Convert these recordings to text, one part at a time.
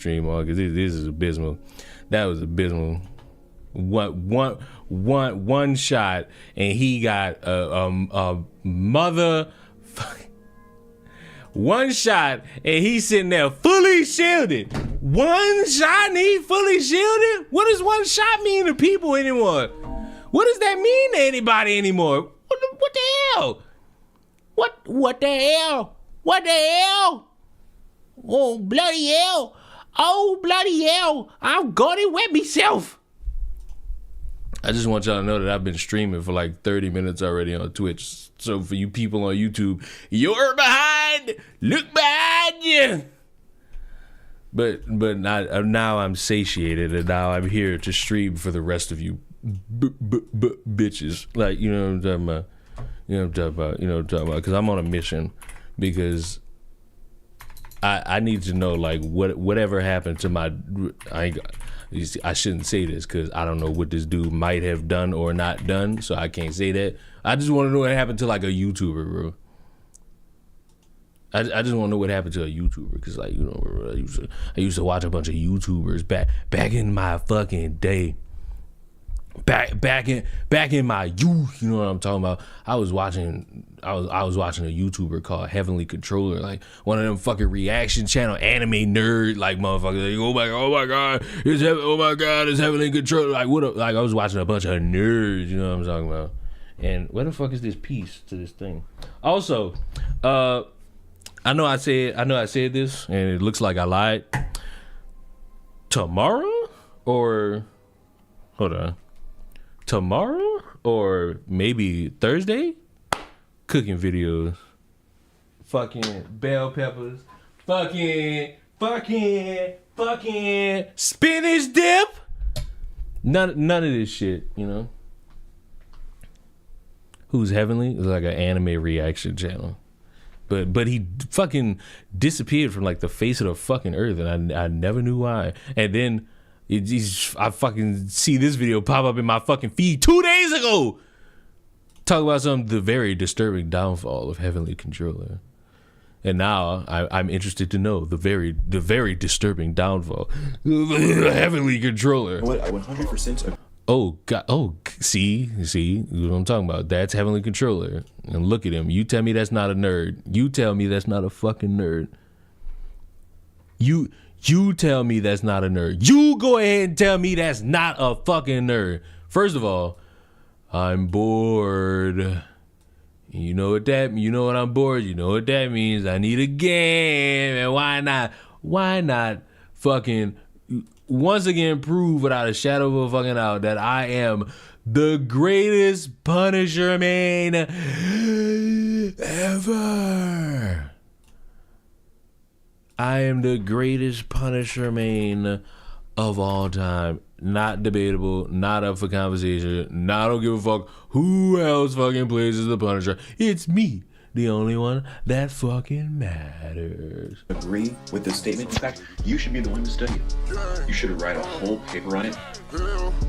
stream on because this is abysmal. That was abysmal. One shot and he got a mother. One shot and he's sitting there fully shielded. One shot and he fully shielded? What does one shot mean to people anymore? What does that mean to anybody anymore? What the hell? What the hell? What the hell? Oh, bloody hell. Oh, bloody hell. I'm gonna wet myself. I just want y'all to know that I've been streaming for like 30 minutes already on Twitch. So for you people on YouTube, you're behind. Look behind you. But now I'm satiated and now I'm here to stream for the rest of you bitches. Like, you know what I'm talking about? You know what I'm talking about? Because I'm on a mission. Because I need to know, like, whatever happened to my... I shouldn't say this because I don't know what this dude might have done or not done, so I can't say that. I just want to know what happened to, like, a YouTuber, bro. I just want to know what happened to a YouTuber because, like, you know, I used to watch a bunch of YouTubers back in my fucking day. Back in my youth, you know what I'm talking about. I was watching a YouTuber called Heavenly Controller, like one of them fucking reaction channel anime nerd like motherfuckers. Like, oh my god, it's Heavenly Controller. Like like I was watching a bunch of nerds, you know what I'm talking about. And where the fuck is this piece to this thing? Also, I know I said this, and it looks like I lied. Tomorrow or tomorrow or maybe Thursday, cooking videos, fucking bell peppers, fucking spinach dip. None of this shit, you know. Who's Heavenly? It's like an anime reaction channel. But he fucking disappeared from like the face of the fucking earth, and I never knew why. And then I fucking see this video pop up in my fucking feed 2 days ago. Talk about the very disturbing downfall of Heavenly Controller. And now I'm interested to know the very disturbing downfall of Heavenly Controller. What? I 100%. Oh God! Oh, see what I'm talking about. That's Heavenly Controller. And look at him. You tell me that's not a nerd. You tell me that's not a fucking nerd. You tell me that's not a nerd. You go ahead and tell me that's not a fucking nerd. First of all, I'm bored. You know what I'm bored. You know what that means. I need a game. And why not fucking once again prove without a shadow of a fucking doubt that I am the greatest Punisher main ever. I am the greatest Punisher main of all time. Not debatable, not up for conversation. I don't give a fuck who else fucking plays as the Punisher. It's me, the only one that fucking matters. Agree with this statement. In fact, you should be the one to study it. You should write a whole paper on it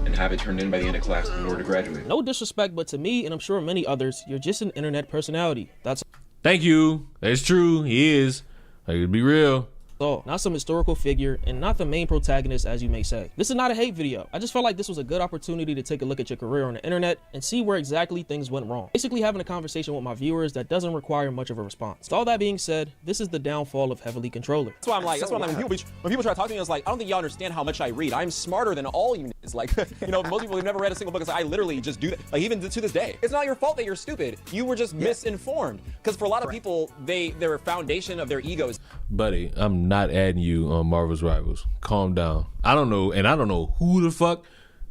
and have it turned in by the end of class in order to graduate. No disrespect, but to me, and I'm sure many others, you're just an internet personality. That's Thank you. That's true. He is. I could be real. all. Not some historical figure and not the main protagonist, as you may say. This is not a hate video. I just felt like this was a good opportunity to take a look at your career on the internet and see where exactly things went wrong. Basically having a conversation with my viewers that doesn't require much of a response. So all that being said, this is the downfall of Heavenly Controller. That's why I'm like, when people try to talk to me, it's like, I don't think y'all understand how much I read. I'm smarter than all you. It's like, you know, most people who've never read a single book, it's like, I literally just do that. Like, even to this day, it's not your fault that you're stupid. You were just misinformed. Because for a lot of people, their foundation of their egos. Buddy, I'm not adding you on Marvel's Rivals. Calm down. I don't know who the fuck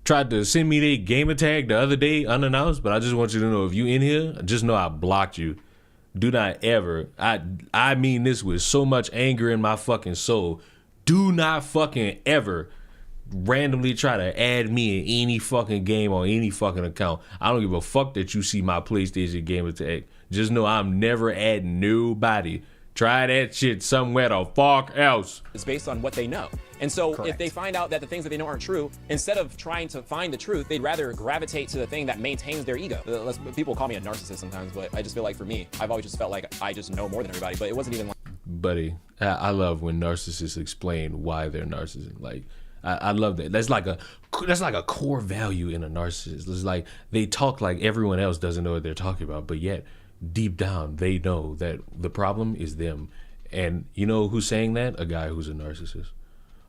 tried to send me their gamer tag the other day unannounced, but I just want you to know, if you in here, just know I blocked you. Do not ever, I mean this with so much anger in my fucking soul, do not fucking ever randomly try to add me in any fucking game on any fucking account. I don't give a fuck that you see my PlayStation gamer tag. Just know I'm never adding nobody. Try that shit somewhere the fuck else. It's based on what they know. And so if they find out that the things that they know aren't true, instead of trying to find the truth, they'd rather gravitate to the thing that maintains their ego. People call me a narcissist sometimes, but I just feel like for me, I've always just felt like I just know more than everybody, but it wasn't even like... Buddy, I love when narcissists explain why they're narcissists. Like, I love that. That's like a core value in a narcissist. It's like they talk like everyone else doesn't know what they're talking about, but yet deep down they know that the problem is them. And you know who's saying that? A guy who's a narcissist.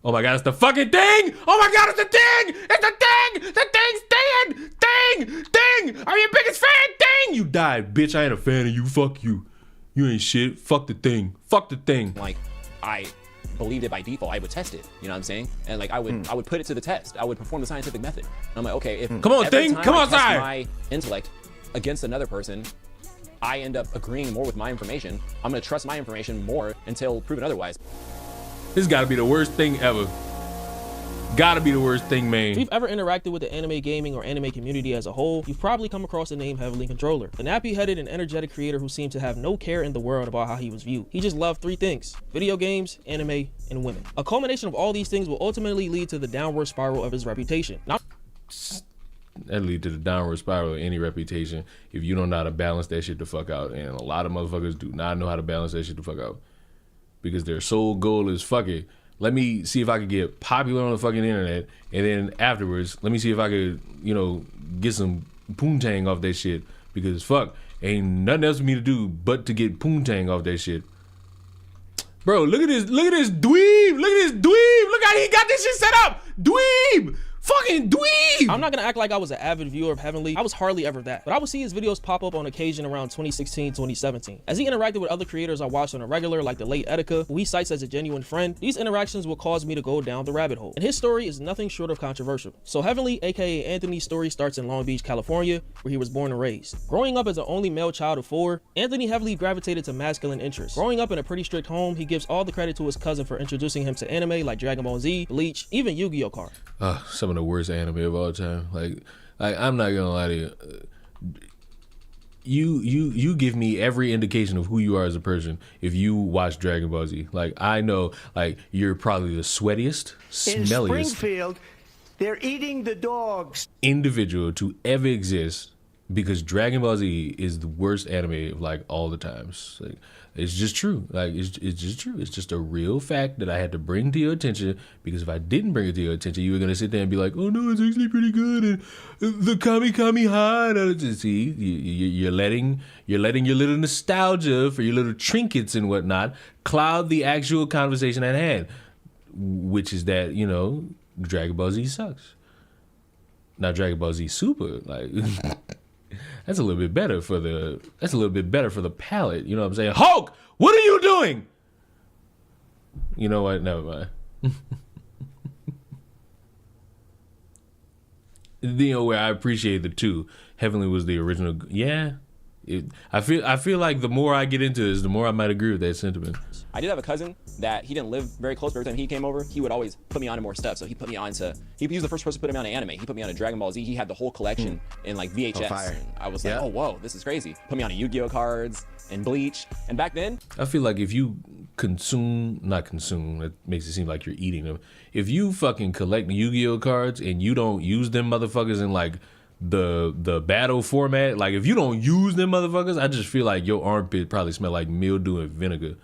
Oh my God, it's the fucking thing! Oh my God, it's the thing! It's the thing! The thing's dead! Thing! I'm your biggest fan! Thing! You died, bitch. I ain't a fan of you. Fuck you. You ain't shit. Fuck the thing. Fuck the thing. Like, I believed it by default. I would test it. You know what I'm saying? And like, I would put it to the test. I would perform the scientific method. And I'm like, okay, if come on, thing, come outside. My intellect against another person, I end up agreeing more with my information. I'm gonna trust my information more until proven otherwise. This gotta be the worst thing ever. Gotta be the worst thing, man. If you've ever interacted with the anime gaming or anime community as a whole, you've probably come across the name Heavenly Controller, a nappy-headed and energetic creator who seemed to have no care in the world about how he was viewed. He just loved three things: video games, anime, and women. A culmination of all these things will ultimately lead to the downward spiral of his reputation. That lead to the downward spiral of any reputation if you don't know how to balance that shit the fuck out. And a lot of motherfuckers do not know how to balance that shit the fuck out. Because their sole goal is, fuck it, let me see if I could get popular on the fucking internet, and then afterwards, let me see if I could, you know, get some poontang off that shit. Because fuck, ain't nothing else for me to do but to get poontang off that shit. Bro, look at this dweeb! Look at this dweeb! Look how he got this shit set up! Dweeb! Fucking dweeb! I'm not gonna act like I was an avid viewer of Heavenly. I was hardly ever that. But I would see his videos pop up on occasion around 2016, 2017. As he interacted with other creators I watched on a regular, like the late Etika, who he cites as a genuine friend, these interactions will cause me to go down the rabbit hole. And his story is nothing short of controversial. So Heavenly, aka Anthony's story, starts in Long Beach, California, where he was born and raised. Growing up as the only male child of 4, Anthony heavily gravitated to masculine interests. Growing up in a pretty strict home, he gives all the credit to his cousin for introducing him to anime like Dragon Ball Z, Bleach, even Yu-Gi-Oh cards. Some of the worst anime of all time. Like I'm not gonna lie to you. You give me every indication of who you are as a person if you watch Dragon Ball Z. Like, I know, like, you're probably the sweatiest, smelliest in Springfield, they're eating the dogs individual to ever exist, because Dragon Ball Z is the worst anime of like all the times. Like, it's just true. Like, it's just true. It's just a real fact that I had to bring to your attention, because if I didn't bring it to your attention, you were gonna sit there and be like, "Oh no, it's actually pretty good." And the Kami high. See, you're letting your little nostalgia for your little trinkets and whatnot cloud the actual conversation at hand, which is that, you know, Dragon Ball Z sucks. Now Dragon Ball Z Super, like. That's a little bit better for the palate. You know what I'm saying? Hulk, what are you doing? You know what? Never mind. You know where I appreciate the two. Heavenly was the original. Yeah. I feel like the more I get into this, the more I might agree with that sentiment. I did have a cousin that he didn't live very close, but every time he came over, he would always put me on to more stuff. So he put me on to, he was the first person to put me on to anime. He put me on to Dragon Ball Z. He had the whole collection in like VHS. fire. And I was like, oh, whoa, this is crazy. Put me on to Yu-Gi-Oh cards and Bleach. And back then, I feel like if you not consume, it makes it seem like you're eating them. If you fucking collect Yu-Gi-Oh cards and you don't use them motherfuckers in like the battle format, like if you don't use them motherfuckers, I just feel like your armpit probably smell like mildew and vinegar.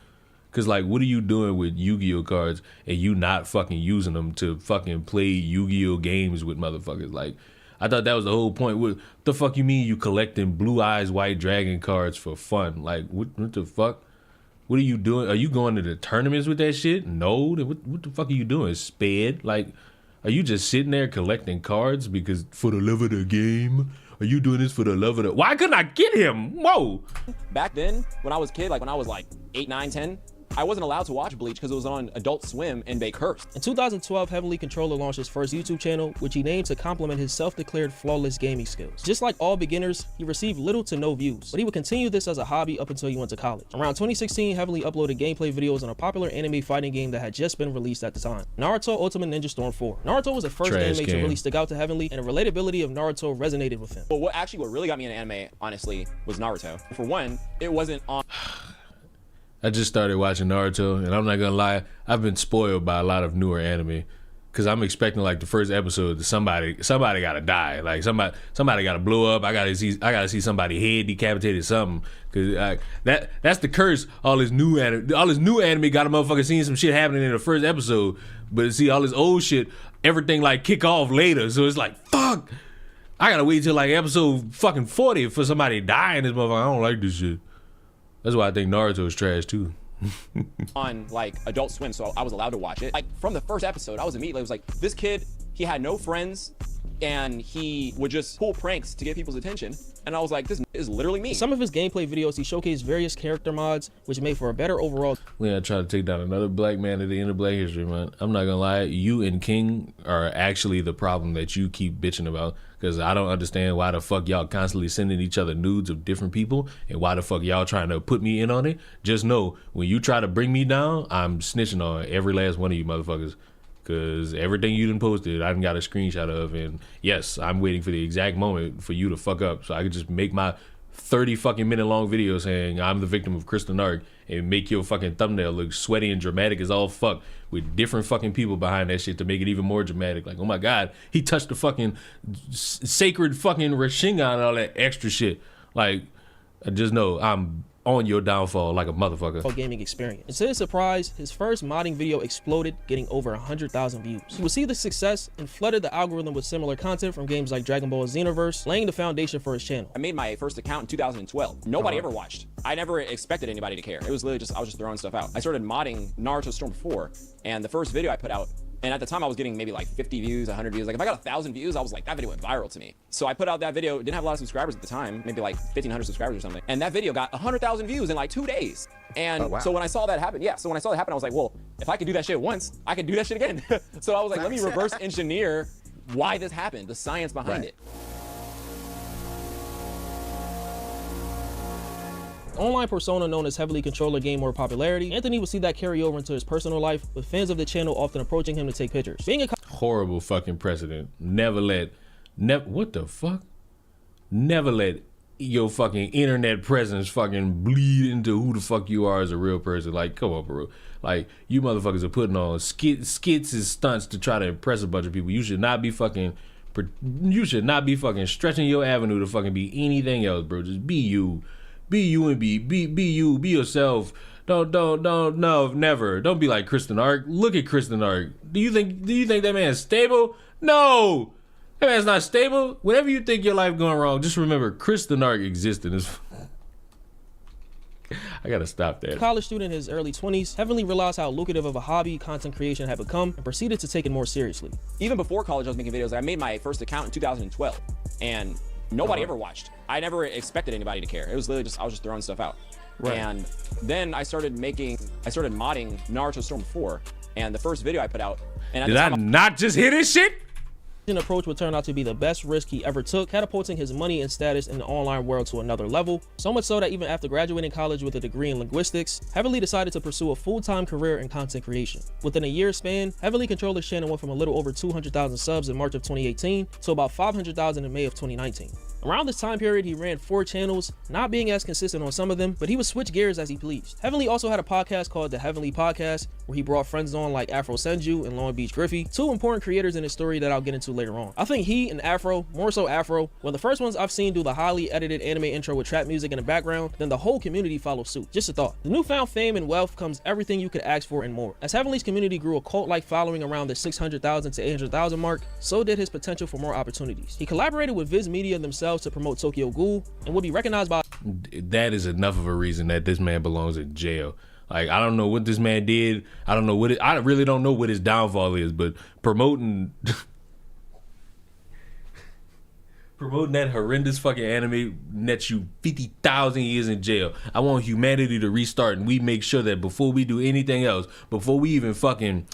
Cause like, what are you doing with Yu-Gi-Oh cards and you not fucking using them to fucking play Yu-Gi-Oh games with motherfuckers? Like, I thought that was the whole point. What the fuck you mean you collecting Blue Eyes White Dragon cards for fun? Like, what the fuck? What are you doing? Are you going to the tournaments with that shit? No. Then what the fuck are you doing? Sped? Like, are you just sitting there collecting cards because for the love of the game? Are you doing this for the love of the... Why couldn't I get him? Whoa. back then, when I was a kid, like when I was like 8, 9, 10, I wasn't allowed to watch Bleach because it was on Adult Swim and Bakehurst. In 2012, Heavenly Controller launched his first YouTube channel, which he named to complement his self-declared flawless gaming skills. Just like all beginners, he received little to no views, but he would continue this as a hobby up until he went to college. Around 2016, Heavenly uploaded gameplay videos on a popular anime fighting game that had just been released at the time, Naruto Ultimate Ninja Storm 4. Naruto was the first anime to really stick out to Heavenly, and the relatability of Naruto resonated with him. But what really got me into anime, honestly, was Naruto. For one, it wasn't on... I just started watching Naruto, and I'm not gonna lie, I've been spoiled by a lot of newer anime. Cause I'm expecting like the first episode that somebody gotta die, like somebody gotta blow up. I gotta see somebody head decapitated, something. Cause that's the curse. All this new anime got a motherfucker seeing some shit happening in the first episode, but see all this old shit, everything like kick off later. So it's like fuck. I gotta wait till like episode fucking 40 for somebody to die in this motherfucker. I don't like this shit. That's why I think Naruto is trash too. On like Adult Swim, so I was allowed to watch it. Like from the first episode, I was immediately, it was like, this kid, he had no friends and he would just pull pranks to get people's attention. And I was like, this is literally me. In some of his gameplay videos, he showcased various character mods, which made for a better overall. We gotta try to take down another black man at the end of Black History Month. I'm not gonna lie, you and King are actually the problem that you keep bitching about. Because I don't understand why the fuck y'all constantly sending each other nudes of different people and why the fuck y'all trying to put me in on it. Just know, when you try to bring me down, I'm snitching on every last one of you motherfuckers. Because everything you done posted, I done got a screenshot of. And yes, I'm waiting for the exact moment for you to fuck up so I could just make my 30 fucking minute long video saying I'm the victim of Kristen Ark and make your fucking thumbnail look sweaty and dramatic as all fuck with different fucking people behind that shit to make it even more dramatic. Like, oh my God, he touched the fucking sacred fucking Rashingan and all that extra shit. Like, I just know I'm on your downfall like a motherfucker. Gaming experience. And to his surprise, his first modding video exploded, getting over 100,000 views. He would see the success and flooded the algorithm with similar content from games like Dragon Ball Xenoverse, laying the foundation for his channel. I made my first account in 2012. Nobody ever watched. I never expected anybody to care. It was literally just, I was just throwing stuff out. I started modding Naruto Storm 4, and the first video I put out, and at the time I was getting maybe like 50 views, 100 views. Like if I got 1,000 views, I was like, that video went viral to me. So I put out that video, didn't have a lot of subscribers at the time, maybe like 1,500 subscribers or something. And that video got 100,000 views in like 2 days. And so when I saw that happen, I was like, well, if I could do that shit once, I could do that shit again. So I was like, let me reverse engineer why this happened, the science behind it. Online persona known as Heavily Controller gained more popularity. Anthony would see that carry over into his personal life, with fans of the channel often approaching him to take pictures. Being a horrible fucking precedent. Never let your fucking internet presence fucking bleed into who the fuck you are as a real person. Like, come on, bro. Like, you motherfuckers are putting on skits and stunts to try to impress a bunch of people. You should not be fucking stretching your avenue to fucking be anything else, bro. Just be you. Be you and be you, be yourself. Never. Don't be like Kristen Ark. Look at Kristen Ark. Do you think that man's stable? No. That man's not stable. Whenever you think your life going wrong, just remember Kristen Ark existed. I gotta stop that. College student in his early 20s, Heavenly realized how lucrative of a hobby content creation had become and proceeded to take it more seriously. Even before college, I was making videos. I made my first account in 2012, and nobody ever watched. I never expected anybody to care. It was literally just, I was just throwing stuff out. Right. And then I started modding Naruto Storm 4, and the first video I put out. And did I not just hear this shit? An approach would turn out to be the best risk he ever took, catapulting his money and status in the online world to another level. So much so that even after graduating college with a degree in linguistics, Heavily decided to pursue a full-time career in content creation. Within a year span, Heavily Controller's channel went from a little over 200,000 subs in March of 2018 to about 500,000 in May of 2019. Around this time period, he ran 4 channels, not being as consistent on some of them, but he would switch gears as he pleased. Heavenly also had a podcast called The Heavenly Podcast, where he brought friends on like Afro Senju and Long Beach Griffey, 2 important creators in his story that I'll get into later on. I think he and Afro, more so Afro, were the first ones I've seen do the highly edited anime intro with trap music in the background, then the whole community followed suit. Just a thought. The newfound fame and wealth comes everything you could ask for and more. As Heavenly's community grew a cult-like following around the 600,000 to 800,000 mark, so did his potential for more opportunities. He collaborated with Viz Media themselves to promote Tokyo Ghoul and would be recognized by— That is enough of a reason that this man belongs in jail. Like, I don't know what this man did. I really don't know what his downfall is, but promoting that horrendous fucking anime nets you 50,000 years in jail. I want humanity to restart, and we make sure that before we do anything else, before we even fucking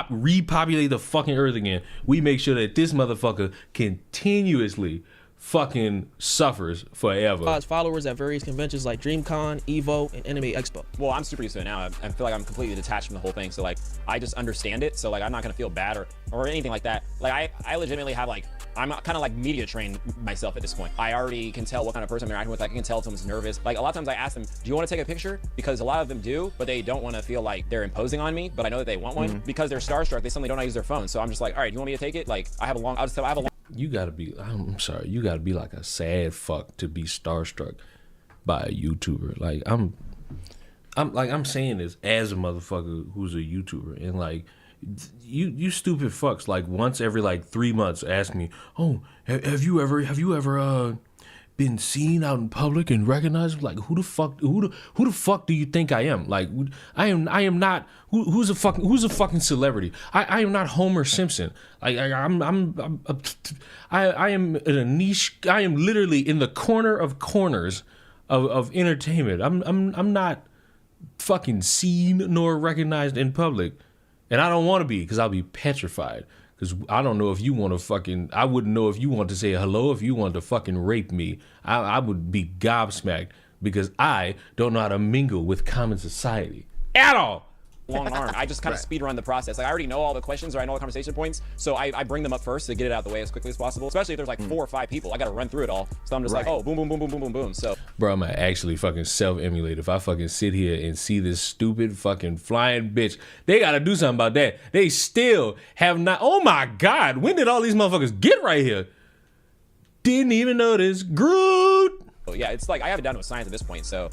repopulate the fucking earth again, we make sure that this motherfucker continuously fucking suffers forever. God's followers at various conventions like DreamCon, Evo, and Anime Expo. Well, I'm super used to it now. I feel like I'm completely detached from the whole thing. So like, I just understand it. So like, I'm not gonna feel bad or anything like that. Like I legitimately have like, I'm kind of like media trained myself at this point. I already can tell what kind of person I'm interacting with. Like, I can tell if someone's nervous. Like a lot of times I ask them, do you want to take a picture? Because a lot of them do, but they don't want to feel like they're imposing on me. But I know that they want one because they're starstruck. They suddenly don't know how to use their phone. So I'm just like, all right, do you want me to take it? Like I have a long, You gotta be, I'm sorry, you gotta be like a sad fuck to be starstruck by a YouTuber. Like I'm saying this as a motherfucker who's a YouTuber, and like you stupid fucks like once every like 3 months ask me, oh, have you ever been seen out in public and recognized? Like who the fuck do you think I am? Like I am not who's a fucking celebrity. I am not Homer Simpson. Like I am in a niche. I am literally in the corner of corners of entertainment. I'm not fucking seen nor recognized in public, and I don't want to be, because I'll be petrified. Because I don't know if you want to fucking, I wouldn't know if you want to say hello, if you want to fucking rape me. I would be gobsmacked, because I don't know how to mingle with common society at all. long arm. I just kind of speed run the process. Like I already know all the questions, or I know all the conversation points, so I bring them up first to get it out of the way as quickly as possible. Especially if there's like 4 or 5 people, I got to run through it all. So I'm just like, oh, boom, boom, boom, boom, boom, boom, boom. So, bro, I'm gonna actually fucking self-emulate. If I fucking sit here and see this stupid fucking flying bitch, they gotta do something about that. They still have not. Oh my God, when did all these motherfuckers get right here? Didn't even notice. Groot. yeah, it's like I have it down to a science at this point. So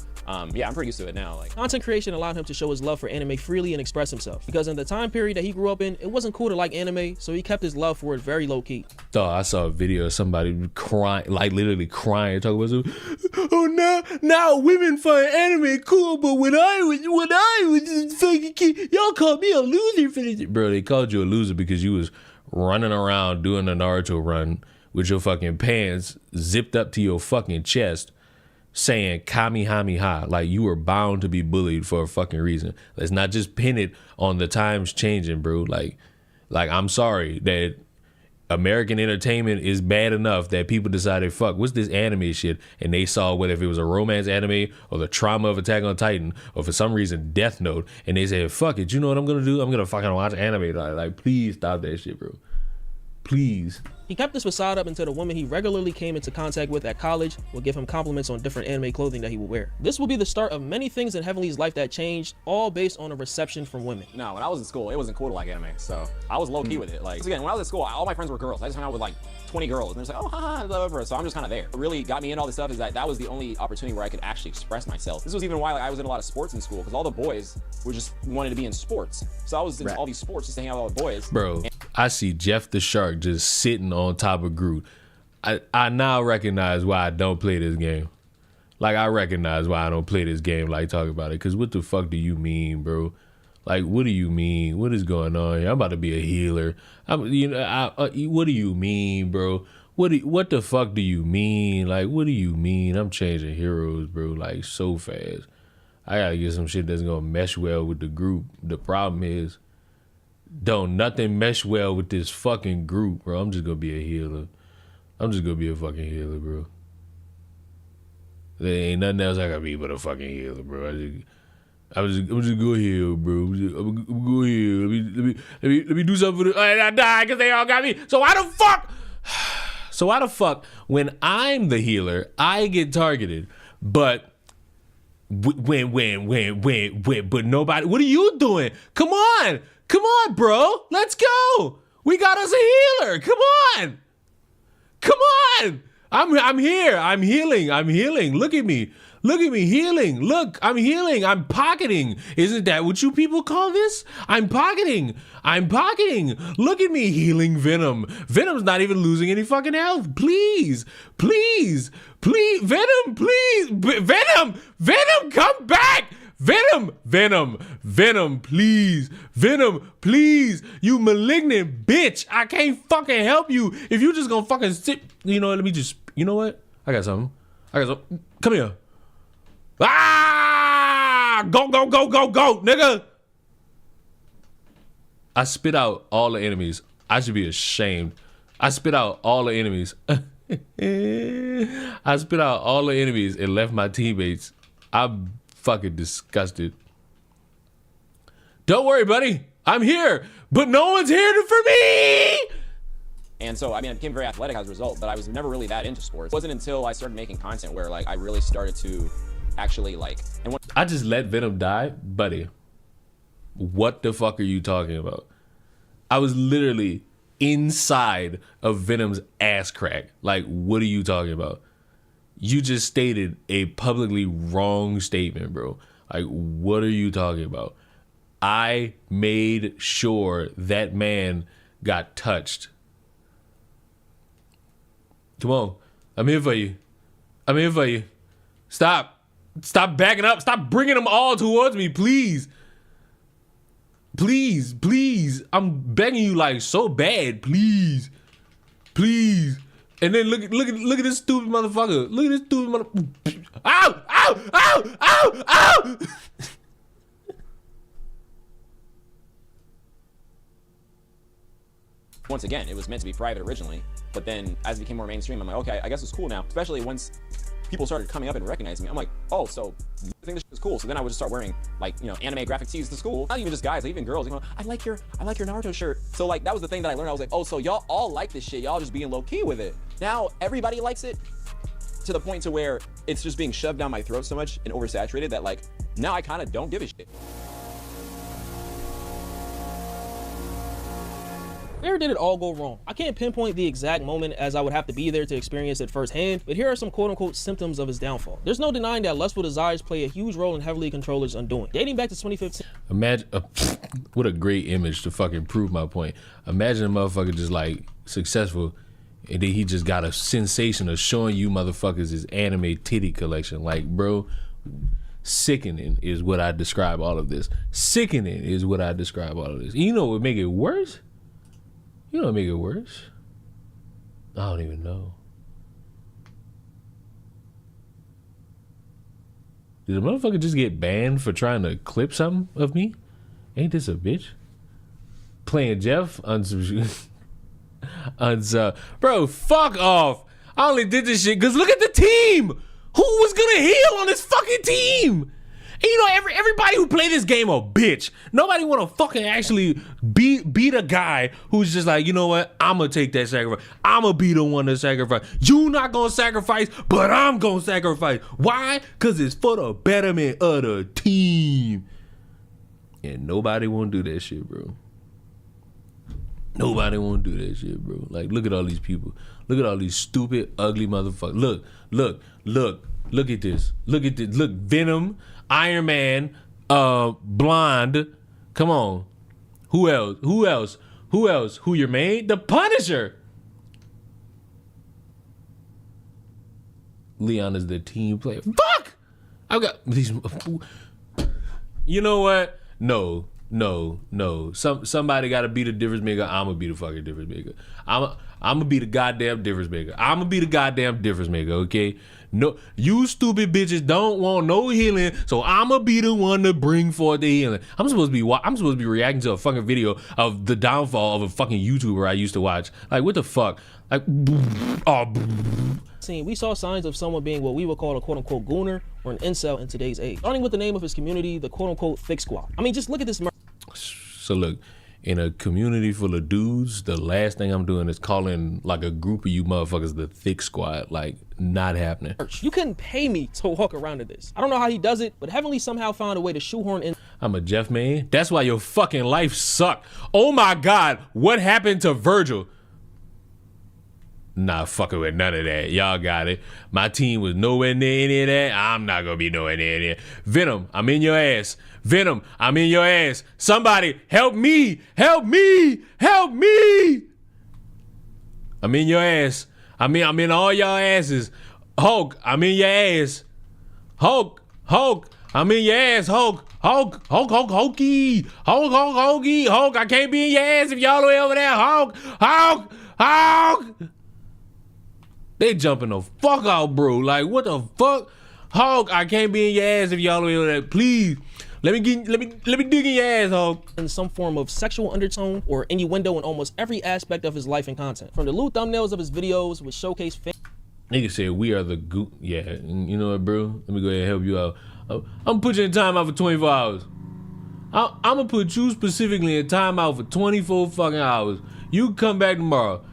yeah, I'm pretty used to it now. Like Content creation allowed him to show his love for anime freely and express himself, because in the time period that he grew up in, it wasn't cool to like anime, so he kept his love for it very low key. I saw a video of somebody crying, like literally crying, talking about some, oh now women find anime cool, but when I was fucking kid, y'all called me a loser for this. Bro, they called you a loser because you was running around doing a Naruto run with your fucking pants zipped up to your fucking chest, saying Kamehameha, like you were bound to be bullied for a fucking reason. Let's not just pin it on the times changing, bro. Like I'm sorry that American entertainment is bad enough that people decided, fuck, what's this anime shit? And they saw whether if it was a romance anime or the trauma of Attack on Titan or for some reason Death Note, and they said, fuck it, you know what I'm gonna do? I'm gonna fucking watch anime. Like please stop that shit, bro. Please. He kept this facade up until the women he regularly came into contact with at college would give him compliments on different anime clothing that he would wear. This will be the start of many things in Heavenly's life that changed, all based on a reception from women. no, when I was in school, it wasn't cool to like anime, so I was low key with it. Like again, when I was at school, all my friends were girls. I just hung out with like 20 girls, and they're just like, oh, haha, whatever. So I'm just kind of there. What really got me into all this stuff is that was the only opportunity where I could actually express myself. This was even why like, I was in a lot of sports in school, because all the boys were just wanted to be in sports. So I was in all these sports just to hang out with all the boys. Bro, I see Jeff the Shark just sitting on top of Groot. I now recognize why I don't play this game. Like, I recognize why I don't play this game, like, talk about it. Because what the fuck do you mean, bro? Like, what do you mean? What is going on here? I'm about to be a healer. What do you mean, bro? What the fuck do you mean? Like, what do you mean? I'm changing heroes, bro, like, so fast. I gotta get some shit that's gonna mesh well with the group. The problem is, don't nothing mesh well with this fucking group, bro. I'm just gonna be a healer. I'm just gonna be a fucking healer, bro. There ain't nothing else I gotta be but a fucking healer, bro. I'm just go heal, bro. I'm gonna go heal. Let me do something for the. I die because they all got me. So why the fuck when I'm the healer, I get targeted, but when but nobody. What are you doing? Come on, bro. Let's go. We got us a healer. Come on. I'm here. I'm healing. Look at me healing. Look, I'm healing. I'm pocketing. Isn't that what you people call this? I'm pocketing. Look at me healing Venom. Venom's not even losing any fucking health. Please. Venom, please. Venom, come back. Venom, please. Venom, please. You malignant bitch. I can't fucking help you if you just gonna fucking sit. You know what? You know what? I got something. Come here. Ah! Go, nigga. I spit out all the enemies. I should be ashamed. I spit out all the enemies. I spit out all the enemies and left my teammates. I'm fucking disgusted. Don't worry, buddy. I'm here, but no one's here for me. And so, I mean, I became very athletic as a result, but I was never really that into sports. It wasn't until I started making content where like I really started to actually like, and when I just let Venom die, buddy. What the fuck are you talking about? I was literally inside of Venom's ass crack. Like, what are you talking about? You just stated a publicly wrong statement, bro. Like, what are you talking about? I made sure that man got touched. Come on. I'm here for you. I'm here for you. Stop. Stop backing up. Stop bringing them all towards me, please. Please, please. I'm begging you like so bad. Please. Please. And then look at this stupid motherfucker. Look at this stupid motherfucker. Ow! Ow! Ow! Ow! Ow! once again, it was meant to be private originally, but then as it became more mainstream, I'm like, okay, I guess it's cool now. Especially once people started coming up and recognizing me. I'm like, oh, so you think this is cool? So then I would just start wearing like, you know, anime graphic tees to school. Not even just guys, like even girls. You know, I like your Naruto shirt. So like that was the thing that I learned. I was like, oh, so y'all all like this shit. Y'all just being low key with it. Now everybody likes it to the point to where it's just being shoved down my throat so much and oversaturated that like now I kind of don't give a shit. Where did it all go wrong? I can't pinpoint the exact moment as I would have to be there to experience it firsthand, but here are some quote-unquote symptoms of his downfall. There's no denying that lustful desires play a huge role in heavily controllers' undoing. Dating back to 2015. Imagine, what a great image to fucking prove my point. Imagine a motherfucker just like successful and then he just got a sensation of showing you motherfuckers his anime titty collection. Like, bro, sickening is what I describe all of this. Sickening is what I describe all of this. You know what would make it worse? You know what make it worse? I don't even know. Did a motherfucker just get banned for trying to clip something of me? Ain't this a bitch? Playing Jeff on some bro, fuck off. I only did this shit because look at the team. Who was gonna heal on this fucking team? And you know, everybody who play this game a bitch. Nobody want to fucking actually beat a guy who's just like, you know what? I'm going to take that sacrifice. I'm going to be the one to sacrifice. You not going to sacrifice, but I'm going to sacrifice. Why? Because it's for the betterment of the team. And nobody want to do that shit, bro. Nobody want to do that shit, bro. Like, look at all these people. Look at all these stupid, ugly motherfuckers. Look at this. Look at this. Look, Venom, Iron Man, Blonde. Come on. Who else? Who your main? The Punisher. Leon is the team player. Fuck! I've got these. You know what? No. Somebody got to be the difference maker. I'm gonna be the fucking difference maker. I'm gonna be the goddamn difference maker. I'm gonna be the goddamn difference maker. Okay. No, you stupid bitches don't want no healing, so I'ma be the one to bring forth the healing. I'm supposed to be reacting to a fucking video of the downfall of a fucking YouTuber I used to watch. Like, what the fuck? Like, we saw signs of someone being what we would call a quote-unquote gooner or an incel in today's age. Starting with the name of his community, the quote-unquote thick squad. I mean, just look at this. So look, in a community full of dudes, the last thing I'm doing is calling like a group of you motherfuckers the thick squad. Like, not happening. You couldn't pay me to walk around to this. I don't know how he does it, but Heavenly somehow found a way to shoehorn in. I'm a Jeff man. That's why your fucking life sucked. Oh my God, what happened to Virgil? Nah, fucking with none of that. Y'all got it. My team was nowhere near any of that. I'm not gonna be nowhere near any of that. Venom, I'm in your ass. Venom, I'm in your ass. Somebody help me. Help me. Help me. I'm in your ass. I'm in all y'all asses. Hulk, I'm in your ass. Hulk, I'm in your ass. Hulk, Hulky. Hulk, I can't be in your ass if y'all are over there. Hulk. They jumping the fuck out, bro. Like, what the fuck? Hulk, I can't be in your ass if y'all are over there. Please. Let me dig in your ass, Hulk. In some form of sexual undertone or innuendo in almost every aspect of his life and content. From the lewd thumbnails of his videos, which showcase Nigga said we are the goo. Yeah, you know what, bro? Let me go ahead and help you out. I'm gonna put you in timeout for 24 hours. I'm gonna put you specifically in timeout for 24 fucking hours. You can come back tomorrow.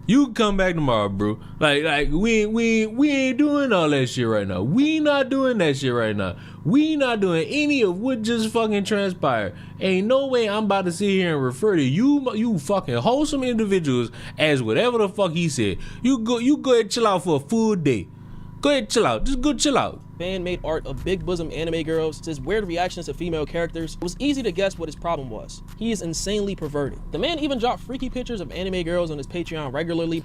You can come back tomorrow, bro. Like we ain't doing all that shit right now. We not doing that shit right now. We not doing any of what just fucking transpired. Ain't no way I'm about to sit here and refer to you fucking wholesome individuals as whatever the fuck he said. You go ahead and chill out for a full day. Go ahead and chill out. Just go chill out. Fan-made art of big bosom anime girls, his weird reactions to female characters, it was easy to guess what his problem was. He is insanely perverted. The man even dropped freaky pictures of anime girls on his Patreon regularly.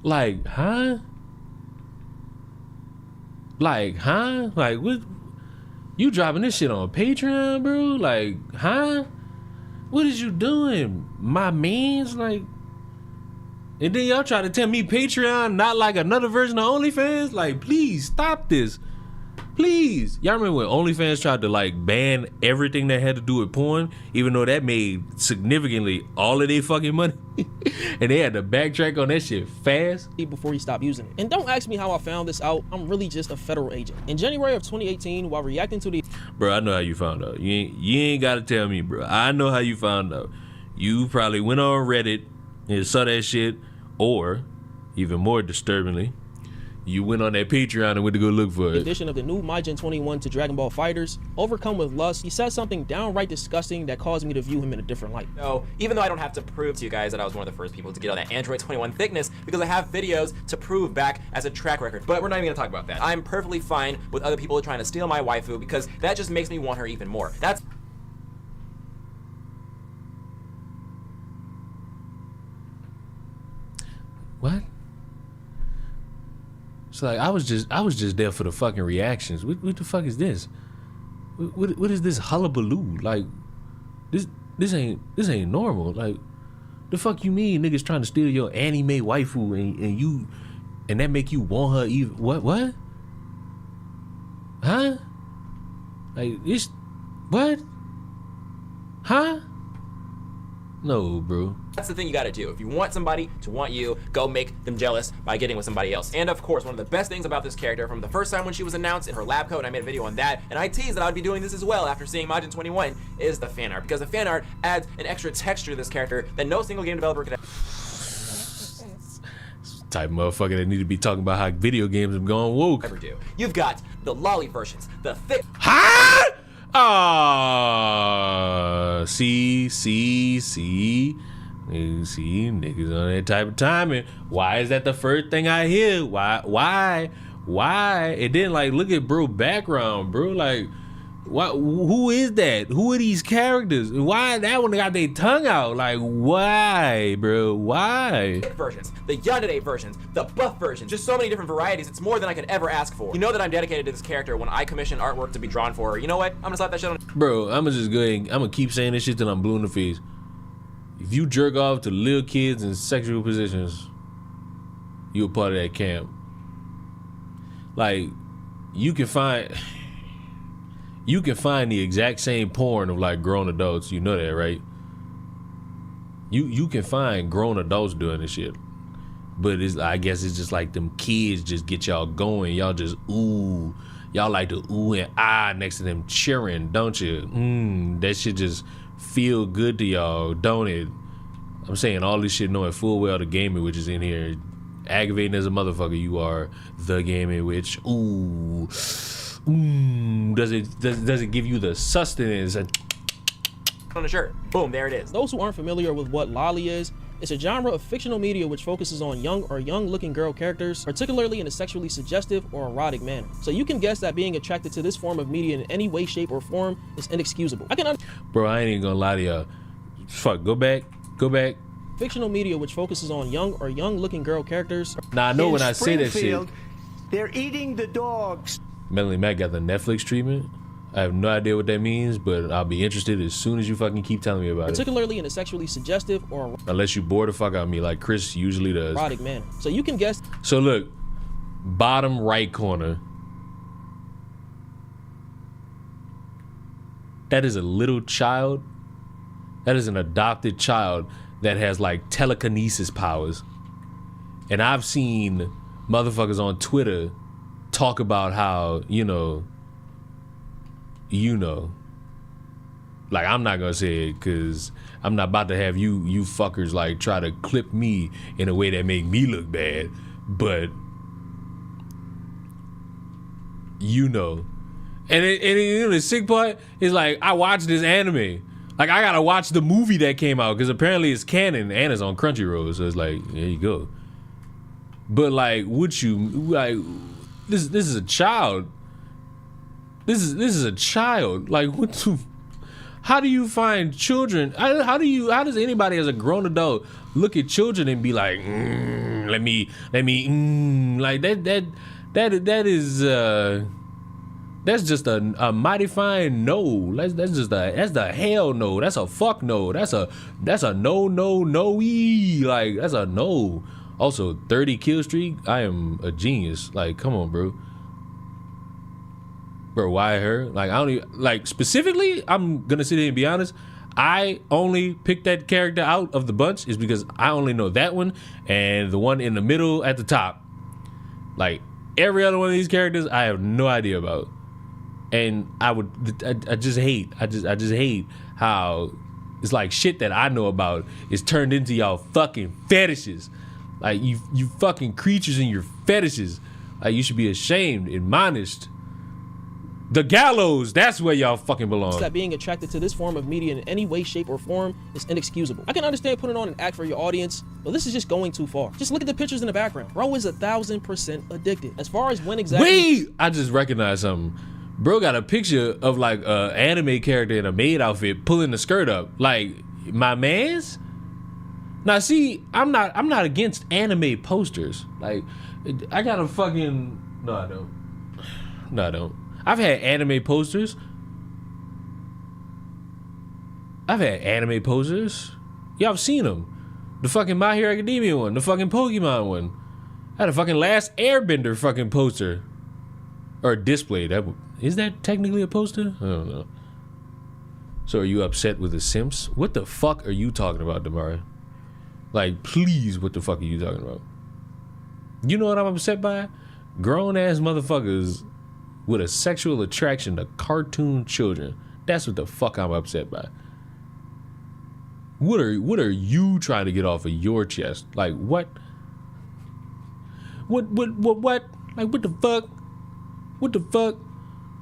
Like, huh? Like, huh? Like, what? You dropping this shit on Patreon, bro? Like, huh? What is you doing? My mans? Like, and then y'all try to tell me Patreon not like another version of OnlyFans? Like, please stop this. Please. Y'all remember when OnlyFans tried to like ban everything that had to do with porn, even though that made significantly all of their fucking money? And they had to backtrack on that shit fast before he stopped using it. And don't ask me how I found this out. I'm really just a federal agent. In January of 2018, while reacting to the... Bro, I know how you found out. You ain't gotta tell me, bro. I know how you found out. You probably went on Reddit and saw that shit, or even more disturbingly, you went on that Patreon and went to go look for it. Addition of the new Majin 21 to Dragon Ball Fighters, overcome with lust, he said something downright disgusting that caused me to view him in a different light. So even though I don't have to prove to you guys that I was one of the first people to get on that Android 21 thickness, because I have videos to prove back as a track record, but we're not even gonna talk about that. I'm perfectly fine with other people trying to steal my waifu because that just makes me want her even more. That's What? So like I was just there for the fucking reactions. What the fuck is this? What is this hullabaloo? Like this ain't normal. Like the fuck you mean niggas trying to steal your anime waifu and that make you want her even what? Huh? Like this what? Huh? No, bro. the thing you gotta do. If you want somebody to want you, go make them jealous by getting with somebody else. And of course, one of the best things about this character from the first time when she was announced in her lab coat, and I made a video on that, and I teased that I would be doing this as well after seeing Majin 21, is the fan art. Because the fan art adds an extra texture to this character that no single game developer could have. Type of motherfucker that need to be talking about how video games have gone woke. Ever do. You've got the lolly versions, the thick. Huh? See, niggas on that type of timing. Why is that the first thing I hear? Why? And then like, look at bro background, bro. Like, what? Who is that? Who are these characters? Why that one got their tongue out? Like, why, bro? Why? Versions, the yandere versions, the buff versions, just so many different varieties. It's more than I could ever ask for. You know that I'm dedicated to this character when I commission artwork to be drawn for her. You know what? I'm gonna slap that shit on. Bro, I'm gonna just go ahead. I'm gonna keep saying this shit till I'm blue in the face. If you jerk off to little kids in sexual positions, you're a part of that camp. Like, you can find the exact same porn of like grown adults. You know that, right? You can find grown adults doing this shit. But I guess it's just like them kids just get y'all going. Y'all just ooh. Y'all like to ooh and ah next to them cheering, don't you? That shit just feel good to y'all, don't it? I'm saying all this shit knowing full well the gaming witch is in here. Aggravating as a motherfucker, you are the gaming witch. Ooh. Does it give you the sustenance? On a shirt. Boom, there it is. Those who aren't familiar with what lolly is, it's a genre of fictional media which focuses on young or young-looking girl characters, particularly in a sexually suggestive or erotic manner. So you can guess that being attracted to this form of media in any way, shape, or form is inexcusable. Bro, I ain't even gonna lie to y'all. Fuck, go back. Fictional media which focuses on young or young-looking girl characters. Now I know when I say that shit, they're eating the dogs. Melanie Mac got the Netflix treatment. I have no idea what that means, but I'll be interested as soon as you fucking keep telling me about it. Particularly in a sexually suggestive or unless you bore the fuck out of me like Chris usually does. Erotic manner. So you can guess. So look, bottom right corner. That is a little child. That is an adopted child that has like telekinesis powers. And I've seen motherfuckers on Twitter talk about how, you know, like, I'm not gonna say it because I'm not about to have you fuckers like try to clip me in a way that make me look bad, but you know. And the sick part is, like, I watched this anime. Like, I gotta watch the movie that came out because apparently it's canon and it's on Crunchyroll, so it's like, there you go. But like, would you like this is a child. This is a child. Like, what the, how do you find children? How does anybody as a grown adult look at children and be like, let me like that is that's just a mighty fine no. That's the hell no. That's a fuck no. That's a no like that's a no. Also, 30 kill streak. I am a genius. Like, come on, bro. Bro, why her? Like, I don't even, like, specifically, I'm gonna sit here and be honest. I only picked that character out of the bunch is because I only know that one and the one in the middle at the top. Like, every other one of these characters, I have no idea about. And I just hate how it's like shit that I know about is turned into y'all fucking fetishes. Like, you fucking creatures and your fetishes. Like, you should be ashamed, admonished. The gallows, that's where y'all fucking belong. That being attracted to this form of media in any way, shape, or form is inexcusable. I can understand putting on an act for your audience, but this is just going too far. Just look at the pictures in the background. Bro is 1000% addicted. As far as when exactly— Wait! I just recognized something. Bro got a picture of like a anime character in a maid outfit pulling the skirt up. Like, my man's? Now see, I'm not against anime posters. Like, I got a fucking— No, I don't. I've had anime posters. Y'all have seen them. The fucking My Hero Academia one, the fucking Pokemon one. I had a fucking Last Airbender fucking poster. Or display. Is that technically a poster? I don't know. So are you upset with the Sims? What the fuck are you talking about, Damari? Like, please, what the fuck are you talking about? You know what I'm upset by? Grown-ass motherfuckers with a sexual attraction to cartoon children. That's what the fuck I'm upset by. What are you trying to get off of your chest? Like, what? What? Like, what the fuck? What the fuck?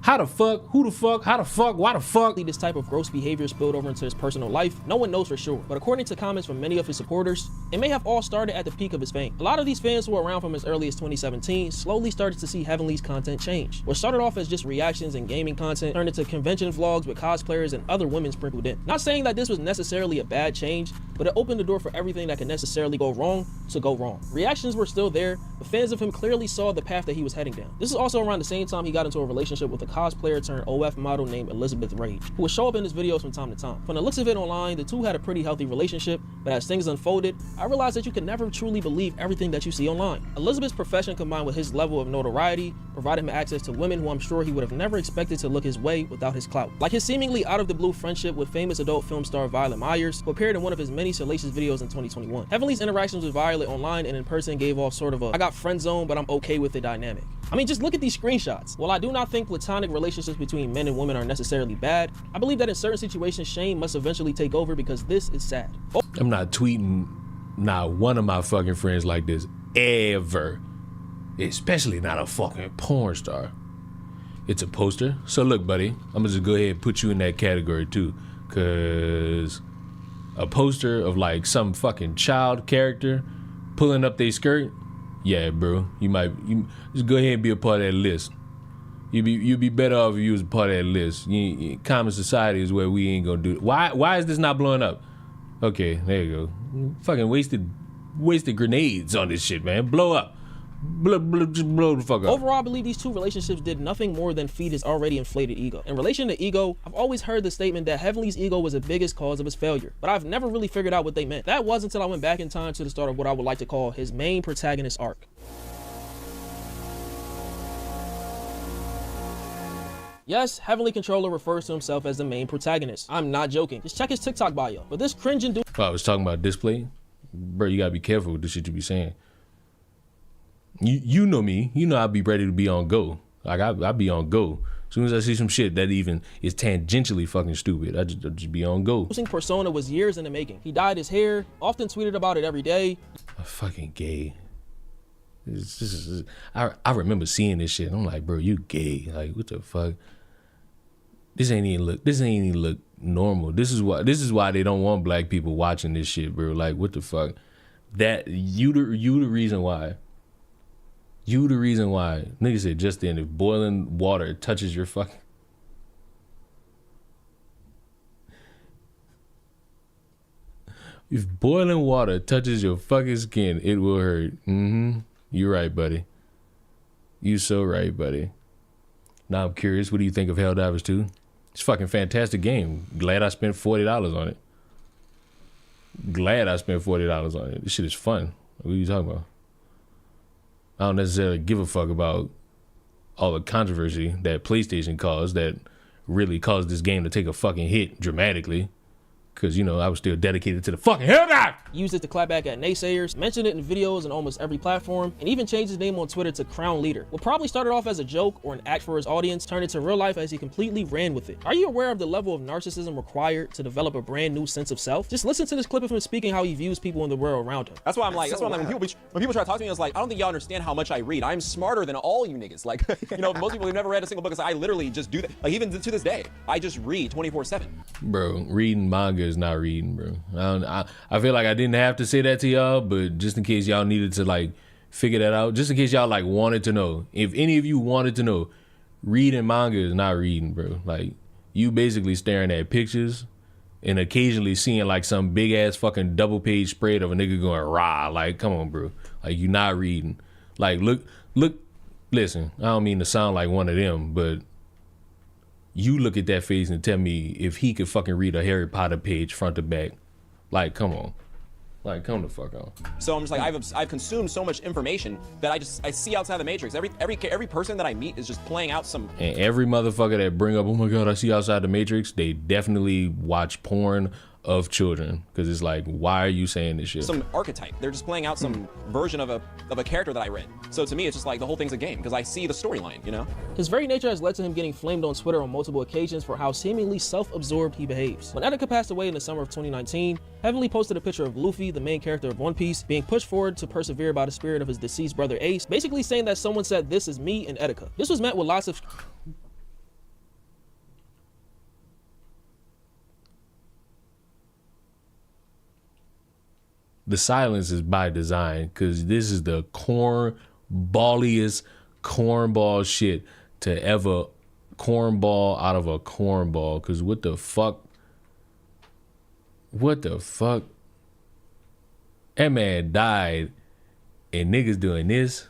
How the fuck? Who the fuck? How the fuck? Why the fuck? This type of gross behavior spilled over into his personal life, no one knows for sure. But according to comments from many of his supporters, it may have all started at the peak of his fame. A lot of these fans who were around from as early as 2017 slowly started to see Heavenly's content change. What started off as just reactions and gaming content turned into convention vlogs with cosplayers and other women sprinkled in. Not saying that this was necessarily a bad change, but it opened the door for everything that could necessarily go wrong to go wrong. Reactions were still there, but fans of him clearly saw the path that he was heading down. This is also around the same time he got into a relationship with a cosplayer turned OF model named Elizabeth Rage, who would show up in his videos from time to time. From the looks of it online, the two had a pretty healthy relationship, but as things unfolded, I realized that you can never truly believe everything that you see online. Elizabeth's profession combined with his level of notoriety provided him access to women who I'm sure he would have never expected to look his way without his clout. Like his seemingly out of the blue friendship with famous adult film star Violet Myers, who appeared in one of his many salacious videos in 2021. Heavenly's interactions with Violet online and in person gave off sort of a I got friend zone but I'm okay with it dynamic. I mean, just look at these screenshots. While I do not think platonic relationships between men and women are necessarily bad, I believe that in certain situations, shame must eventually take over because this is sad. I'm not tweeting not one of my fucking friends like this ever. Especially not a fucking porn star. It's a poster. So look, buddy, I'm gonna just go ahead and put you in that category too. Cause a poster of like some fucking child character pulling up their skirt, yeah, bro, you just go ahead and be a part of that list. You'd be better off if you was a part of that list. Common society is where we ain't gonna do it. Why is this not blowing up? Okay, there you go. Fucking wasted grenades on this shit, man. Blow up. Just blow the fuck up. Overall, I believe these two relationships did nothing more than feed his already inflated ego. In relation to ego, I've always heard the statement that Heavenly's ego was the biggest cause of his failure, but I've never really figured out what they meant. That was until I went back in time to the start of what I would like to call his main protagonist arc. Yes, Heavenly Controller refers to himself as the main protagonist. I'm not joking. Just check his TikTok bio. But this cringing dude. I was talking about display. Bro, you gotta be careful with the shit you be saying. You know me. You know I be ready to be on go. Like I be on go. As soon as I see some shit that even is tangentially fucking stupid, I just be on go. Persona was years in the making. He dyed his hair, often tweeted about it every day. Fucking gay. I remember seeing this shit. I'm like, bro, you gay. Like, what the fuck? This ain't even look normal. This is why they don't want black people watching this shit, bro. Like, what the fuck? That you the reason why. You the reason why. Nigga said just then, if boiling water touches your fucking... If boiling water touches your fucking skin, it will hurt. You're right, buddy. You so right, buddy. Now I'm curious, what do you think of Helldivers 2? It's a fucking fantastic game. Glad I spent $40 on it. Glad I spent $40 on it. This shit is fun. What are you talking about? I don't necessarily give a fuck about all the controversy that PlayStation caused that really caused this game to take a fucking hit dramatically. Because, you know, I was still dedicated to the fucking Helldive. Used it to clap back at naysayers, mentioned it in videos on almost every platform, and even changed his name on Twitter to Crown Leader. What probably started off as a joke or an act for his audience turned into real life as he completely ran with it. Are you aware of the level of narcissism required to develop a brand new sense of self? Just listen to this clip of him speaking how he views people in the world around him. That's why I'm like, when people try to talk to me, it's like, I don't think y'all understand how much I read. I'm smarter than all you niggas. Like, you know, most people have never read a single book. I literally just do that. Like, even to this day, I just read 24/7. Bro, reading manga is not reading, bro. I feel like I didn't have to say that to y'all, but just in case y'all needed to like figure that out, just in case y'all like wanted to know, if any of you wanted to know, reading manga is not reading, bro. Like, you basically staring at pictures and occasionally seeing like some big ass fucking double page spread of a nigga going rah. Like, come on, bro. Like, you not reading. Like, look, listen, I don't mean to sound like one of them, but you look at that face and tell me if he could fucking read a Harry Potter page front to back. Like, come on. Like, come the fuck on. So I'm just like, I've consumed so much information that I see outside the matrix. Every person that I meet is just playing out some... And every motherfucker that bring up, oh my God, I see outside the matrix, they definitely watch porn of children. Because it's like, why are you saying this shit? Some archetype. They're just playing out some version of a character that I read. So to me, it's just like the whole thing's a game because I see the storyline, you know? His very nature has led to him getting flamed on Twitter on multiple occasions for how seemingly self-absorbed he behaves. When Etika passed away in the summer of 2019, Heavenly posted a picture of Luffy, the main character of One Piece, being pushed forward to persevere by the spirit of his deceased brother Ace, basically saying that someone said, "This is me and Etika." This was met with lots of... The silence is by design, because this is the cornballiest cornball shit to ever cornball out of a cornball. Because what the fuck? What the fuck? That man died and niggas doing this.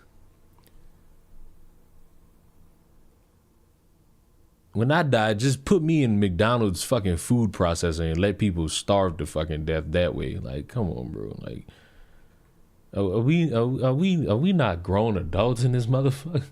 When I die, just put me in McDonald's fucking food processor and let people starve to fucking death that way. Like, come on, bro. Like, are we not grown adults in this motherfucker?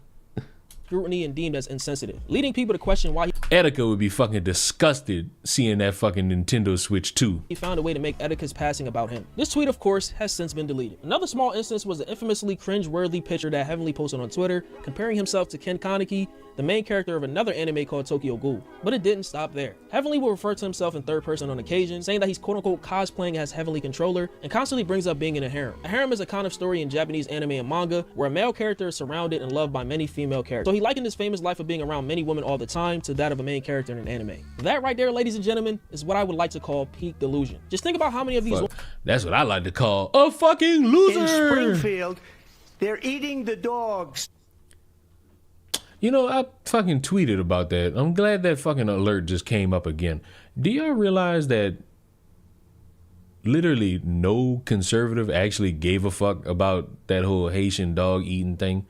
Scrutiny and deemed as insensitive, leading people to question why Etika would be fucking disgusted seeing that fucking Nintendo Switch 2. he found a way to make Etika's passing about him. This tweet, of course, has since been deleted. Another small instance was the infamously cringe-worthy picture that Heavenly posted on Twitter, comparing himself to Ken Kaneki, the main character of another anime called Tokyo Ghoul. But it didn't stop there. Heavenly will refer to himself in third person on occasion, saying that he's quote-unquote cosplaying as Heavenly Controller, and constantly brings up being in a harem. A harem is a kind of story in Japanese anime and manga where a male character is surrounded and loved by many female characters. So he likened his famous life of being around many women all the time to that of a main character in an anime. That right there, ladies and gentlemen, is what I would like to call peak delusion. Just think about how many of these... That's what I like to call a fucking loser. In Springfield, they're eating the dogs. You know, I fucking tweeted about that. I'm glad that fucking alert just came up again. Do y'all realize that literally no conservative actually gave a fuck about that whole Haitian dog eating thing?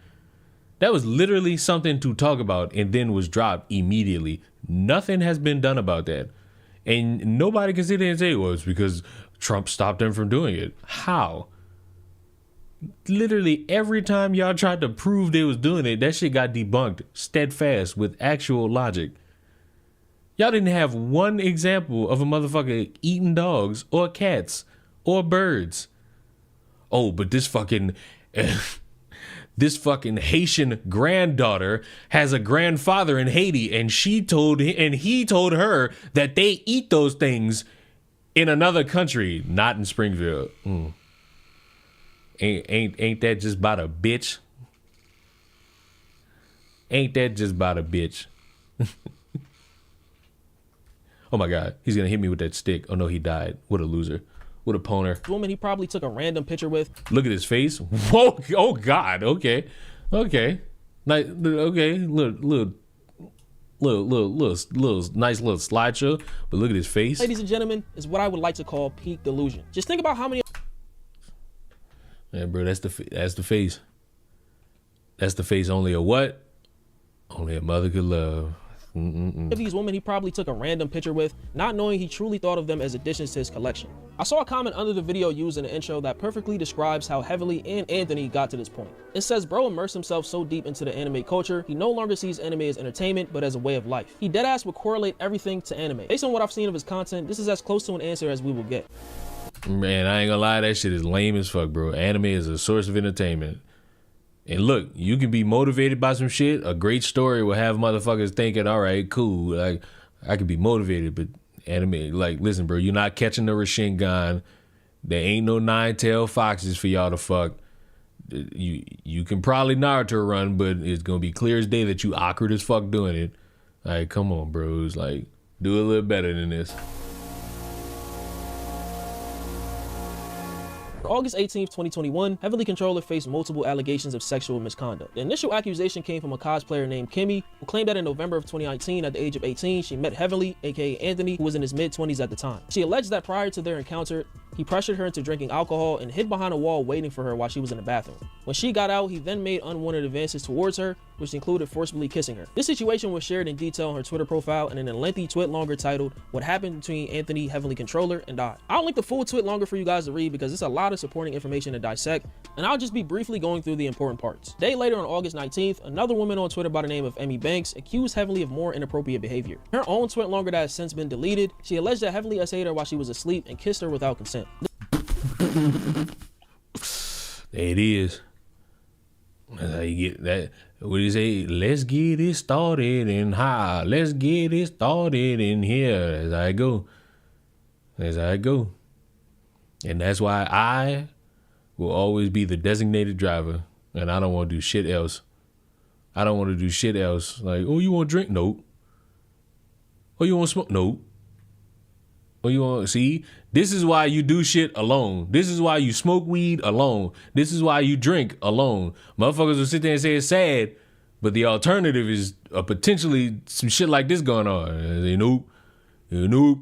That was literally something to talk about and then was dropped immediately. Nothing has been done about that. And nobody can sit there and say, well, it's because Trump stopped them from doing it. How? Literally every time y'all tried to prove they was doing it, that shit got debunked steadfast with actual logic. Y'all didn't have one example of a motherfucker eating dogs or cats or birds. Oh, but this fucking this fucking Haitian granddaughter has a grandfather in Haiti, and he told her that they eat those things in another country, not in Springfield. Ain't that just about a bitch? Ain't that just about a bitch? Oh my God, he's gonna hit me with that stick. Oh no, he died. What a loser. What a poner. Woman he probably took a random picture with. Look at his face. Whoa, oh God, okay. Okay. Nice, okay, little nice little slideshow, but look at his face. Ladies and gentlemen, is what I would like to call peak delusion. Just think about how many. Yeah, bro, that's the face. That's the face only a what? Only a mother could love. Of these women he probably took a random picture with, not knowing he truly thought of them as additions to his collection. I saw a comment under the video used in the intro that perfectly describes how Heavenly and Anthony got to this point. It says bro immersed himself so deep into the anime culture, he no longer sees anime as entertainment, but as a way of life. He deadass would correlate everything to anime. Based on what I've seen of his content, this is as close to an answer as we will get. Man, I ain't gonna lie, that shit is lame as fuck, bro. Anime is a source of entertainment. And look, you can be motivated by some shit. A great story will have motherfuckers thinking, all right, cool. Like, I could be motivated, but anime, like, listen, bro, you're not catching the Rasengan. There ain't no 9-tailed foxes for y'all to fuck. You can probably Naruto run, but it's gonna be clear as day that you awkward as fuck doing it. Like, come on, bros. Like, do a little better than this. August 18th, 2021, Heavenly Controller faced multiple allegations of sexual misconduct. The initial accusation came from a cosplayer named Kimmy, who claimed that in November of 2019, at the age of 18, she met Heavenly, aka Anthony, who was in his mid-20s at the time. She alleged that prior to their encounter, he pressured her into drinking alcohol and hid behind a wall waiting for her while she was in the bathroom. When she got out, he then made unwanted advances towards her, which included forcibly kissing her. This situation was shared in detail on her Twitter profile and in a lengthy tweet longer titled, What Happened Between Anthony, Heavenly Controller, and I. I'll link the full tweet longer for you guys to read because it's a lot of supporting information to dissect, and I'll just be briefly going through the important parts. A day later on August 19th, another woman on Twitter by the name of Emmy Banks accused Heavenly of more inappropriate behavior. Her own tweet longer that has since been deleted, she alleged that Heavenly essayed her while she was asleep and kissed her without consent. There it is. That's how you get that. What do you say? Let's get it started and high. Let's get it started in here. That's how it go. That's how it go. And that's why I will always be the designated driver, and I don't want to do shit else. I don't want to do shit else. Like, oh, you want to drink? Nope. Oh, you want to smoke? Nope. Oh, you want to see? This is why you do shit alone. This is why you smoke weed alone. This is why you drink alone. Motherfuckers will sit there and say it's sad, but the alternative is potentially some shit like this going on. And they nope. Nope.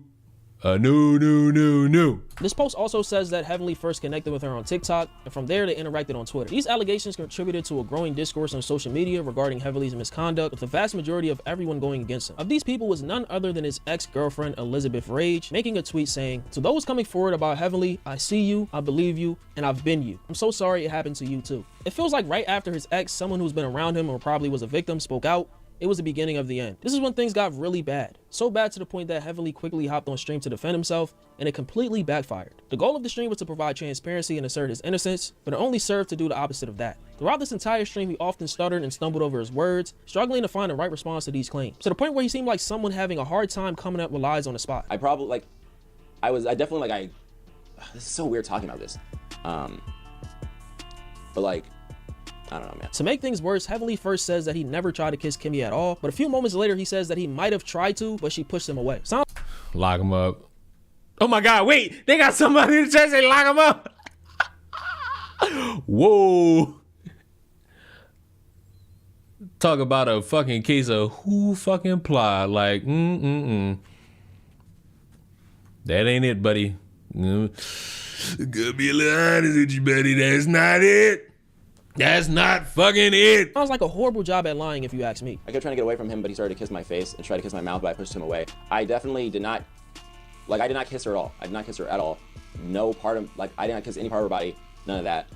No. This post also says that Heavenly first connected with her on TikTok, and from there they interacted on Twitter. These allegations contributed to a growing discourse on social media regarding Heavenly's misconduct, with the vast majority of everyone going against him. Of these people was none other than his ex-girlfriend Elizabeth Rage, making a tweet saying, "To those coming forward about Heavenly, I see you, I believe you, and I've been you. I'm so sorry it happened to you too." It feels like right after his ex, someone who's been around him or probably was a victim spoke out. It was the beginning of the end. This is when things got really bad. So bad to the point that Heavenly quickly hopped on stream to defend himself, and it completely backfired. The goal of the stream was to provide transparency and assert his innocence, but it only served to do the opposite of that. Throughout this entire stream, he often stuttered and stumbled over his words, struggling to find the right response to these claims, to the point where he seemed like someone having a hard time coming up with lies on the spot. I definitely this is so weird talking about this. But like, I don't know, man. To make things worse, Heavenly first says that he never tried to kiss Kimmy at all, but a few moments later he says that he might have tried to, but she pushed him away. Lock him up. Oh my God, wait, they got somebody in the chat say lock him up. Whoa. Talk about a fucking case of who fucking plot. Like, That ain't it, buddy. Gonna be a little honest with you, buddy. That's not it. That's not fucking it. Sounds like a horrible job at lying if you ask me. I kept trying to get away from him, but he started to kiss my face and tried to kiss my mouth, but I pushed him away. I definitely did not, I did not kiss her at all. I did not kiss her at all. No part of, I did not kiss any part of her body. None of that.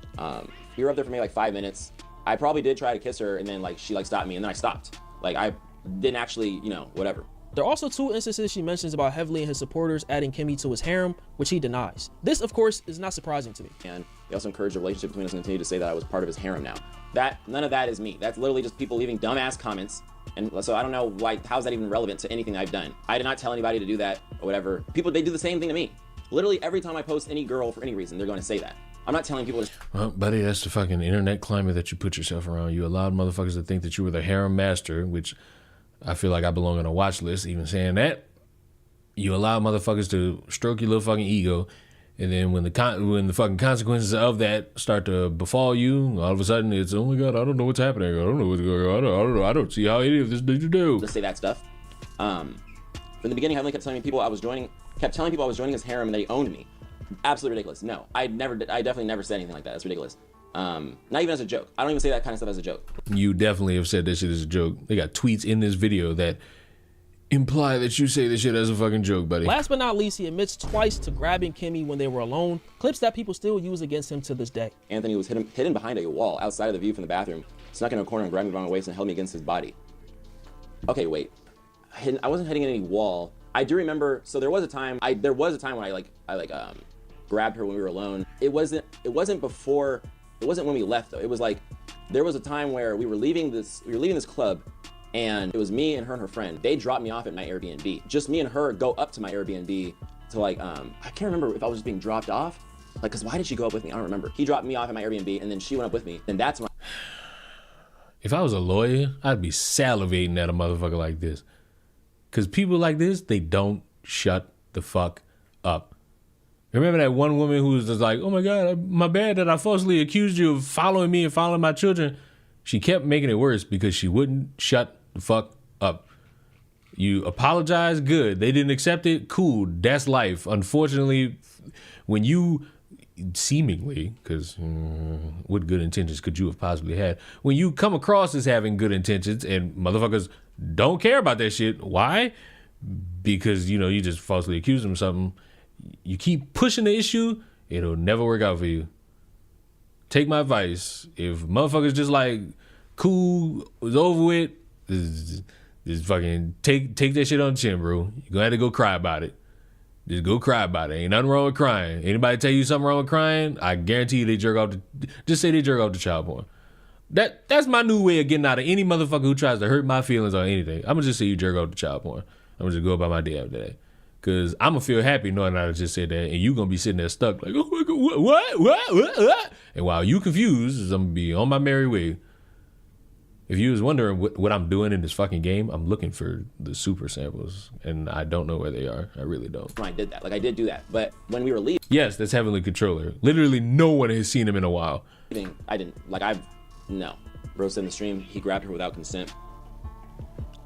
We were up there for maybe like 5 minutes. I probably did try to kiss her, and then she stopped me, and then I stopped. I didn't actually, whatever. There are also 2 instances she mentions about Heavily and his supporters adding Kimmy to his harem, which he denies. This, of course, is not surprising to me. And they also encouraged the relationship between us and continue to say that I was part of his harem now. None of that is me. That's literally just people leaving dumbass comments. And so I don't know why, how's that even relevant to anything I've done? I did not tell anybody to do that or whatever. People, they do the same thing to me. Literally every time I post any girl for any reason, they're going to say that. I'm not telling people to... Well, buddy, that's the fucking internet climate that you put yourself around. You allowed motherfuckers to think that you were the harem master, which I feel like I belong on a watch list, even saying that. You allow motherfuckers to stroke your little fucking ego, and then when the fucking consequences of that start to befall you, all of a sudden it's, oh my God, I don't know what's happening. I don't know what's going on. I don't know. I don't see how any of this needs to do. To say that stuff. From the beginning, Heavenly kept telling people I was joining his harem and that he owned me. Absolutely ridiculous. No, I definitely never said anything like that. That's ridiculous. Not even as a joke. I don't even say that kind of stuff as a joke. You definitely have said that shit as a joke. They got tweets in this video that imply that you say this shit as a fucking joke, buddy. Last but not least, he admits twice to grabbing Kimmy when they were alone, clips that people still use against him to this day. Anthony was hidden behind a wall outside of the view from the bathroom, snuck in a corner and grabbed me by my waist and held me against his body. Okay, wait. I wasn't hitting any wall. I do remember, so there was a time when I grabbed her when we were alone. It wasn't when we left though. It was like, there was a time where we were leaving this club, and it was me and her and her friend. They dropped me off at my Airbnb. Just me and her go up to my Airbnb to I can't remember if I was just being dropped off. Like, cause why did she go up with me? I don't remember. He dropped me off at my Airbnb and then she went up with me. And that's when If I was a lawyer, I'd be salivating at a motherfucker like this. Cause people like this, they don't shut the fuck up. Remember that one woman who was just like, oh my God, my bad that I falsely accused you of following me and following my children. She kept making it worse because she wouldn't shut the fuck up. You apologize, good. They didn't accept it, cool. That's life. Unfortunately, when you seemingly, because what good intentions could you have possibly had? When you come across as having good intentions and motherfuckers don't care about that shit, why? Because, you just falsely accused them of something. You keep pushing the issue, it'll never work out for you. Take my advice. If motherfuckers just like, cool, it's over with, just fucking take that shit on the chin, bro. You're gonna have to go cry about it. Just go cry about it. Ain't nothing wrong with crying. Anybody tell you something wrong with crying, I guarantee you they jerk off just say they jerk off the child porn. That's my new way of getting out of any motherfucker who tries to hurt my feelings or anything. I'm gonna just say you jerk off the child porn. I'm gonna just go about my day after that. Cause I'm gonna feel happy knowing I just said that, and you gonna be sitting there stuck like, oh my God, what? And while you confused, I'm gonna be on my merry way. If you was wondering what I'm doing in this fucking game, I'm looking for the super samples, and I don't know where they are. I really don't. I did that. I did do that. But when we were leaving, yes, that's Heavenly Controller. Literally, no one has seen him in a while. I didn't. No. Bro said in the stream, he grabbed her without consent.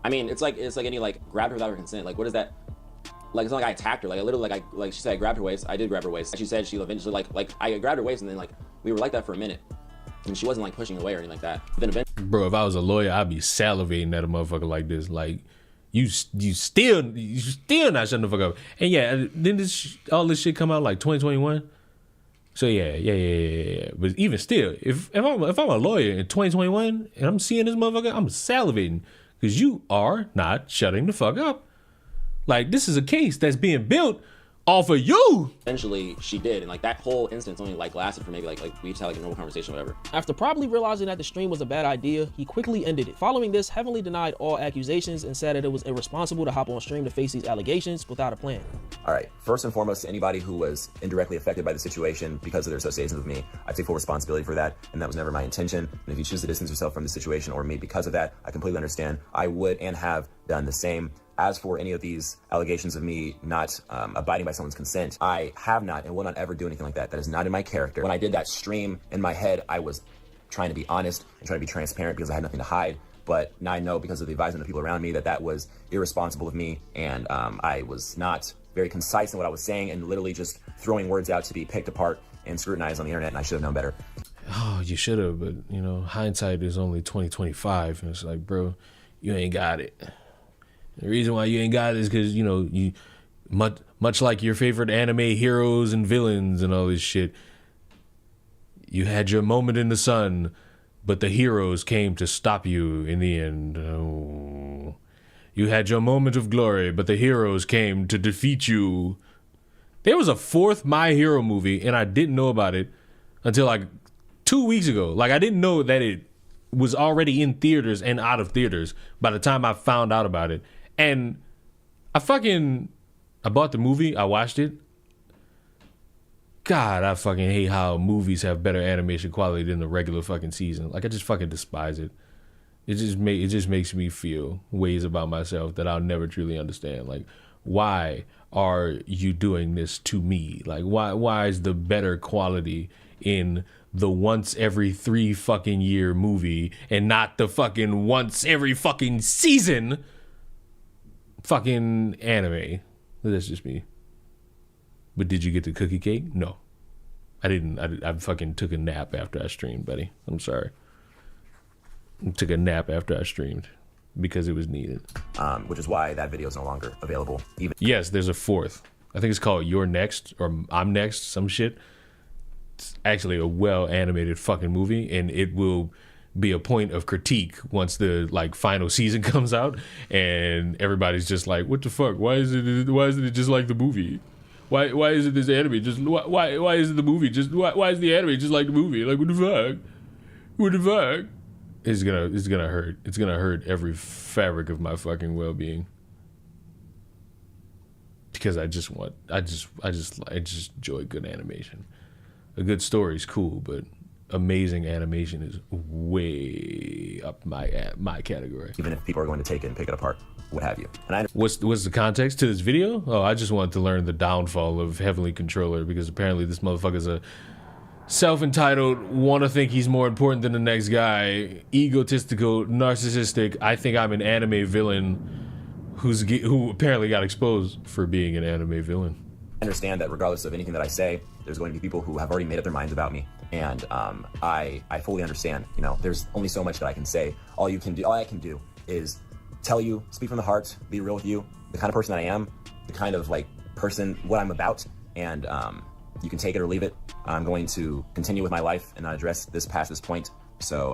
I mean, it's like any grabbed her without her consent. Like, what is that? Like, it's not like I attacked her. Like, I literally, like she said, I grabbed her waist. I did grab her waist. She said she eventually, I grabbed her waist, and then, we were like that for a minute. And she wasn't, pushing away or anything like that. But then eventually... Bro, if I was a lawyer, I'd be salivating at a motherfucker like this. Like, you still not shutting the fuck up. And yeah, didn't all this shit come out, 2021? So yeah. But even still, if I'm a lawyer in 2021, and I'm seeing this motherfucker, I'm salivating. Because you are not shutting the fuck up. Like, this is a case that's being built off of you. Eventually, she did, and that whole instance only lasted for maybe we just had a normal conversation or whatever. After probably realizing that the stream was a bad idea, he quickly ended it. Following this, Heavenly denied all accusations and said that it was irresponsible to hop on stream to face these allegations without a plan. All right, first and foremost, to anybody who was indirectly affected by the situation because of their associations with me, I take full responsibility for that, and that was never my intention. And if you choose to distance yourself from the situation or me because of that, I completely understand. I would and have done the same. As for any of these allegations of me not abiding by someone's consent, I have not and will not ever do anything like that. That is not in my character. When I did that stream, in my head, I was trying to be honest and trying to be transparent because I had nothing to hide. But now I know because of the advisement of people around me that was irresponsible of me, and I was not very concise in what I was saying and literally just throwing words out to be picked apart and scrutinized on the internet, and I should have known better. Oh, you should have, but hindsight is only 20/25, and it's like, bro, you ain't got it. The reason why you ain't got it is because, you much like your favorite anime heroes and villains and all this shit, you had your moment in the sun, but the heroes came to stop you in the end. Oh. You had your moment of glory, but the heroes came to defeat you. There was a 4th My Hero movie, and I didn't know about it until like 2 weeks ago. Like, I didn't know that it was already in theaters and out of theaters by the time I found out about it. And I bought the movie, I watched it. God, I fucking hate how movies have better animation quality than the regular fucking season. Like, I just fucking despise it. It just makes me feel ways about myself that I'll never truly understand. Like, why are you doing this to me? Like, why is the better quality in the once every 3 fucking year movie and not the fucking once every fucking season fucking anime? That's just me. But did you get the cookie cake? No. I didn't. I fucking took a nap after I streamed, buddy. I'm sorry. I took a nap after I streamed because it was needed. Which is why that video is no longer available. Yes, there's a 4th. I think it's called You're Next or I'm Next, some shit. It's actually a well-animated fucking movie, and it will be a point of critique once the like final season comes out, and everybody's just like, what the fuck? Why isn't it just like the movie? Why isn't this anime just why isn't the movie just why is the anime just like the movie? Like, what the fuck? What the fuck? It's gonna hurt. It's gonna hurt every fabric of my fucking well-being. Because I just enjoy good animation. A good story is cool, but amazing animation is way up my category. Even if people are going to take it and pick it apart, what have you. And what's the context to this video? Oh, I just wanted to learn the downfall of Heavenly Controller, because apparently this motherfucker's a self-entitled, want to think he's more important than the next guy, egotistical, narcissistic, I think I'm an anime villain who apparently got exposed for being an anime villain. I understand that regardless of anything that I say, there's going to be people who have already made up their minds about me. And I fully understand, you know, there's only so much that I can say. All I can do is tell you, speak from the heart, be real with you, the kind of person that I am, the kind of like person, what I'm about, and you can take it or leave it. I'm going to continue with my life and not address this past this point. So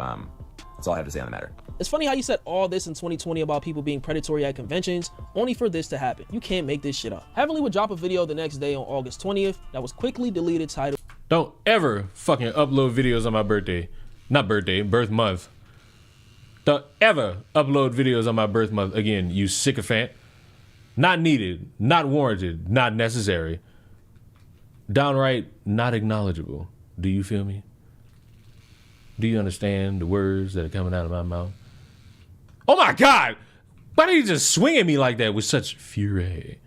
that's all I have to say on the matter. It's funny how you said all this in 2020 about people being predatory at conventions, only for this to happen. You can't make this shit up. Heavenly would drop a video the next day on August 20th that was quickly deleted, titled, "Don't ever fucking upload videos on my birthday." Not birthday, birth month. Don't ever upload videos on my birth month again, you sycophant. Not needed, not warranted, not necessary. Downright not acknowledgeable. Do you feel me? Do you understand the words that are coming out of my mouth? Oh my God! Why did he just swing at me like that with such fury?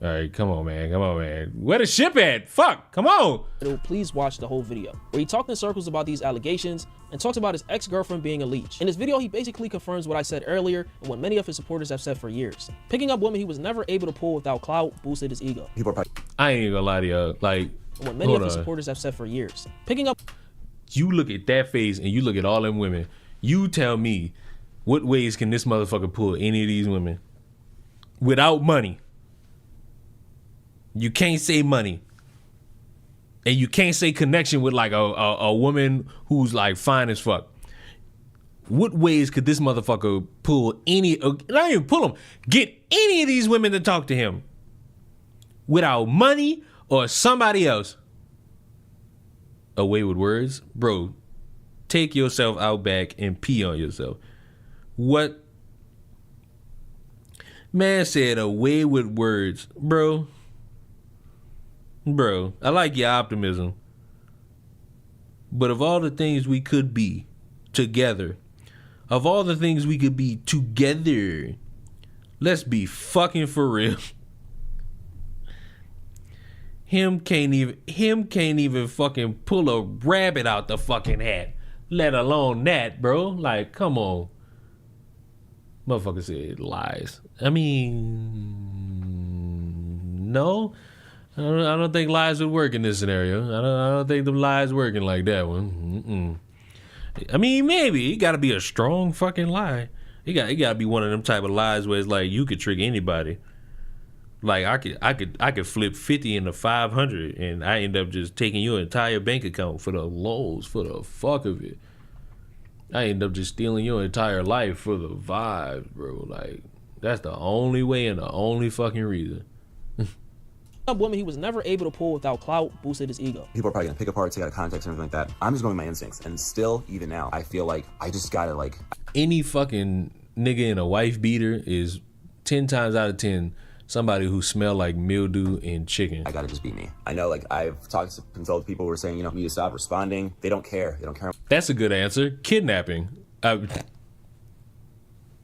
All right, come on, man. Come on, man. Where the ship at? Fuck, come on. Please watch the whole video, where he talked in circles about these allegations and talks about his ex-girlfriend being a leech. In this video, he basically confirms what I said earlier and what many of his supporters have said for years. Picking up women he was never able to pull without clout boosted his ego. I ain't even gonna lie to y'all. Like, what many of his supporters have said for years. Picking up. You look at that face and you look at all them women. You tell me, what ways can this motherfucker pull any of these women without money? You can't say money, and you can't say connection with like a woman who's like fine as fuck. What ways could this motherfucker pull not even pull them, get any of these women to talk to him without money or somebody else? Away with words? Bro, take yourself out back and pee on yourself. What? Man said away with words. Bro, I like your optimism. But of all the things we could be together, let's be fucking for real. Him can't even fucking pull a rabbit out the fucking hat, let alone that, bro. Like, come on. Motherfucker said lies. I mean, no. I don't think lies would work in this scenario. I don't think the lies working like that one. I mean, maybe it got to be a strong fucking lie. It got to be one of them type of lies where it's like you could trick anybody. Like I could flip 50 into 500 and I end up just taking your entire bank account for the lows, for the fuck of it. I end up just stealing your entire life for the vibes, bro. Like, that's the only way and the only fucking reason. Woman he was never able to pull without clout boosted his ego. People are probably gonna pick apart, take out of context and everything like that. I'm just going with my instincts. And still, even now, I feel like I just gotta like... Any fucking nigga in a wife beater is 10 times out of 10 somebody who smell like mildew and chicken. I gotta just be me. I know, like, I've talked to consulted people who are saying, you know, you need to stop responding. They don't care. They don't care That's a good answer. Kidnapping.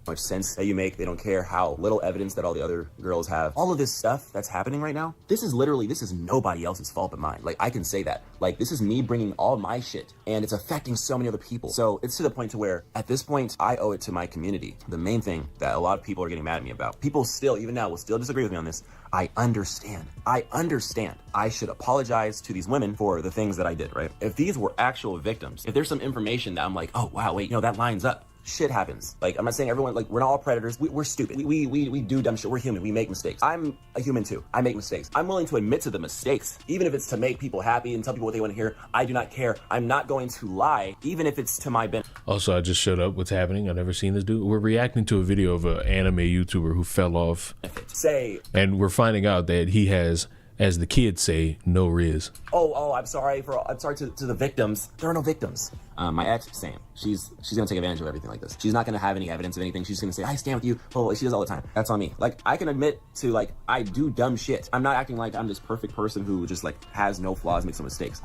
how much sense that you make. They don't care how little evidence that all the other girls have. All of this stuff that's happening right now, this is nobody else's fault but mine. Like, I can say that. Like, this is me bringing all my shit, and it's affecting so many other people. So it's to the point to where, at this point, I owe it to my community. The main thing that a lot of people are getting mad at me about, people still, even now, will still disagree with me on this. I understand. I should apologize to these women for the things that I did, right? If these were actual victims, if there's some information that I'm like, oh, wow, wait, you know, that lines up. Shit happens. Like, I'm not saying everyone, like, we're not all predators. We're stupid. We do dumb shit. We're human. We make mistakes. I'm a human too. I make mistakes. I'm willing to admit to the mistakes, even if it's to make people happy and tell people what they want to hear. I do not care. I'm not going to lie, even if it's to my benefit. Also, I just showed up. What's happening? I've never seen this dude. We're reacting to a video of an anime YouTuber who fell off. And we're finding out that he has, as the kids say, no riz. I'm sorry to the victims. There are no victims. My ex, same. She's gonna take advantage of everything like this. She's not gonna have any evidence of anything. She's gonna say, I stand with you. Oh, she does all the time. That's on me. Like, I can admit to, like, I do dumb shit. I'm not acting like I'm this perfect person who just, like, has no flaws, makes no mistakes.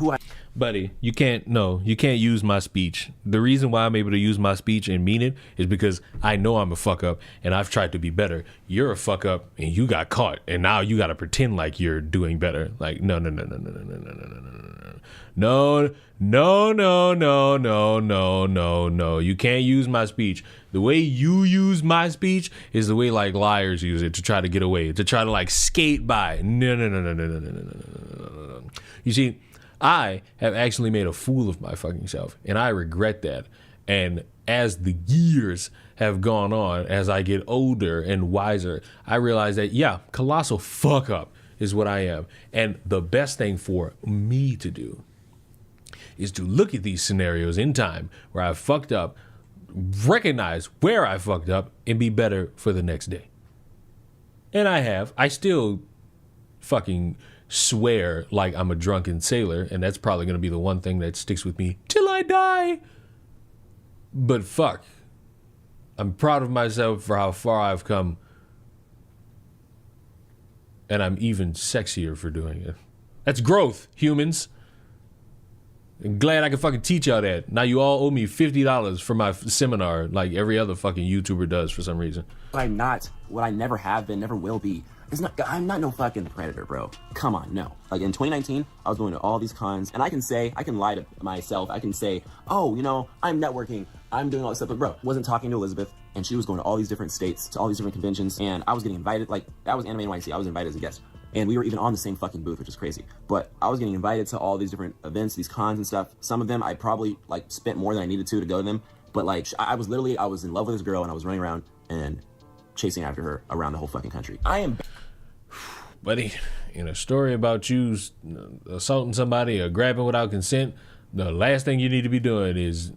Buddy, you can't use my speech. The reason why I'm able to use my speech and mean it is because I know I'm a fuck up and I've tried to be better. You're a fuck up and you got caught and now you gotta pretend like you're doing better. Like, no. You can't use my speech. The way you use my speech is the way, like, liars use it to try to get away, to try to, like, skate by. No. You see, I have actually made a fool of my fucking self, and I regret that. And as the years have gone on, as I get older and wiser, I realize that, yeah, colossal fuck up is what I am. And the best thing for me to do is to look at these scenarios in time where I fucked up, recognize where I fucked up, and be better for the next day. And I have. I still fucking swear like I'm a drunken sailor, and that's probably going to be the one thing that sticks with me till I die. But fuck, I'm proud of myself for how far I've come, and I'm even sexier for doing it. That's growth, humans. I'm glad I can fucking teach y'all that. Now you all owe me $50 for my seminar, like every other fucking YouTuber does for some reason. What I never have been, never will be. I'm not no fucking predator, bro. Come on, no. Like, in 2019, I was going to all these cons, and I can lie to myself. I can say, oh, you know, I'm networking, I'm doing all this stuff, but bro, wasn't talking to Elizabeth, and she was going to all these different states, to all these different conventions, and I was getting invited, like, that was Anime NYC, I was invited as a guest. And we were even on the same fucking booth, which is crazy. But I was getting invited to all these different events, these cons and stuff. Some of them I probably, like, spent more than I needed to go to them. But, like, I was in love with this girl, and I was running around and chasing after her around the whole fucking country. I am... Buddy, in a story about you assaulting somebody or grabbing without consent, the last thing you need to be doing is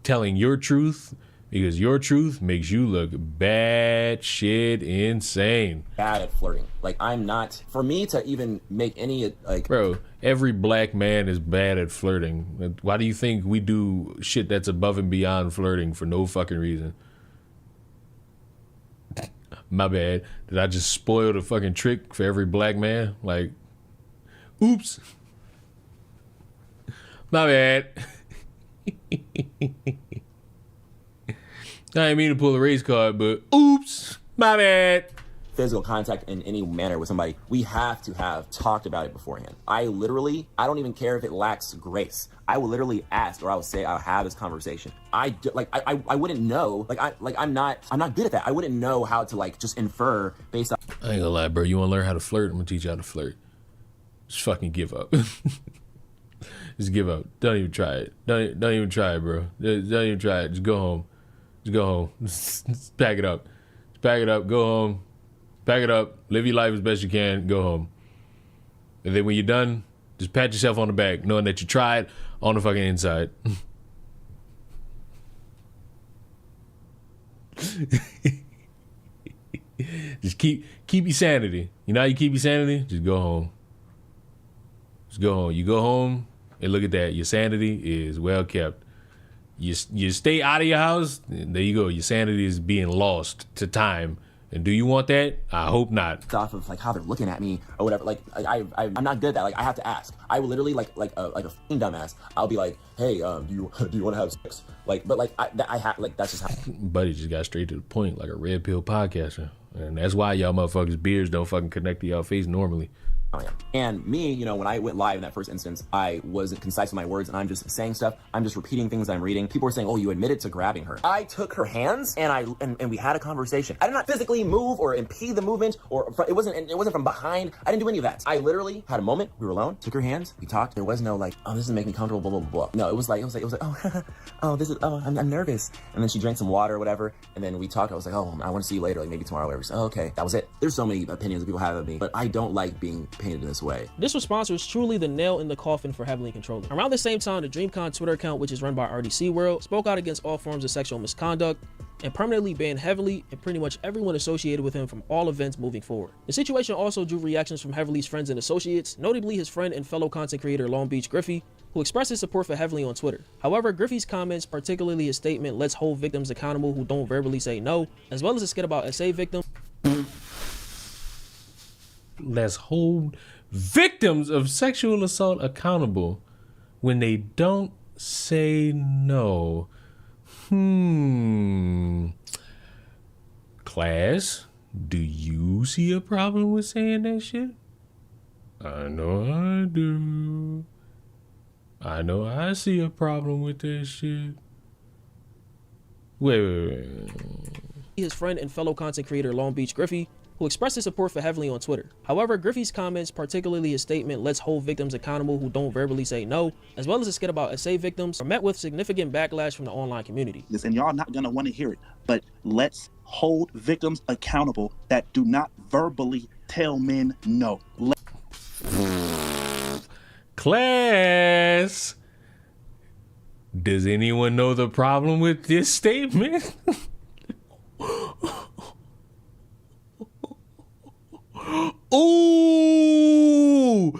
telling your truth, because your truth makes you look bad shit insane. Bad at flirting. Like, I'm not, for me to even make any, like... Bro, every black man is bad at flirting. Why do you think we do shit that's above and beyond flirting for no fucking reason? My bad. Did I just spoil the fucking trick for every black man? Like, oops. My bad. I didn't mean to pull a race card, but oops, my bad. Physical contact in any manner with somebody, we have to have talked about it beforehand. I don't even care if it lacks grace. I will literally ask, or I will say, I'll have this conversation. I wouldn't know, I'm not good at that. I wouldn't know how to, like, just infer based on. I ain't gonna lie, bro. You wanna learn how to flirt? I'm gonna teach you how to flirt. Just fucking give up. Just give up. Don't even try it. Don't even try it, bro. Don't even try it. Just go home. Just go home. Just pack it up. Just pack it up. Go home. Pack it up. Live your life as best you can. Go home. And then when you're done, just pat yourself on the back, knowing that you tried on the fucking inside. Just keep your sanity. You know how you keep your sanity? Just go home. Just go home. You go home and look at that. Your sanity is well kept. You stay out of your house, and there you go. Your sanity is being lost to time. And do you want that? I hope not. Off of like how they're looking at me or whatever. Like I'm not good at that. Like I have to ask. I will literally like a f***ing dumbass. I'll be like, hey, do you want to have sex? Like, but like I have like that's just how. Buddy just got straight to the point like a red pill podcaster, and that's why y'all motherfuckers' beards don't fucking connect to y'all face normally. And me, you know, when I went live in that first instance, I wasn't concise with my words and I'm just saying stuff. I'm just repeating things I'm reading. People were saying, oh, you admitted to grabbing her. I took her hands and we had a conversation. I did not physically move or impede the movement it wasn't from behind. I didn't do any of that. I literally had a moment. We were alone, took her hands, we talked. There was no like, oh, this doesn't make me comfortable, blah, blah, blah, blah. No, it was like, oh, I'm nervous. And then she drank some water or whatever. And then we talked. I was like, oh, I want to see you later, like maybe tomorrow or whatever. So, oh, okay, that was it. There's so many opinions that people have of me, but I don't like being painted in this way. This response was truly the nail in the coffin for heavily controlling. Around the same time, the DreamCon Twitter account, which is run by RDC World, spoke out against all forms of sexual misconduct and permanently banned heavily and pretty much everyone associated with him from all events moving forward. The situation also drew reactions from Heavely's friends and associates, notably his friend and fellow content creator Long Beach Griffey, who expressed his support for Heavily on Twitter. However, Griffey's comments, particularly his statement, "Let's hold victims accountable who don't verbally say no," as well as a skit about SA victims. Let's hold victims of sexual assault accountable when they don't say no. Class, do you see a problem with saying that shit? I know I do. I know I see a problem with that shit. Wait. His friend and fellow content creator Long Beach Griffey, who expressed his support for Heavily on Twitter. However, Griffey's comments, particularly his statement, "Let's hold victims accountable who don't verbally say no," as well as a skit about SA victims, were met with significant backlash from the online community. And y'all not gonna want to hear it, but let's hold victims accountable that do not verbally tell men no. Class, does anyone know the problem with this statement? Ooh,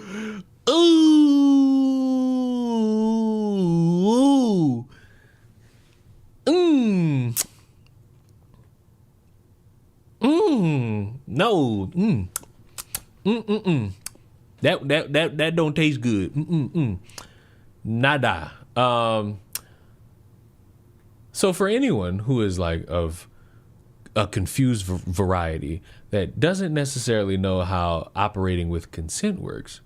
no, that don't taste good. Nada. So for anyone who is like of a confused variety that doesn't necessarily know how operating with consent works,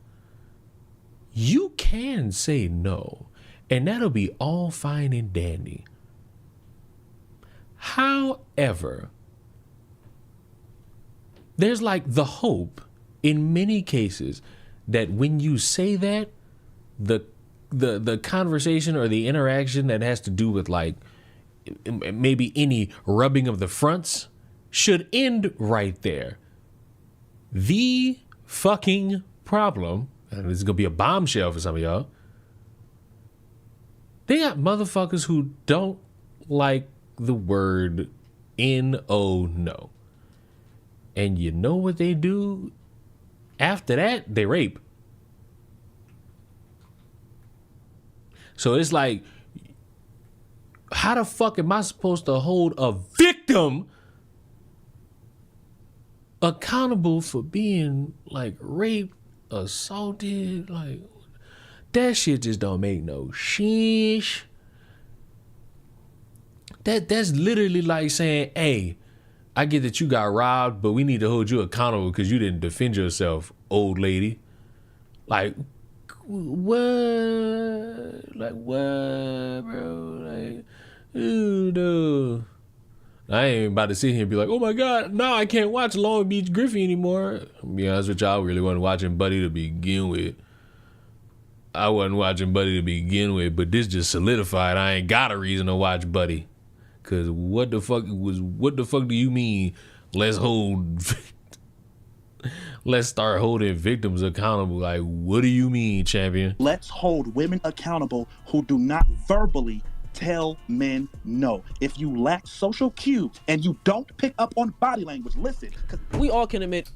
you can say no, and that'll be all fine and dandy. However, there's like the hope in many cases that when you say that, the conversation or the interaction that has to do with like maybe any rubbing of the fronts should end right there. The fucking problem, and this is gonna be a bombshell for some of y'all, they got motherfuckers who don't like the word no. And you know what they do after that? They rape. So it's like, how the fuck am I supposed to hold a victim accountable for being like raped, assaulted? Like, that shit just don't make no sheesh. That's literally like saying, hey, I get that you got robbed, but we need to hold you accountable because you didn't defend yourself, old lady. Like, what? Like, what, bro? Like, ooh, no. I ain't about to sit here and be like, oh my God, no, I can't watch Long Beach Griffey anymore. To be honest with y'all, I really wasn't watching Buddy to begin with. I wasn't watching Buddy to begin with, but this just solidified I ain't got a reason to watch Buddy. Cause what the fuck do you mean? Let's start holding victims accountable. Like, what do you mean, champion? Let's hold women accountable who do not verbally tell men no. If you lack social cues and you don't pick up on body language, listen. We all can admit